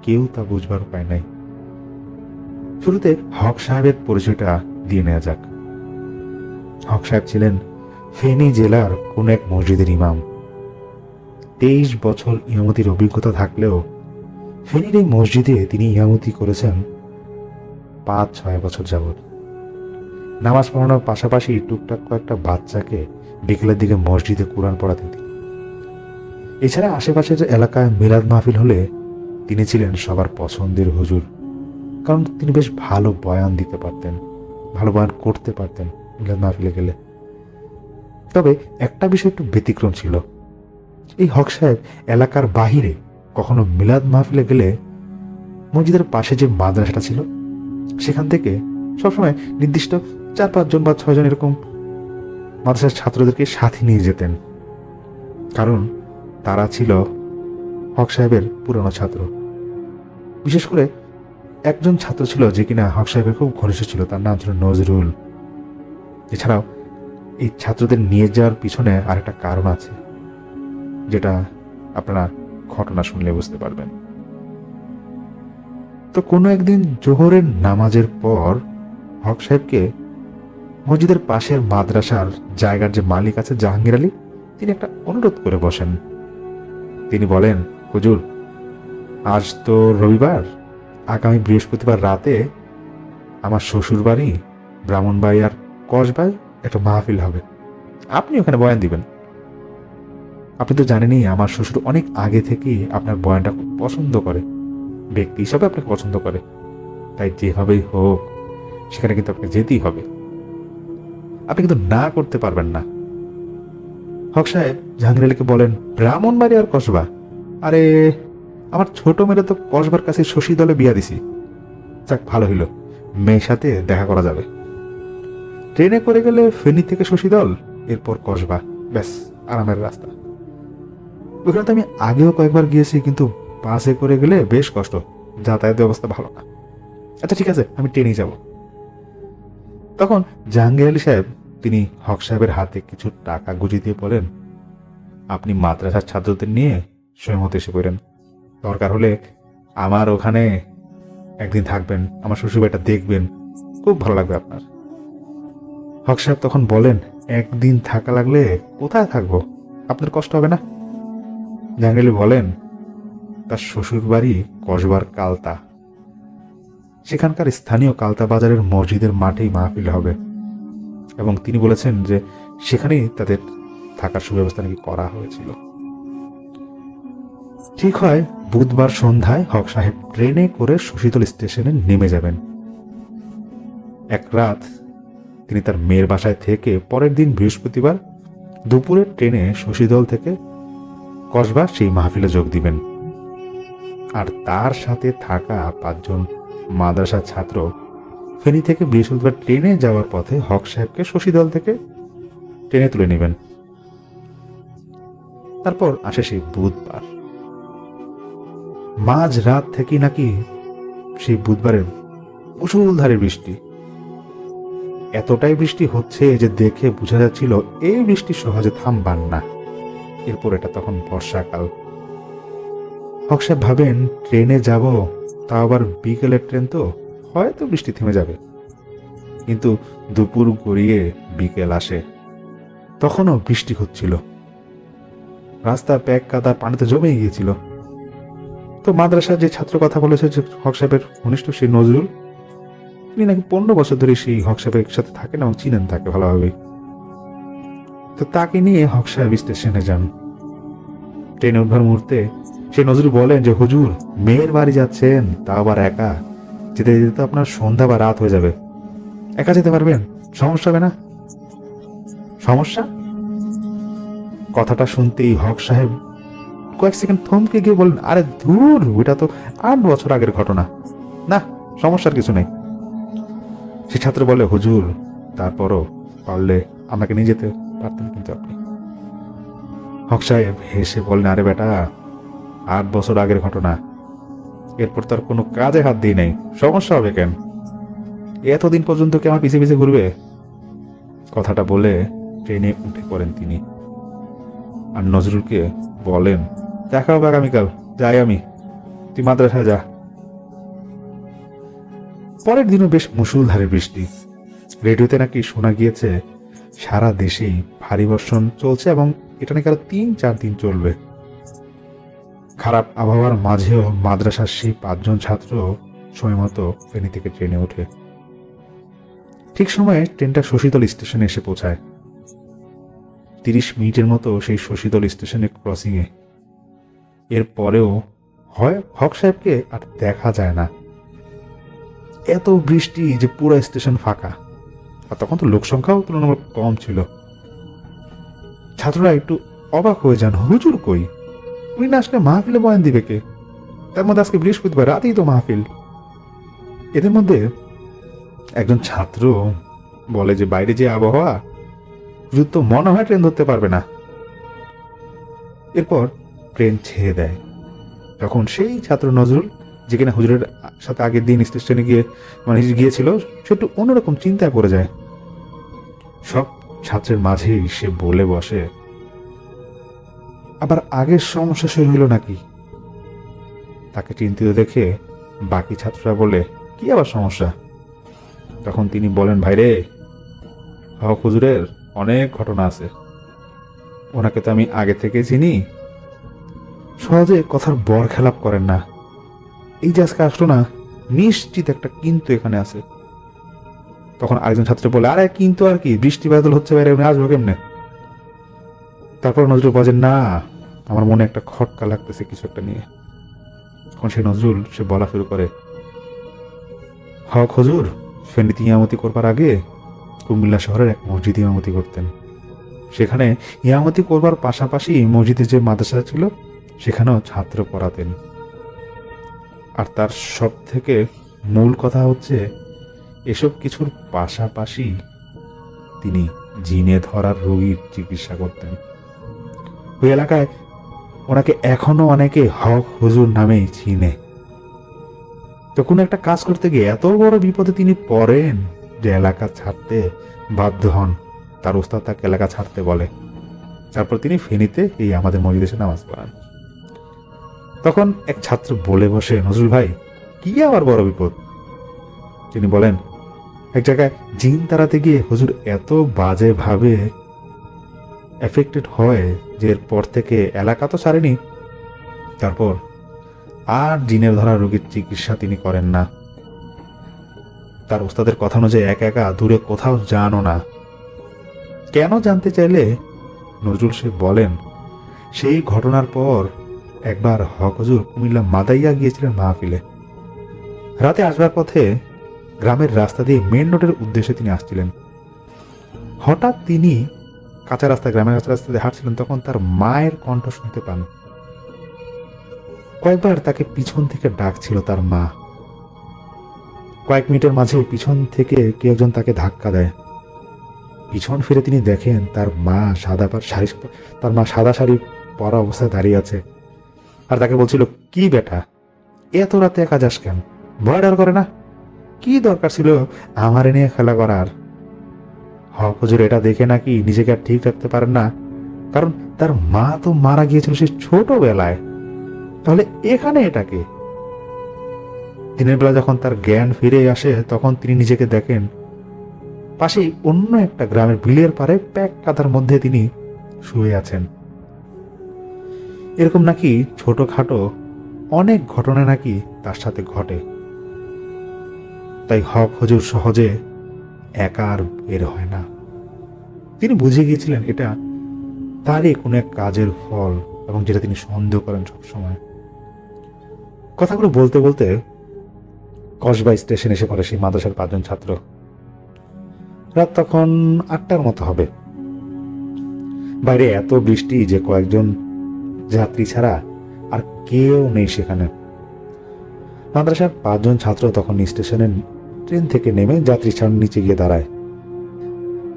কেউ তা বুঝবার উপায় নাই। শুরুতে হক সাহেবের পরিচয়টা দিয়ে নেওয়া যাক। হক সাহেব ছিলেন ফেনী জেলার কোন এক মসজিদের ইমাম। 23 বছর ইমামতির অভিজ্ঞতা থাকলেও ফেনীর এই মসজিদে তিনি ইমামতি করেছেন 5-6 বছর যাবৎ। নামাজ পড়ানোর পাশাপাশি টুকটাক কয়েকটা বাচ্চাকে বিকেলের দিকে মসজিদে কোরআন পড়াতেন তিনি। এছাড়া আশেপাশের এলাকায় মিলাদ মাহফিল হলে তিনি ছিলেন সবার পছন্দের হুজুর, কারণ তিনি বেশ ভালো বয়ান দিতে পারতেন, ভালো বয়ান করতে পারতেন মিলাদ মাহফিলে গেলে। তবে একটা বিষয় একটু ব্যতিক্রম ছিল। এই হক সাহেব এলাকার বাহিরে কখনো মিলাদ মাহফিলে গেলে মসজিদের পাশে যে মাদ্রাসাটা ছিল সেখান থেকে সবসময় নির্দিষ্ট 4-5 জন বা 6 জন এরকম মাদ্রাসার ছাত্রদেরকে সাথে নিয়ে যেতেন, কারণ তারা ছিল হক সাহেবের পুরনো ছাত্র। বিশেষ করে একজন ছাত্র ছিল যে কিনা হক সাহেবের খুব ঘনিষ্ঠ ছিল, তার নাম ছিল নজরুল। এছাড়াও এই ছাত্রদের নিয়ে যাওয়ার পিছনে আরেকটা কারণ আছে, যেটা আপনারা ঘটনা শুনলে বুঝতে পারবেন। তো কোনো একদিন জোহরের নামাজের পর হক সাহেবকে মসজিদের পাশের মাদ্রাসার জায়গার যে মালিক আছে জাহাঙ্গীর আলী, তিনি একটা অনুরোধ করে বসেন। তিনি বলেন, হুজুর, আজ তো রবিবার, আগামী বৃহস্পতিবার রাতে আমার শ্বশুর বাড়ি ব্রাহ্মণবাড়িয়ার কসবায় একটা মাহফিল হবে, আপনি ওখানে বয়ান দিবেন। আপনি তো জানেনই আমার শ্বশুর অনেক আগে থেকেই আপনার বয়ানটা খুব পছন্দ করে, ব্যক্তি হিসাবে আপনাকে পছন্দ করে, তাই যেভাবেই হোক সেখানে কিন্তু আপনাকে যেতেই হবে, আপনি কিন্তু না করতে পারবেন না। হক সাহেব জাহাঙ্গীর আলীকে বলেন, ব্রাহ্মণবাড়ি আর কসবা? আরে আমার ছোট মেয়ে তো কসবার কাছে শশী দলে বিয়া দিছি, যাক ভালো হইল, মেয়ের সাথে দেখা করা যাবে। ট্রেনে করে গেলে ফেনী থেকে শশী দল, এরপর কসবা, ব্যাস আরামের রাস্তা। ওখানে তো আমি আগেও কয়েকবার গিয়েছি, কিন্তু বাসে করে গেলে বেশ কষ্ট, যাতায়াতের অবস্থা ভালো না। আচ্ছা ঠিক আছে, আমি ট্রেনেই যাব। তখন জাহাঙ্গীর আলী সাহেব তিনি হক সাহেবের হাতে কিছু টাকা গুঁজে দিয়ে বলেন, আপনি মাদ্রাসার ছাত্রদের নিয়ে স্বয়ংমত এসে পড়েন, দরকার হলে আমার ওখানে একদিন থাকবেন, আমার শ্বশুরবাড়িটা দেখবেন, খুব ভালো লাগবে আপনার। হক সাহেব তখন বলেন, একদিন থাকা লাগলে কোথায় থাকবো, আপনার কষ্ট হবে না? জাহাঙ্গীর আলী বলেন, তার শ্বশুর বাড়ি কসবার কালতা, সেখানকার স্থানীয় কালতা বাজারের মসজিদের মাঠেই মাহফিল হবে এবং তিনি বলেছেন যে সেখানেই তাদের থাকার সুব্যবস্থা নাকি করা হয়েছিল। ঠিক হয় বুধবার সন্ধ্যায় হক সাহেব ট্রেনে করে শশীতল স্টেশনে নেমে যাবেন। এক রাত তিনি তার মেয়ের বাসায় থেকে পরের দিন বৃহস্পতিবার দুপুরের ট্রেনে শশীদল থেকে কসবা সেই মাহফিলে যোগ দিবেন। আর তার সাথে থাকা 5 জন মাদ্রাসার ছাত্র ফেনী থেকে বৃহস্পতিবার ট্রেনে যাওয়ার পথে হক সাহেবকে শশীদল থেকে ট্রেনে তুলে নেবেন। তারপর আসে সেই বুধবার। মাঝ রাত থেকে নাকি সেই বুধবারের মুষলধারে বৃষ্টি, এতটাই বৃষ্টি হচ্ছে যে দেখে বোঝা যাচ্ছিল এই বৃষ্টি সহজে থামবার না। এরপর এটা তখন বর্ষাকাল। হক সাহেব ভাবেন ট্রেনে যাব, তা আবার বিকেলের ট্রেন, তো হয়তো বৃষ্টি থেমে যাবে। কিন্তু দুপুর গড়িয়ে বিকেল আসে, তখনও বৃষ্টি হচ্ছিল। রাস্তা প্যাক কাদা পানিতে জমে গিয়েছিল। তো মাদ্রাসার যে ছাত্র কথা বলেছে যে হক সাহেবের ঘনিষ্ঠ সেই নজরুল, তিনি নাকি 15 বছর ধরে সেই হক সাহেবের সাথে থাকেন এবং চিনেন তাকে ভালোভাবে। তো তাকে নিয়ে হক সাহেব স্টেশনে যান। ট্রেনে উঠবার মুহূর্তে সেই নজরুল বলেন যে হুজুর, মেয়ের বাড়ি যাচ্ছেন, তা আবার একা, যেতে যেতে তো আপনার সন্ধ্যা বা রাত হয়ে যাবে, একা যেতে পারবেন? সমস্যা হবে না? সমস্যা? কথাটা শুনতেই হক সাহেব কয়েক সেকেন্ড থমকে গিয়ে বললেন, আরে ধুর, ওইটা তো 8 বছর আগের ঘটনা, না সমস্যার কিছু নেই। সে ছাত্র বলে, হুজুর তারপরও পারলে আমাকে নিয়ে যেতে পারতেন কিন্তু আপনি। হক সাহেব হেসে বললেন, আরে বেটা, 8 বছর আগের ঘটনা, এরপর তার কোনো কাজে হাত দিই নাই, সমস্যা হবে কেন? এতদিন পর্যন্ত কি আমার পিছে পিছে ঘুরবে? কথাটা বলে ট্রেনে উঠে পড়েন তিনি। আর নজরুলকে বলেন, দেখা হবে আগামীকাল, যাই আমি, তুই মাদ্রাসায় যা। পরের দিনও বেশ মুষলধারে বৃষ্টি। রেডিওতে নাকি শোনা গিয়েছে সারা দেশেই ভারী বর্ষণ চলছে এবং এটা নাকি আরো 3-4 দিন চলবে। খারাপ আবহাওয়ার মাঝেও মাদ্রাসার সেই 5 জন ছাত্র সময় মতো ফেনী থেকে ট্রেনে ওঠে। ঠিক সময়ে ট্রেনটা শশীতল স্টেশনে এসে পৌঁছায়। 30 মিনিটের মতো সেই শশীতল স্টেশনে ক্রসিংয়ে। এর পরেও হয় হক সাহেবকে আর দেখা যায় না। এত বৃষ্টি যে পুরো স্টেশন ফাঁকা, আর তখন তো লোক সংখ্যাও তুলনামূলক কম ছিল। ছাত্ররা একটু অবাক হয়ে যান, হুজুর কই? উনি না আসলে মাহফিলে বয়ান দিবে কে? তার মধ্যে আজকে বৃহস্পতিবার রাতেই তো মাহফিল। এদের মধ্যে একজন ছাত্র বলে যে বাইরে যে আবহাওয়া, হুজুর তো মনে হয় ট্রেন ধরতে পারবে না। এরপর ট্রেন ছেড়ে দেয়। তখন সেই ছাত্র নজরুল, যে কিনা হুজুরের সাথে আগের দিন স্টেশনে গিয়েছিল, সে একটু অন্যরকম চিন্তায় পড়ে যায়। সব ছাত্রের মাঝেই সে বলে বসে, আবার আগের সমস্যা শুরু হলো নাকি? তাকে চিন্তিত দেখে বাকি ছাত্ররা বলে, কি আবার সমস্যা? তখন তিনি বলেন, ভাইরে, হক হুজুরের অনেক ঘটনা আছে, ওনাকে তো আমি আগে থেকে চিনি, সহজে কথার বর খেলাপ করেন না। এই যে আজকে আসলো না, নিশ্চিত একটা কিন্তু এখানে আছে। তখন আরেকজন ছাত্র বলে, আরে কিন্তু আর কি, বৃষ্টি বাদল হচ্ছে বাইরে, উনি আসবো কেমনে? তারপর নজরুল বলেন, না, আমার মনে একটা খটকা লাগতেছে কিছু একটা নিয়ে। তখন সেই নজরুল সে বলা শুরু করে, হক হুজুর ফেনীতে ইয়ামতি করবার আগে কুমিল্লা শহরের এক মসজিদে ইমামতি করতেন। সেখানে ইয়ামতি করবার পাশাপাশি মসজিদে যে মাদ্রাসা ছিল সেখানেও ছাত্র পড়াতেন। আর তার সব থেকে মূল কথা হচ্ছে, এসব কিছুর পাশাপাশি তিনি জিনে ধরার রোগীর চিকিৎসা করতেন। ওই এলাকায় ওনাকে এখনো অনেকে হক হুজুর নামেই চিনে। তো কোনো একটা কাজ করতে গিয়ে এত বড় বিপদে তিনি পড়েন যে এলাকা ছাড়তে বাধ্য হন। তার ওস্তাদ তাকে এলাকা ছাড়তে বলে। তারপর তিনি ফেনীতে এই আমাদের মসজিদে এসে নামাজ পড়ান। তখন এক ছাত্র বলে বসে, নজরুল ভাই, কি আবার বড় বিপদ? তিনি বলেন, এক জায়গায় জিন তাড়াতে গিয়ে হুজুর এত বাজে ভাবে এফেক্টেড হয় যে এরপর থেকে এলাকা তো ছাড়েনি, তারপর আর জিনের ধরা রোগীর চিকিৎসা তিনি করেন না। তার ওস্তাদের কথা অনুযায়ী একা একা দূরে কোথাও যানও না। কেন জানতে চাইলে নজরুল সে বলেন, সেই ঘটনার পর একবার হক হুজুর কুমিল্লা মাদাইয়া গিয়েছিলেন মাহফিলে। রাতে আসবার পথে গ্রামের রাস্তা দিয়ে মেন রোডের উদ্দেশ্যে তিনি আসছিলেন। হঠাৎ তিনি কাঁচা রাস্তা, গ্রামের কাঁচা রাস্তা দিয়ে হাঁটছিলেন, তখন তার মায়ের কণ্ঠ শুনতে পান। কয়েকবার তাকে পিছন থেকে ডাকছিল তার মা। কয়েক মিনিটের মাঝে পিছন থেকে কেউ একজন তাকে ধাক্কা দেয়। পিছন ফিরে তিনি দেখেন তার মা সাদা শাড়ি পরা অবস্থায় দাঁড়িয়ে আছে, আর তাকে বলছিল, কি বেটা, এত রাতে একা যাস কেন? ভয় ডর করে না? কি দরকার ছিল আমার নিয়ে খেলা করার? হক হুজুর এটা দেখে নাকি নিজেকে আর ঠিক রাখতে পারেন না, কারণ তার মা তো মারা গিয়েছিল সে ছোটবেলায়। তাহলে এখানে এটাকে? দিনের বেলা যখন তার জ্ঞান ফিরে আসে তখন তিনি নিজেকে দেখেন পাশেই অন্য একটা গ্রামের বিলের পারে প্যাক কাদার মধ্যে তিনি শুয়ে আছেন। এরকম নাকি ছোটখাটো অনেক ঘটনা নাকি তার সাথে ঘটে। তাই হক হুজুর সহজে একা আর বের হয় না। তিনি বুঝে গিয়েছিলেন এটা তারই কোনো এক কাজের ফল, এবং যেটা তিনি সন্দেহ করেন সবসময়। কথাগুলো বলতে বলতে কসবা স্টেশন এসে পড়ে সেই মাদ্রাসার 5 জন ছাত্র। রাত তখন 8টার মতো হবে। বাইরে এত বৃষ্টি যে কয়েকজন যাত্রী ছাড়া আর কেউ নেই সেখানে। মাদ্রাসার 5 জন ছাত্র তখন স্টেশনের ট্রেন থেকে নেমে যাত্রী ছাউনির নিচে গিয়ে দাঁড়ায়।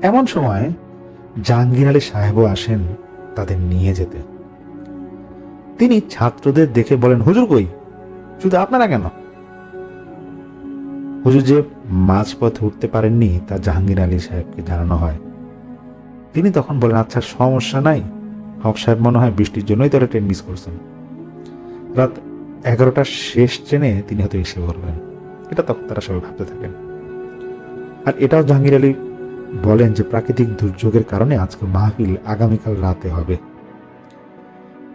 এমন সময় জাহাঙ্গীর আলী সাহেবও আসেন তাদের নিয়ে যেতে। তিনি ছাত্রদের দেখে বলেন, হুজুর কই? শুধু আপনারা কেন? হুজুর যে মাঝপথে উঠতে পারেননি তা জাহাঙ্গীর আলী সাহেবকে জানানো হয়। তিনি তখন বলেন, আচ্ছা সমস্যা নাই, হক সাহেব মনে হয় বৃষ্টির জন্যই তারা ট্রেন মিস করছেন। রাত 11টার শেষ ট্রেনে তিনি হয়তো এসে পড়বেন, এটা তখন তারা সবাই ভাবতে থাকেন। আর এটাও জাহাঙ্গীর আলী বলেন যে প্রাকৃতিক দুর্যোগের কারণে আজকে মাহফিল আগামীকাল রাতে হবে।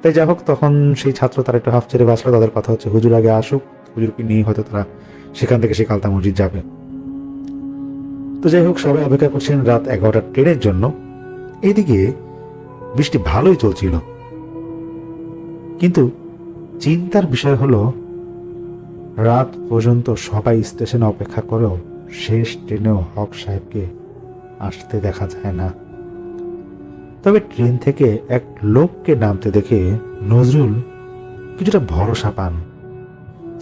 তাই যাই হোক, তখন সেই ছাত্র তারা একটু হাফ ছেড়ে বাঁচলো। তাদের কথা হচ্ছে হুজুর আগে আসুক, হুজুরকে নিয়ে হয়তো তারা সেখান থেকে সে কালতা মসজিদ যাবে। তো যাই হোক, সবাই অপেক্ষা করছেন রাত 11টার ট্রেনের জন্য। এইদিকে বৃষ্টি ভালোই চলছিল, কিন্তু চিন্তার বিষয় হলো রাত পর্যন্ত সবাই স্টেশনে অপেক্ষা করেও শেষ ট্রেনেও হক সাহেবকে আসতে দেখা যায় না। তবে ট্রেন থেকে এক লোককে নামতে দেখে নজরুল কিছুটা ভরসা পান,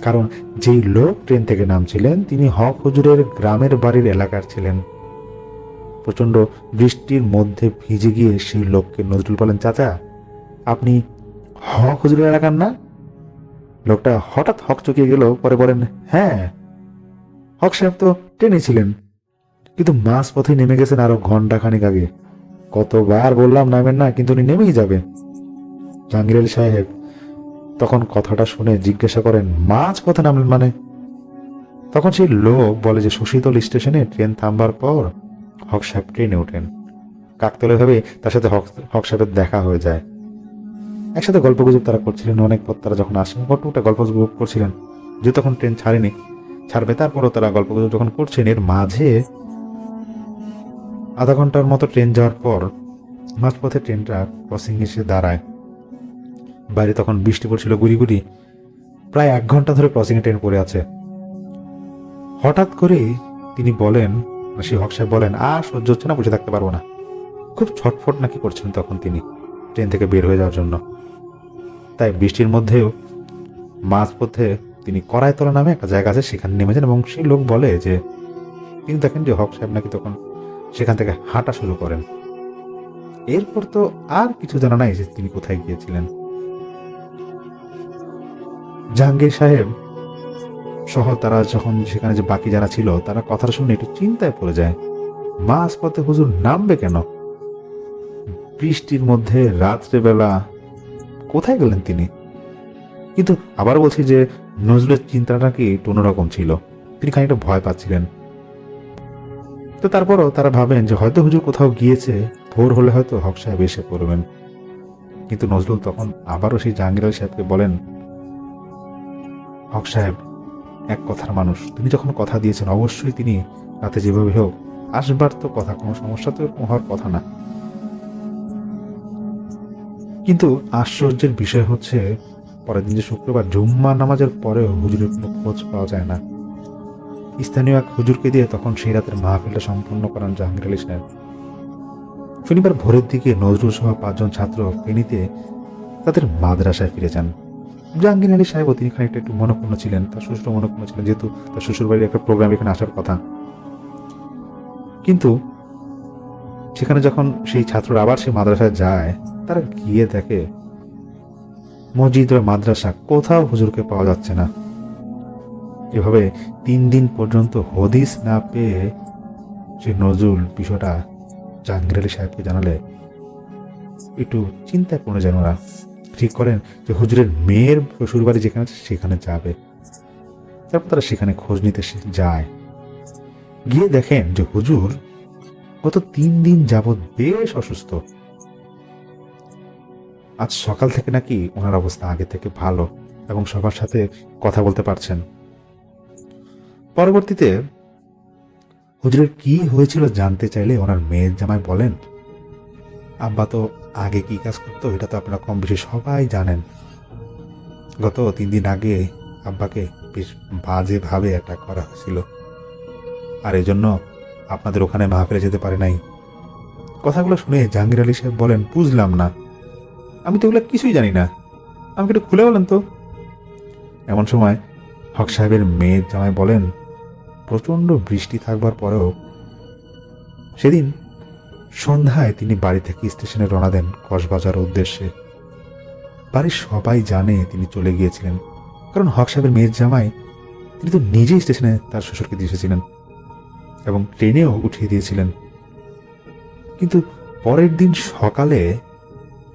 কারণ যেই লোক ট্রেন থেকে নামছিলেন তিনি হক হুজুরের গ্রামের বাড়ির এলাকার ছিলেন। প্রচন্ড বৃষ্টির মধ্যে ভিজে গিয়ে সেই লোককে নজরুল বলেন, চাচা আপনি হক হুজুরের এলাকার না? লোকটা হঠাৎ হক চকিয়ে গেল, পরে বলেন, হ্যাঁ হক সাহেব তো ট্রেনে ছিলেন, কিন্তু মাঝ পথে নেমে গেছেন আরো ঘন্টা খানিক আগে। কতবার বললাম নামেন না, কিন্তু উনি নেমেই যাবে। জাহাঙ্গীর আলী সাহেব তখন কথাটা শুনে জিজ্ঞাসা করেন, মাঝ পথে নামলেন মানে? তখন সেই লোক বলে যে শশীতল স্টেশনে ট্রেন থামবার পর হক সাহেব ট্রেনে ওঠেন। কাকতলে ভাবে তার সাথে হক সাহেবের দেখা হয়ে যায়। একসাথে গল্পগুজব তারা করছিলেন। অনেক পর তারা যখন আসেন টুকটা গল্পগুজব করছিলেন, যে তখন ট্রেন ছাড়বে। তারপরও তারা গল্পগুজব যখন করছেন, এর মাঝে আধা ঘন্টার মতো ট্রেন যাওয়ার পর মাঝপথে ট্রেনটা ক্রসিং এসে দাঁড়ায়। বাইরে তখন বৃষ্টি পড়ছিল গুড়ি গুড়ি। প্রায় 1 ঘন্টা ধরে ক্রসিং এ ট্রেন পড়ে আছে। হঠাৎ করে তিনি বলেন, সেই হক সাহেব বলেন, আর সহ্য হচ্ছে না, বসে থাকতে পারবো না। খুব ছটফট নাকি করছেন তখন তিনি ট্রেন থেকে বের হয়ে যাওয়ার জন্য। তাই বৃষ্টির মধ্যেও মাঝপথে তিনি কড়াইতলা নামে একটা জায়গা আছে, সেখানে নেমেছেন। এবং সেই লোক বলে যে তিনি দেখেন যে হক সাহেব নাকি তখন সেখান থেকে হাঁটা শুরু করেন। এরপর তো আর কিছু জানা নাই যে তিনি কোথায় গিয়েছিলেন। জাহাঙ্গীর সাহেব সহ তারা যখন সেখানে যে বাকি যারা ছিল তারা কথা শুনে একটু চিন্তায় পড়ে যায়। মাঝপথে হুজুর নামবে কেন? বৃষ্টির মধ্যে রাত্রেবেলা কোথায় গেলেন তিনি? কিন্তু আবার বলছি যে নজরুলের চিন্তাটা কি একটু অন্যরকম ছিল, তিনি খানিকটা ভয় পাচ্ছিলেন। তো তারপরও তারা ভাবেন যে হয়তো হুজুর কোথাও গিয়েছে, ভোর হলে হয়তো হক সাহেব এসে পড়বেন। কিন্তু নজরুল তখন আবারও সেই জাহাঙ্গীর আলী সাহেবকে বলেন, হক সাহেব এক কথার মানুষ, তিনি যখন কথা দিয়েছেন অবশ্যই তিনি রাতে যেভাবে হোক আসবার তো কথা, কোনো সমস্যা তো হওয়ার কথা না। কিন্তু আশ্চর্যের বিষয় হচ্ছে পরের দিন যে শুক্রবার জুম্মা নামাজের পরেও হুজুরের কোনো খোঁজ পাওয়া যায় না। স্থানীয় এক হুজুরকে দিয়ে তখন সেই রাতের মাহফিলটা সম্পন্ন করান জাহাঙ্গীর আলী সাহেব। শনিবার ভোরের দিকে নজরুল সহ 5 জন ছাত্র ফেনীতে তাদের মাদ্রাসায় ফিরে যান। জাহাঙ্গীর আলী সাহেব তিনি খানিকটা একটু মনক্ষুণ্ণ ছিলেন, তার শ্বশুর মনক্ষুণ্ণ ছিলেন, যেহেতু তার শ্বশুর বাড়ির একটা প্রোগ্রাম এখানে আসার কথা। কিন্তু সেখানে যখন সেই ছাত্ররা আবার সেই মাদ্রাসায় যায়, তারা গিয়ে দেখে মসজিদ বা মাদ্রাসা কোথাও হুজুরকে পাওয়া যাচ্ছে না। এভাবে 3 দিন পর্যন্ত হদিস না পেয়ে সে নজরুল বিষয়টা জাহাঙ্গীর আলী সাহেবকে জানালে একটু চিন্তায় পড়ে যান। ওরা ঠিক করেন যে হুজুরের মেয়ের শ্বশুর বাড়ি যেখানে আছে সেখানে যাবে। তারপর তারা সেখানে খোঁজ নিতে যায়। গিয়ে দেখেন যে হুজুর গত 3 দিন যাবৎ বেশ অসুস্থ। আজ সকাল থেকে নাকি ওনার অবস্থা আগে থেকে ভালো এবং সবার সাথে কথা বলতে পারছেন। পরবর্তীতে হুজুরের কি হয়েছিল জানতে চাইলে ওনার মেয়ের জামাই বলেন, আব্বা তো আগে কি কাজ করতো এটা তো আপনারা কম বেশি সবাই জানেন। গত 3 দিন আগে আব্বাকে বেশ বাজেভাবে অ্যাটাক করা হয়েছিল, আর এই জন্য আপনাদের ওখানে মাহফিলে যেতে পারে নাই। কথাগুলো শুনে জাহাঙ্গীর আলী সাহেব বলেন, বুঝলাম না, আমি তো এগুলো কিছুই জানি না, আমাকে একটু খুলে বলেন তো। এমন সময় হক সাহেবের মেয়ের জামাই বলেন, প্রচণ্ড বৃষ্টি থাকবার পরেও সেদিন সন্ধ্যায় তিনি বাড়ি থেকে স্টেশনে রওনা দেন কক্সবাজার উদ্দেশ্যে। বাড়ির সবাই জানে তিনি চলে গিয়েছিলেন, কারণ হক সাহেবের মেয়ের জামাই তিনি তো নিজেই স্টেশনে তার শ্বশুরকে দিয়ে এসেছিলেন এবং ট্রেনেও উঠিয়ে দিয়েছিলেন। কিন্তু পরের দিন সকালে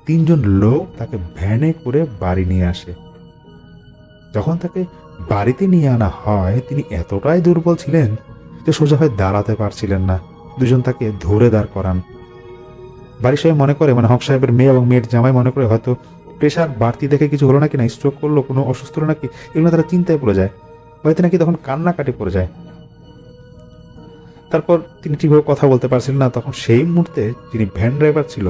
3 জন লোক তাকে ভ্যানে করে বাড়ি নিয়ে আসে। যখন তাকে বাড়িতে নিয়ে আনা হয়, তিনি এতটাই দুর্বল ছিলেন যে সোজা হয়ে দাঁড়াতে পারছিলেন না। 2 জন তাকে ধরে দাঁড় করান। বাড়ির সবাই মনে করে, মানে হক সাহেবের মেয়ে এবং মেয়ের জামাই মনে করে হয়তো প্রেশার বাড়তি দেখে কিছু হলো নাকি, না স্ট্রোক করলো, কোনো অসুস্থ হলো নাকি, এগুলো তারা চিন্তায় পড়ে যায়। বাড়িতে নাকি তখন কান্নাকাটি পড়ে যায়। তারপর তিনি ঠিকভাবে কথা বলতে পারছিলেন না। তখন সেই মুহূর্তে যিনি ভ্যান ড্রাইভার ছিল,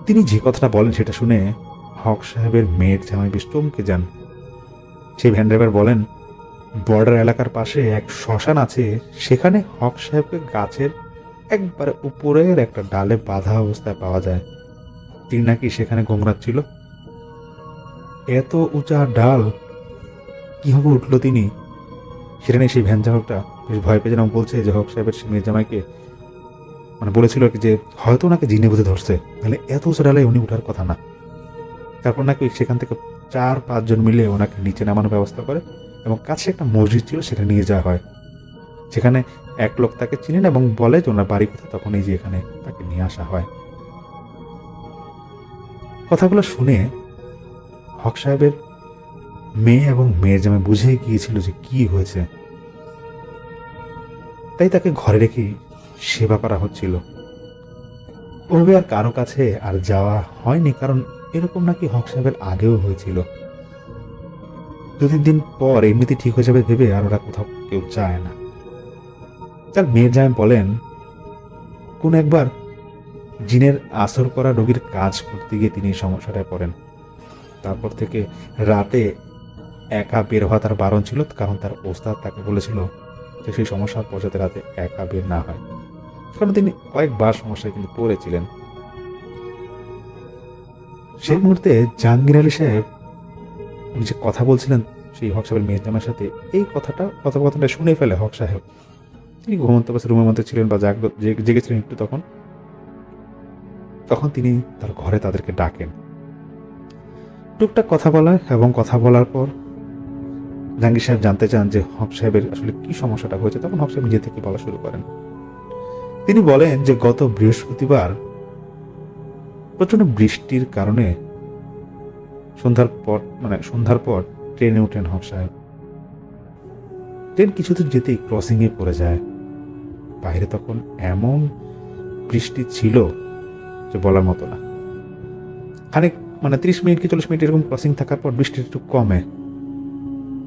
তিনি যে কথাটা বলেন সেটা শুনে হক সাহেবের মেয়ের জামাই বেশ চমকে যান। সেই ভ্যান ড্রাইভার বলেন, বর্ডার এলাকার পাশে এক শ্মশান আছে, সেখানে হক সাহেবকে গাছের একবারে উপরের একটা ডালে বাঁধা অবস্থায় পাওয়া যায়। তিনি নাকি সেখানে গোমরাচ্ছিল। এত উঁচা ডাল কিভাবে উঠলো তিনি, সেটা নিয়ে সেই ভ্যান চালকটা বেশ ভয় পেয়ে যেন বলছে যে হক সাহেবের মেয়ের জামাইকে মানে বলেছিল আর কি যে হয়তো ওনাকে জিনে বুঝে ধরছে, তাহলে এত উঁচা ডালে উনি উঠার কথা না। তারপর নাকি সেখান থেকে 4-5 জন মিলে ওনাকে নিচে নামানোর ব্যবস্থা করে এবং কাছে একটা মসজিদ ছিল, সেখানে নিয়ে যাওয়া হয়। সেখানে এক লোক তাকে চিনেন এবং বলে যে ওনার বাড়ি কোথায়, তখন এই যে এখানে তাকে নিয়ে আসা হয়। কথাগুলো শুনে হক সাহেবের মেয়ে এবং মেয়ের জামাই বুঝে গিয়েছিল যে কি হয়েছে, তাই তাকে ঘরে রেখে সেবা করা হচ্ছিল। ওভাবে আর কারো কাছে আর যাওয়া হয়নি, কারণ এরকম নাকি হক সাহেবের আগেও হয়েছিল। 2-3 দিন পর এমনিতে ঠিক হয়ে যাবে ভেবে আর ওরা কোথাও কেউ যায় না। তার মেয়ের জামাই বলেন, কোন একবার জিনের আসর করা রোগীর কাজ করতে গিয়ে তিনি এই সমস্যাটায় পড়েন। তারপর থেকে রাতে একা বের হওয়া তার বারণ ছিল, কারণ তার ওস্তাদ তাকে বলেছিল যে সেই সমস্যার পর যাতে রাতে একা বের না হয়, কারণ তিনি কয়েকবার সমস্যায় কিন্তু পড়েছিলেন। সেই মুহূর্তে জাহাঙ্গীর আলী সাহেব উনি যে কথা বলছিলেন সেই হক সাহেবের মেয়ের জামাইয়ের সাথে, এই কথোপকথনটা শুনে ফেলে হক সাহেব। তিনি ঘুমন্ত অবস্থায় রুমের মধ্যে ছিলেন বা জেগেছিলেন একটু, তখন তিনি তার ঘরে তাদেরকে ডাকেন। টুকটাক কথা বলা এবং কথা বলার পর জাহাঙ্গীর সাহেব জানতে চান যে হক সাহেবের আসলে কি সমস্যাটা হয়েছে। তখন হক সাহেব নিজে থেকে বলা শুরু করেন। তিনি বলেন যে গত বৃহস্পতিবার প্রচন্ড বৃষ্টির কারণে সন্ধ্যার পর ট্রেনে উঠেন হক সাহেব। ট্রেন কিছুদূর যেতেই ক্রসিং এ পড়ে যায়। বাইরে তখন এমন বৃষ্টি ছিল যে বলার মতো না। খানিক 30 মিনিট কি 40 মিনিট এরকম ক্রসিং থাকার পর বৃষ্টি একটু কমে।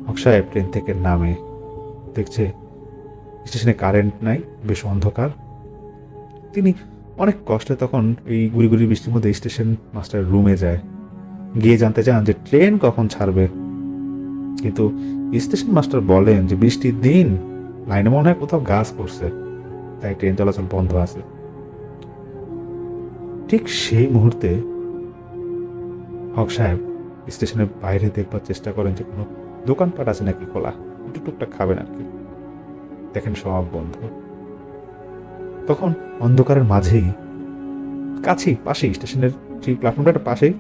হক সাহেব ট্রেন থেকে নামে, দেখছে স্টেশনে কারেন্ট নাই, বেশ অন্ধকার। তিনি অনেক কষ্টে তখন এই গুড়ি বৃষ্টির মধ্যে স্টেশন মাস্টার রুমে যায়। গিয়ে জানতে চান যে ট্রেন কখন ছাড়বে, কিন্তু স্টেশন মাস্টার বলেন যে বৃষ্টির দিন, লাইনে মনে হয় কোথাও গাছ পড়ছে, তাই ট্রেন চলাচল বন্ধ আছে। ঠিক সেই মুহূর্তে হক সাহেব স্টেশনের বাইরে দেখবার চেষ্টা করেন যে কোনো দোকানপাট আছে নাকি খোলা, একটু টুকটাক খাবেন আর কি। দেখেন সব বন্ধ। তখন অন্ধকারের মাঝেই কাছেই পাশেই স্টেশনের যে প্ল্যাটফর্মটার পাশেই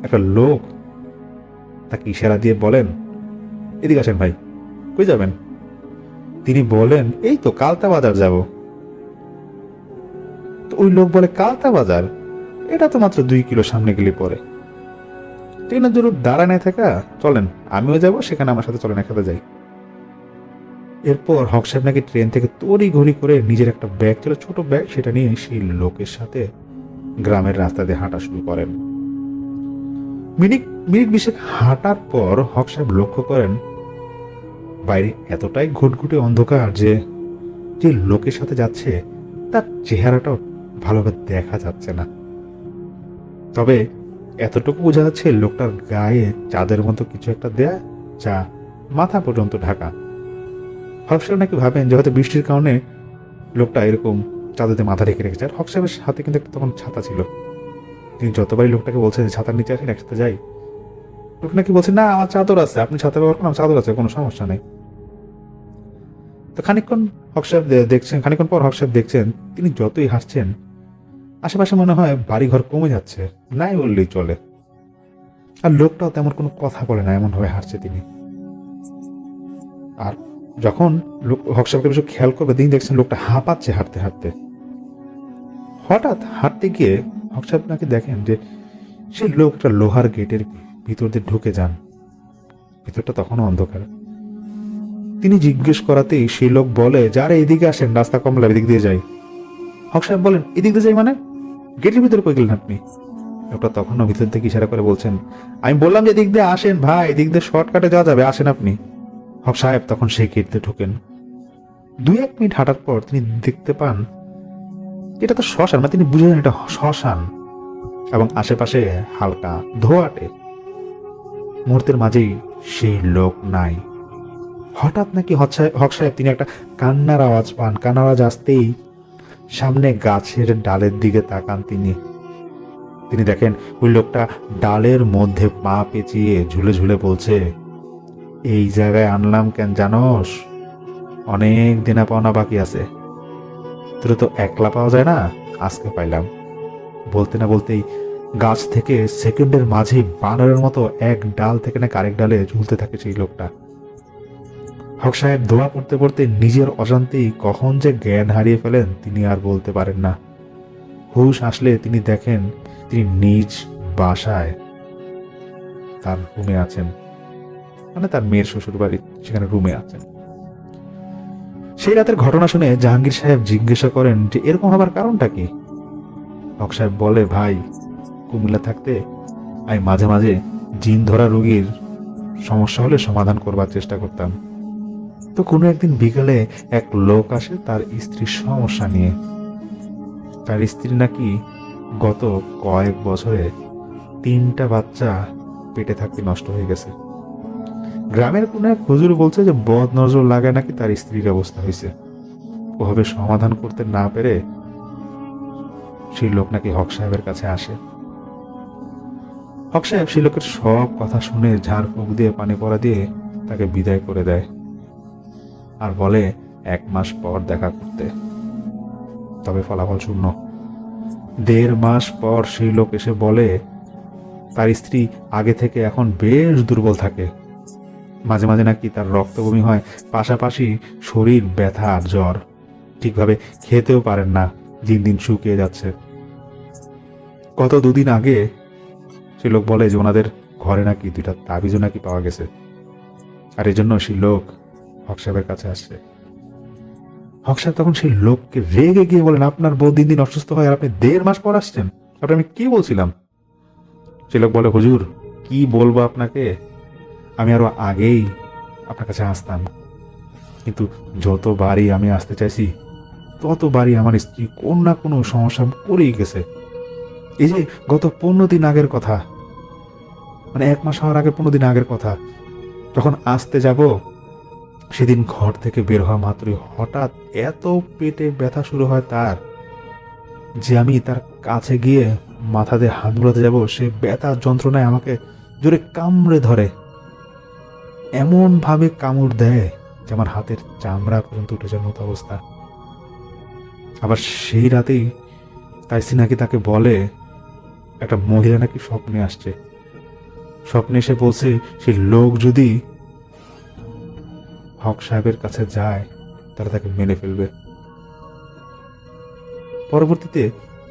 একটা লোক তাকে ইশারা দিয়ে বলেন, এদিকে আসেন ভাই, কই যাবেন? তিনি বলেন, এই তো কালতা বাজার যাব। তো ওই লোক বলে, কালতা বাজার? এটা তো মাত্র 2 কিলো সামনে গেলে পরে। ট্রেনের জন্য দাঁড়া নাই থাকা, চলেন আমিও যাব, সেখানে আমার সাথে চলেন, একসাথে যাই। এরপর হক সাহেব নাকি ট্রেন থেকে তড়ি ঘড়ি করে নিজের একটা ব্যাগ ছিল, ছোট ব্যাগ, সেটা নিয়ে সেই লোকের সাথে গ্রামের রাস্তা দিয়ে হাঁটা শুরু করেন। মিনিট 20 হাঁটার পর হক সাহেব লক্ষ্য করেন বাইরে এতটাই ঘুটঘুটে অন্ধকার যে যে লোকের সাথে যাচ্ছে তার চেহারাটাও ভালোভাবে দেখা যাচ্ছে না। তবে এতটুকু বোঝা যাচ্ছে লোকটার গায়ে চাঁদের মতো কিছু একটা দেয়া, যা মাথা পর্যন্ত ঢাকা। হক সাহেব নাকি ভাবেন যে হয়তো বৃষ্টির কারণে লোকটা এরকম চাঁদেতে মাথা ঢেকে রেখেছে। আর হক সাহেবের হাতে কিন্তু একটা তখন ছাতা ছিল। তিনি যতবারই লোকটাকে বলছে যে ছাতার নিচে আসেন, একসাথে যাই, লোক নাকি বলছে, না আমার চাদর আছে, আপনি ছাতা ব্যবহার করুন, আমার চাদর আছে, কোনো সমস্যা নেই। তো খানিকক্ষণ পর হক সাহেব দেখছেন তিনি যতই হাসছেন আশেপাশে মনে হয় বাড়িঘর কমে যাচ্ছে, নাই বললেই চলে। আর লোকটাও তেমন কোনো কথা বলে না, এমন ভাবে হাসছে তিনি। আর যখন হক সাহেবকে বেশ খেয়াল করবে, তিনি দেখছেন লোকটা হাঁপাচ্ছে হাঁটতে হাঁটতে। হঠাৎ হাঁটতে গিয়ে হক সাহেব নাকি দেখেন যে সেই লোক একটা লোহার গেটের ভিতর দিয়ে ঢুকে যান। ভিতরটা তখনও অন্ধকার। তিনি জিজ্ঞেস করাতেই সেই লোক বলে, যারা এদিকে আসেন, রাস্তা কমলা, এদিক দিয়ে যাই। হক সাহেব বলেন, এদিক দিয়ে যাই মানে? গেটের ভিতরে কই গেলেন আপনি? লোকটা তখনও ভিতর থেকে ইশারা করে বলছেন, আমি বললাম যে এদিক দিয়ে আসেন ভাই, এদিক দিয়ে শর্টকাটে যাওয়া যাবে, আসেন আপনি। হক সাহেব তখন সেই গেট দিয়ে ঢোকেন। 2-1 মিনিট হাঁটার পর তিনি দেখতে পান এটা তো শ্মশান, মানে তিনি বুঝে যান এটা শ্মশান, এবং আশেপাশে হালকা ধোঁয়াটে। মুহূর্তের মাঝেই সেই লোক নাই। হঠাৎ নাকি হক সাহেব তিনি একটা কান্নার আওয়াজ পান। কান্নার আওয়াজ আসতেই সামনে গাছের ডালের দিকে তাকান তিনি দেখেন ওই লোকটা ডালের মধ্যে পা পেঁচিয়ে ঝুলে ঝুলে বলছে, এই জায়গায় আনলাম কেন জানোস? অনেক দেনা পাওনা বাকি আছে, তোর তো একলা পাওয়া যায় না, আজকে পাইলাম। বলতে না বলতেই গাছ থেকে সেকেন্ডের মাঝেই বানরের মতো এক ডাল থেকে না আরেক ডালে ঝুলতে থাকে সেই লোকটা। হক সাহেব দোয়া পড়তে পড়তে নিজের অজান্তেই কখন যে জ্ঞান হারিয়ে ফেলেন তিনি আর বলতে পারেন না। হুশ আসলে তিনি দেখেন তিনি নিজ বাসায় তার রুমে আছেন, মানে তার মেয়ের শ্বশুর বাড়ি, সেখানে রুমে আছেন। সেই রাতের ঘটনা শুনে জাহাঙ্গীর সাহেব জিজ্ঞাসা করেন যে এরকম হবার কারণটা কি? হক সাহেব বলে, ভাই, কুমিল্লা থাকতে আমি মাঝে মাঝে জিন ধরা রোগীর সমস্যা হলে সমাধান করবার চেষ্টা করতাম। তো কোনো একদিন বিকালে এক লোক আসে তার স্ত্রীর সমস্যা নিয়ে। তার স্ত্রী নাকি গত কয়েক বছরে 3টা বাচ্চা পেটে থাকতে নষ্ট হয়ে গেছে। গ্রামের কোনো এক হুজুর বলছে যে বদ নজর লাগায় নাকি তার স্ত্রীর অবস্থা হয়েছে। ওভাবে সমাধান করতে না পেরে সেই লোক নাকি হক সাহেবের কাছে আসে। হক সাহেব সেই লোকের সব কথা শুনে ঝাড় ফুঁক দিয়ে পানি পড়া দিয়ে তাকে বিদায় করে দেয় আর বলে 1 মাস পর দেখা করতে। তবে ফলাফল শূন্য। 1.5 মাস পর সেই লোক এসে বলে তার স্ত্রী আগে থেকে এখন বেশ দুর্বল থাকে, মাঝে মাঝে নাকি তার রক্ত বমি হয়, পাশাপাশি শরীর ব্যথা আর জ্বর, ঠিকভাবে খেতেও পারেন না, দিন দিন শুকিয়ে যাচ্ছে। গত 2 দিন আগে সে লোক বলে যে ওনাদের ঘরে নাকি 2টা তাবিজও নাকি পাওয়া গেছে, আর এই জন্য সেই লোক হক সাহেবের কাছে আসছে। হক সাহেব তখন সেই লোককে রেগে গিয়ে বলেন, আপনার বউ দিন দিন অসুস্থ হয় আর আপনি 1.5 মাস পর আসছেন, আপনি আমি কি বলছিলাম? সে লোক বলে, হুজুর কি বলবো আপনাকে, আমি আরো আগেই আপনার কাছে আসতাম, কিন্তু যতবারই আমি আসতে চাইছি ততবারই আমার স্ত্রী কোন না কোনো সমস্যা পড়েই গেছে। এই যে গত 15 দিন আগের কথা, মানে 1 মাস হওয়ার আগে 15 দিন আগের কথা। যখন আসতে যাব সেদিন ঘর থেকে বের হওয়া মাত্রই হঠাৎ এত পেটে ব্যথা শুরু হয় তার, যে আমি তার কাছে গিয়ে মাথা দিয়ে হাত বুলাতে যাব, সে ব্যথার যন্ত্রণায় আমাকে জোরে কামড়ে ধরে, এমন ভাবে কামড় দেয় যে আমার হাতের চামড়া পর্যন্ত উঠে যাওয়ার মতো অবস্থা। আবার সেই রাতেই তাইসি নাকি তাকে বলে একটা মহিলা নাকি স্বপ্নে আসছে, স্বপ্নে এসে বলছে সেই লোক যদি হক সাহেবের কাছে যায় তারা তাকে মেরে ফেলবে। পরবর্তীতে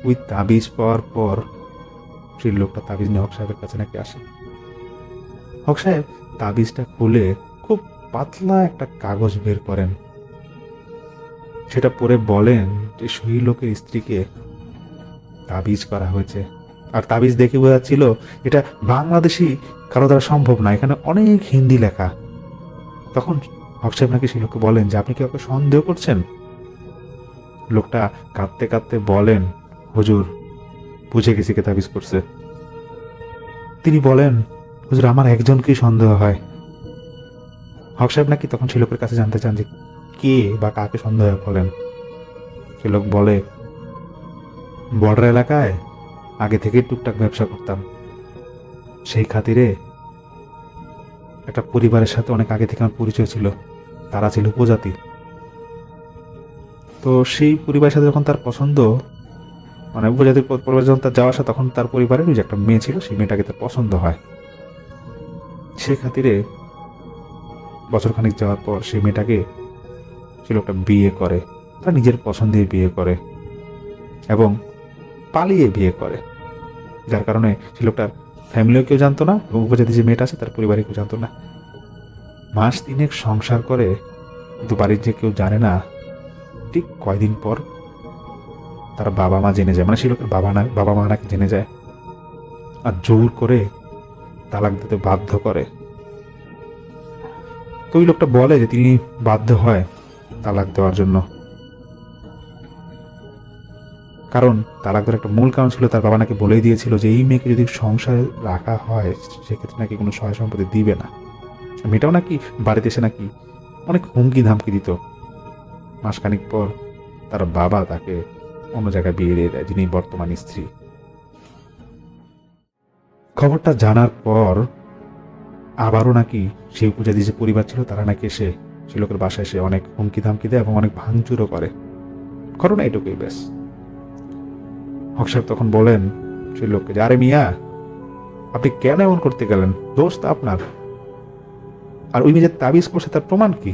ওই তাবিজ পাওয়ার পর সেই লোকটা তাবিজ নিয়ে হক সাহেবের কাছে নাকি আসে। হক সাহেব তাবিজটা খুলে খুব পাতলা একটা কাগজ বের করেন, সেটা পরে বলেন যে সেই লোকের স্ত্রীকে তাবিজ করা হয়েছে। আর তাবিজ দেখে বোঝা যাচ্ছিল এটা বাংলাদেশি কারো দ্বারা সম্ভব না, এখানে অনেক হিন্দি লেখা। তখন হক সাহেব নাকি সেই লোককে বলেন যে আপনি কি ওকে সন্দেহ করছেন? লোকটা কাঁদতে কাঁদতে বলেন, হুজুর বুঝে গেছি কে তাবিজ করছে। তিনি বলেন, হুজুর আমার একজনকেই সন্দেহ হয়। হক সাহেব নাকি তখন সেই লোকের কাছে জানতে চান যে কে বা কাকে সন্দেহ হয় বলেন। সে লোক বলে, বর্ডার এলাকায় আগে থেকে টুকটাক ব্যবসা করতাম, সেই খাতিরে একটা পরিবারের সাথে অনেক আগে থেকে আমার পরিচয় ছিল, তারা ছিল উপজাতি। তো সেই পরিবারের সাথে যখন তার পছন্দ, মানে উপজাতির পরিবার যখন তার যাওয়া আসা, তখন তার পরিবারের ওই যে একটা মেয়ে ছিল, সেই মেয়েটাকে তার পছন্দ হয়। সে খাতিরে বছরখানিক যাওয়ার পর সেই মেয়েটাকে সে লোকটা বিয়ে করে, তারা নিজের পছন্দে বিয়ে করে এবং পালিয়ে বিয়ে করে, যার কারণে সে লোকটার ফ্যামিলিও কেউ জানতো না এবং উপজাতি যে মেয়েটা আছে তার পরিবারে কেউ জানতো না। মাস 3 সংসার করে, কিন্তু বাড়ির যে কেউ জানে না। ঠিক কয়দিন পর তার বাবা মা জেনে যায়, মানে সে লোকের বাবা মা নাকি জেনে যায় আর জোর করে তালাক দিতে বাধ্য করে। তো ওই লোকটা বলে যে তিনি বাধ্য হয় তালাক দেওয়ার জন্য, কারণ তালাক দেওয়ার একটা মূল কারণ ছিল তার বাবা নাকি বলেই দিয়েছিল যে এই মেয়েকে যদি সংসারে রাখা হয় সেক্ষেত্রে নাকি কোনো সহায় সম্পত্তি দিবে না। মেয়েটাও নাকি বাড়িতে এসে নাকি অনেক হুমকি ধামকি দিত। মাসখানিক পর তার বাবা তাকে অন্য জায়গায় বিয়ে দিয়ে দেয়, যিনি বর্তমান স্ত্রী। খবরটা জানার পর আবারও নাকি সেই উপজাতি যে পরিবার ছিল তারা নাকি এসে সে লোকের বাসায় এসে অনেক হুমকি ধামকি দেয় এবং অনেক ভাঙচুরও করে। ঘটনা এটুকুই ব্যাস। হক সাহেব তখন বলেন সেই লোককে যে, আরে মিয়া আপনি কেন এমন করতে গেলেন? দোষ তো আপনার। আর ওই মেয়ে যে তাবিজ করছে তার প্রমাণ কি?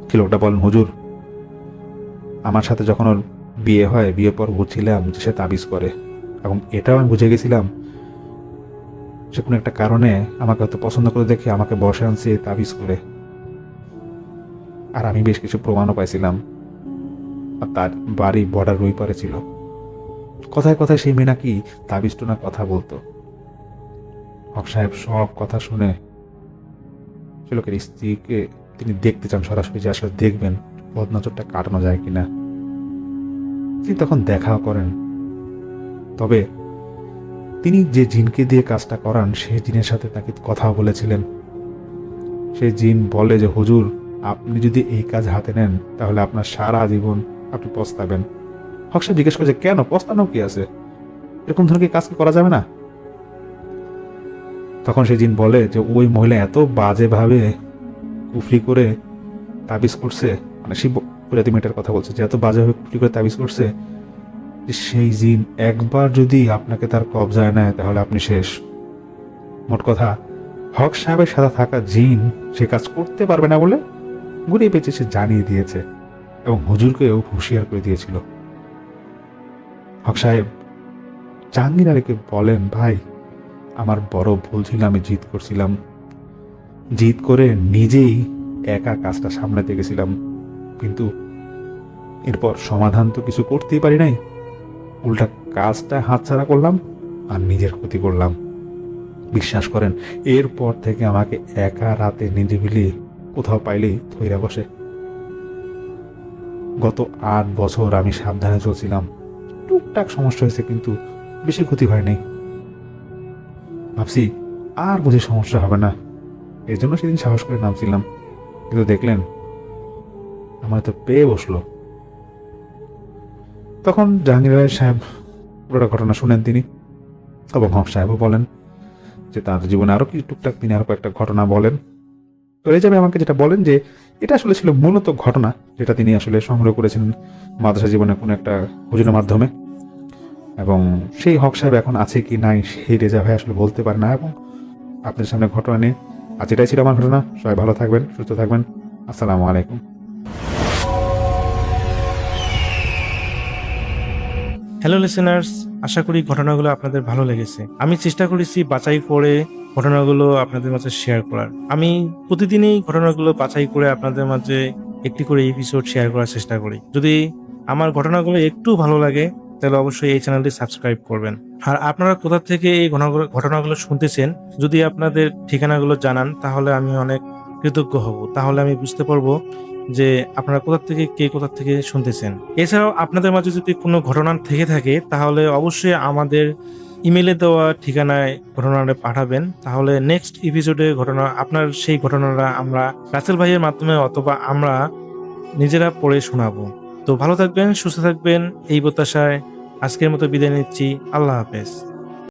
সে লোকটা বলেন, হুজুর আমার সাথে যখন ওর বিয়ে হয়, বিয়ে পর বুঝছিলাম যে সে তাবিজ করে, এবং এটাও আমি বুঝে গেছিলাম সে কোনো একটা কারণে আমাকে হয়তো পছন্দ করে দেখে আমাকে বসে আনছে তাবিজ করে। আর আমি বেশ কিছু প্রমাণও পাইছিলাম। আর তার বাড়ি বর্ডার ওই পারে ছিল। কথায় কথায় সেই মেয়ে নাকি তাবিজ টোনার কথা বলতো। হক সাহেব সব কথা শুনে সে লোকের স্ত্রীকে তিনি দেখতে চান সরাসরি, যে আসলে দেখবেন বদনজরটা কাটানো যায় কিনা। তিনি তখন দেখাও করেন, তবে তিনি যে জিনকে দিয়ে কাজটা করান সেই জিনের সাথে তাকে কথাও বলেছিলেন। সেই জিন বলে যে হুজুর আপনি যদি এই কাজ হাতে নেন তাহলে আপনার সারা জীবন আপনি পস্তাবেন। হক সাহেব জিজ্ঞেস করে যে কেন, পস্তানো কি আছে, এরকম ধরনের কাজ কি করা যাবে না? তখন সেই জিন বলে যে ওই মহিলা এত বাজেভাবে কুফরি করে তাবিজ করছে, মানে সেই প্রজাতি মেয়েটার কথা বলছে, যে এত বাজেভাবে কুফরি করে তাবিজ করছে যে সেই জিন একবার যদি আপনাকে তার কবজায় নেয় তাহলে আপনি শেষ। মোট কথা হক সাহেবের সাথে থাকা জিন সে কাজ করতে পারবে না বলে ঘুরিয়ে পেঁচে সে জানিয়ে দিয়েছে এবং হুজুরকেও হুঁশিয়ার করে দিয়েছিল। হক সাহেব জাহাঙ্গীর আলীকে বলেন, ভাই আমার বড় ভুল ছিল, আমি জিদ করছিলাম, জিদ করে নিজেই একা কাজটা সামলাতে গেছিলাম, কিন্তু এরপর সমাধান তো কিছু করতেই পারি নাই, উল্টা কাজটা হাতছাড়া করলাম আর নিজের ক্ষতি করলাম। বিশ্বাস করেন এরপর থেকে আমাকে একা রাতে নিরিবিলি কোথাও পাইলেই থইরা বসে। গত 8 বছর আমি সাবধানে চলছিলাম, টুকটাক সমস্যা হয়েছে কিন্তু বেশি ক্ষতি হয়নি। ভাবছি আর বুঝি সমস্যা হবে না, এই জন্য সেদিন সাহস করে নামছিলাম, কিন্তু দেখলেন আমার তো পেয়ে বসলো। তখন জাহাঙ্গীর আলী সাহেব পুরোটা ঘটনা শুনেন তিনি, এবং হক সাহেবও বলেন যে তার জীবনে আরো কি টুকটাক তিনি আরো কয়েকটা ঘটনা বলেন। তো এই যাবে আমাকে যেটা বলেন যে এটা আসলে ছিল মূলত ঘটনা যেটা তিনি আসলে সংগ্রহ করেছিলেন মাদ্রাসা জীবনের কোনো একটা হুজুরের মাধ্যমে, এবং সেই হক সাহেব এখন আছে কি নাই সেই রেজা ভাই আসলে বলতে পারে না। এবং আপনাদের সামনে ঘটনা নিয়ে আজ এটাই ছিল আমার ঘটনা। সবাই ভালো থাকবেন, সুস্থ থাকবেন। আসসালামু আলাইকুম। হ্যালো লিসেনার্স, আশা করি ঘটনাগুলো আপনাদের ভালো লেগেছে। আমি চেষ্টা করেছি বাছাই করে ঘটনাগুলো আপনাদের মাঝে শেয়ার করার। আমি প্রতিদিনই ঘটনাগুলো বাছাই করে আপনাদের মাঝে একটি করে এপিসোড শেয়ার করার চেষ্টা করি। যদি আমার ঘটনাগুলো একটু ভালো লাগে তাহলে অবশ্যই এই চ্যানেলটি সাবস্ক্রাইব করবেন। আর আপনারা কোথা থেকে এই ঘটনাগুলো শুনতেছেন যদি আপনাদের ঠিকানাগুলো জানান তাহলে আমি অনেক কৃতজ্ঞ হব। তাহলে আমি বুঝতে পারবো যে আপনারা কোথা থেকে শুনতেছেন। এছাড়াও আপনাদের মাঝে যদি কোনো ঘটনা থেকে থাকে তাহলে অবশ্যই আমাদের ইমেলে দেওয়া ঠিকানায় ঘটনাটা পাঠাবেন। তাহলে নেক্সট এপিসোডে আপনার সেই ঘটনাটা আমরা রাসেল ভাইয়ের মাধ্যমে অথবা আমরা নিজেরা পড়ে শোনাবো। তো ভালো থাকবেন, সুস্থ থাকবেন, এই প্রত্যাশায় আজকের মতো বিদায় নিচ্ছি। আল্লাহ হাফেজ।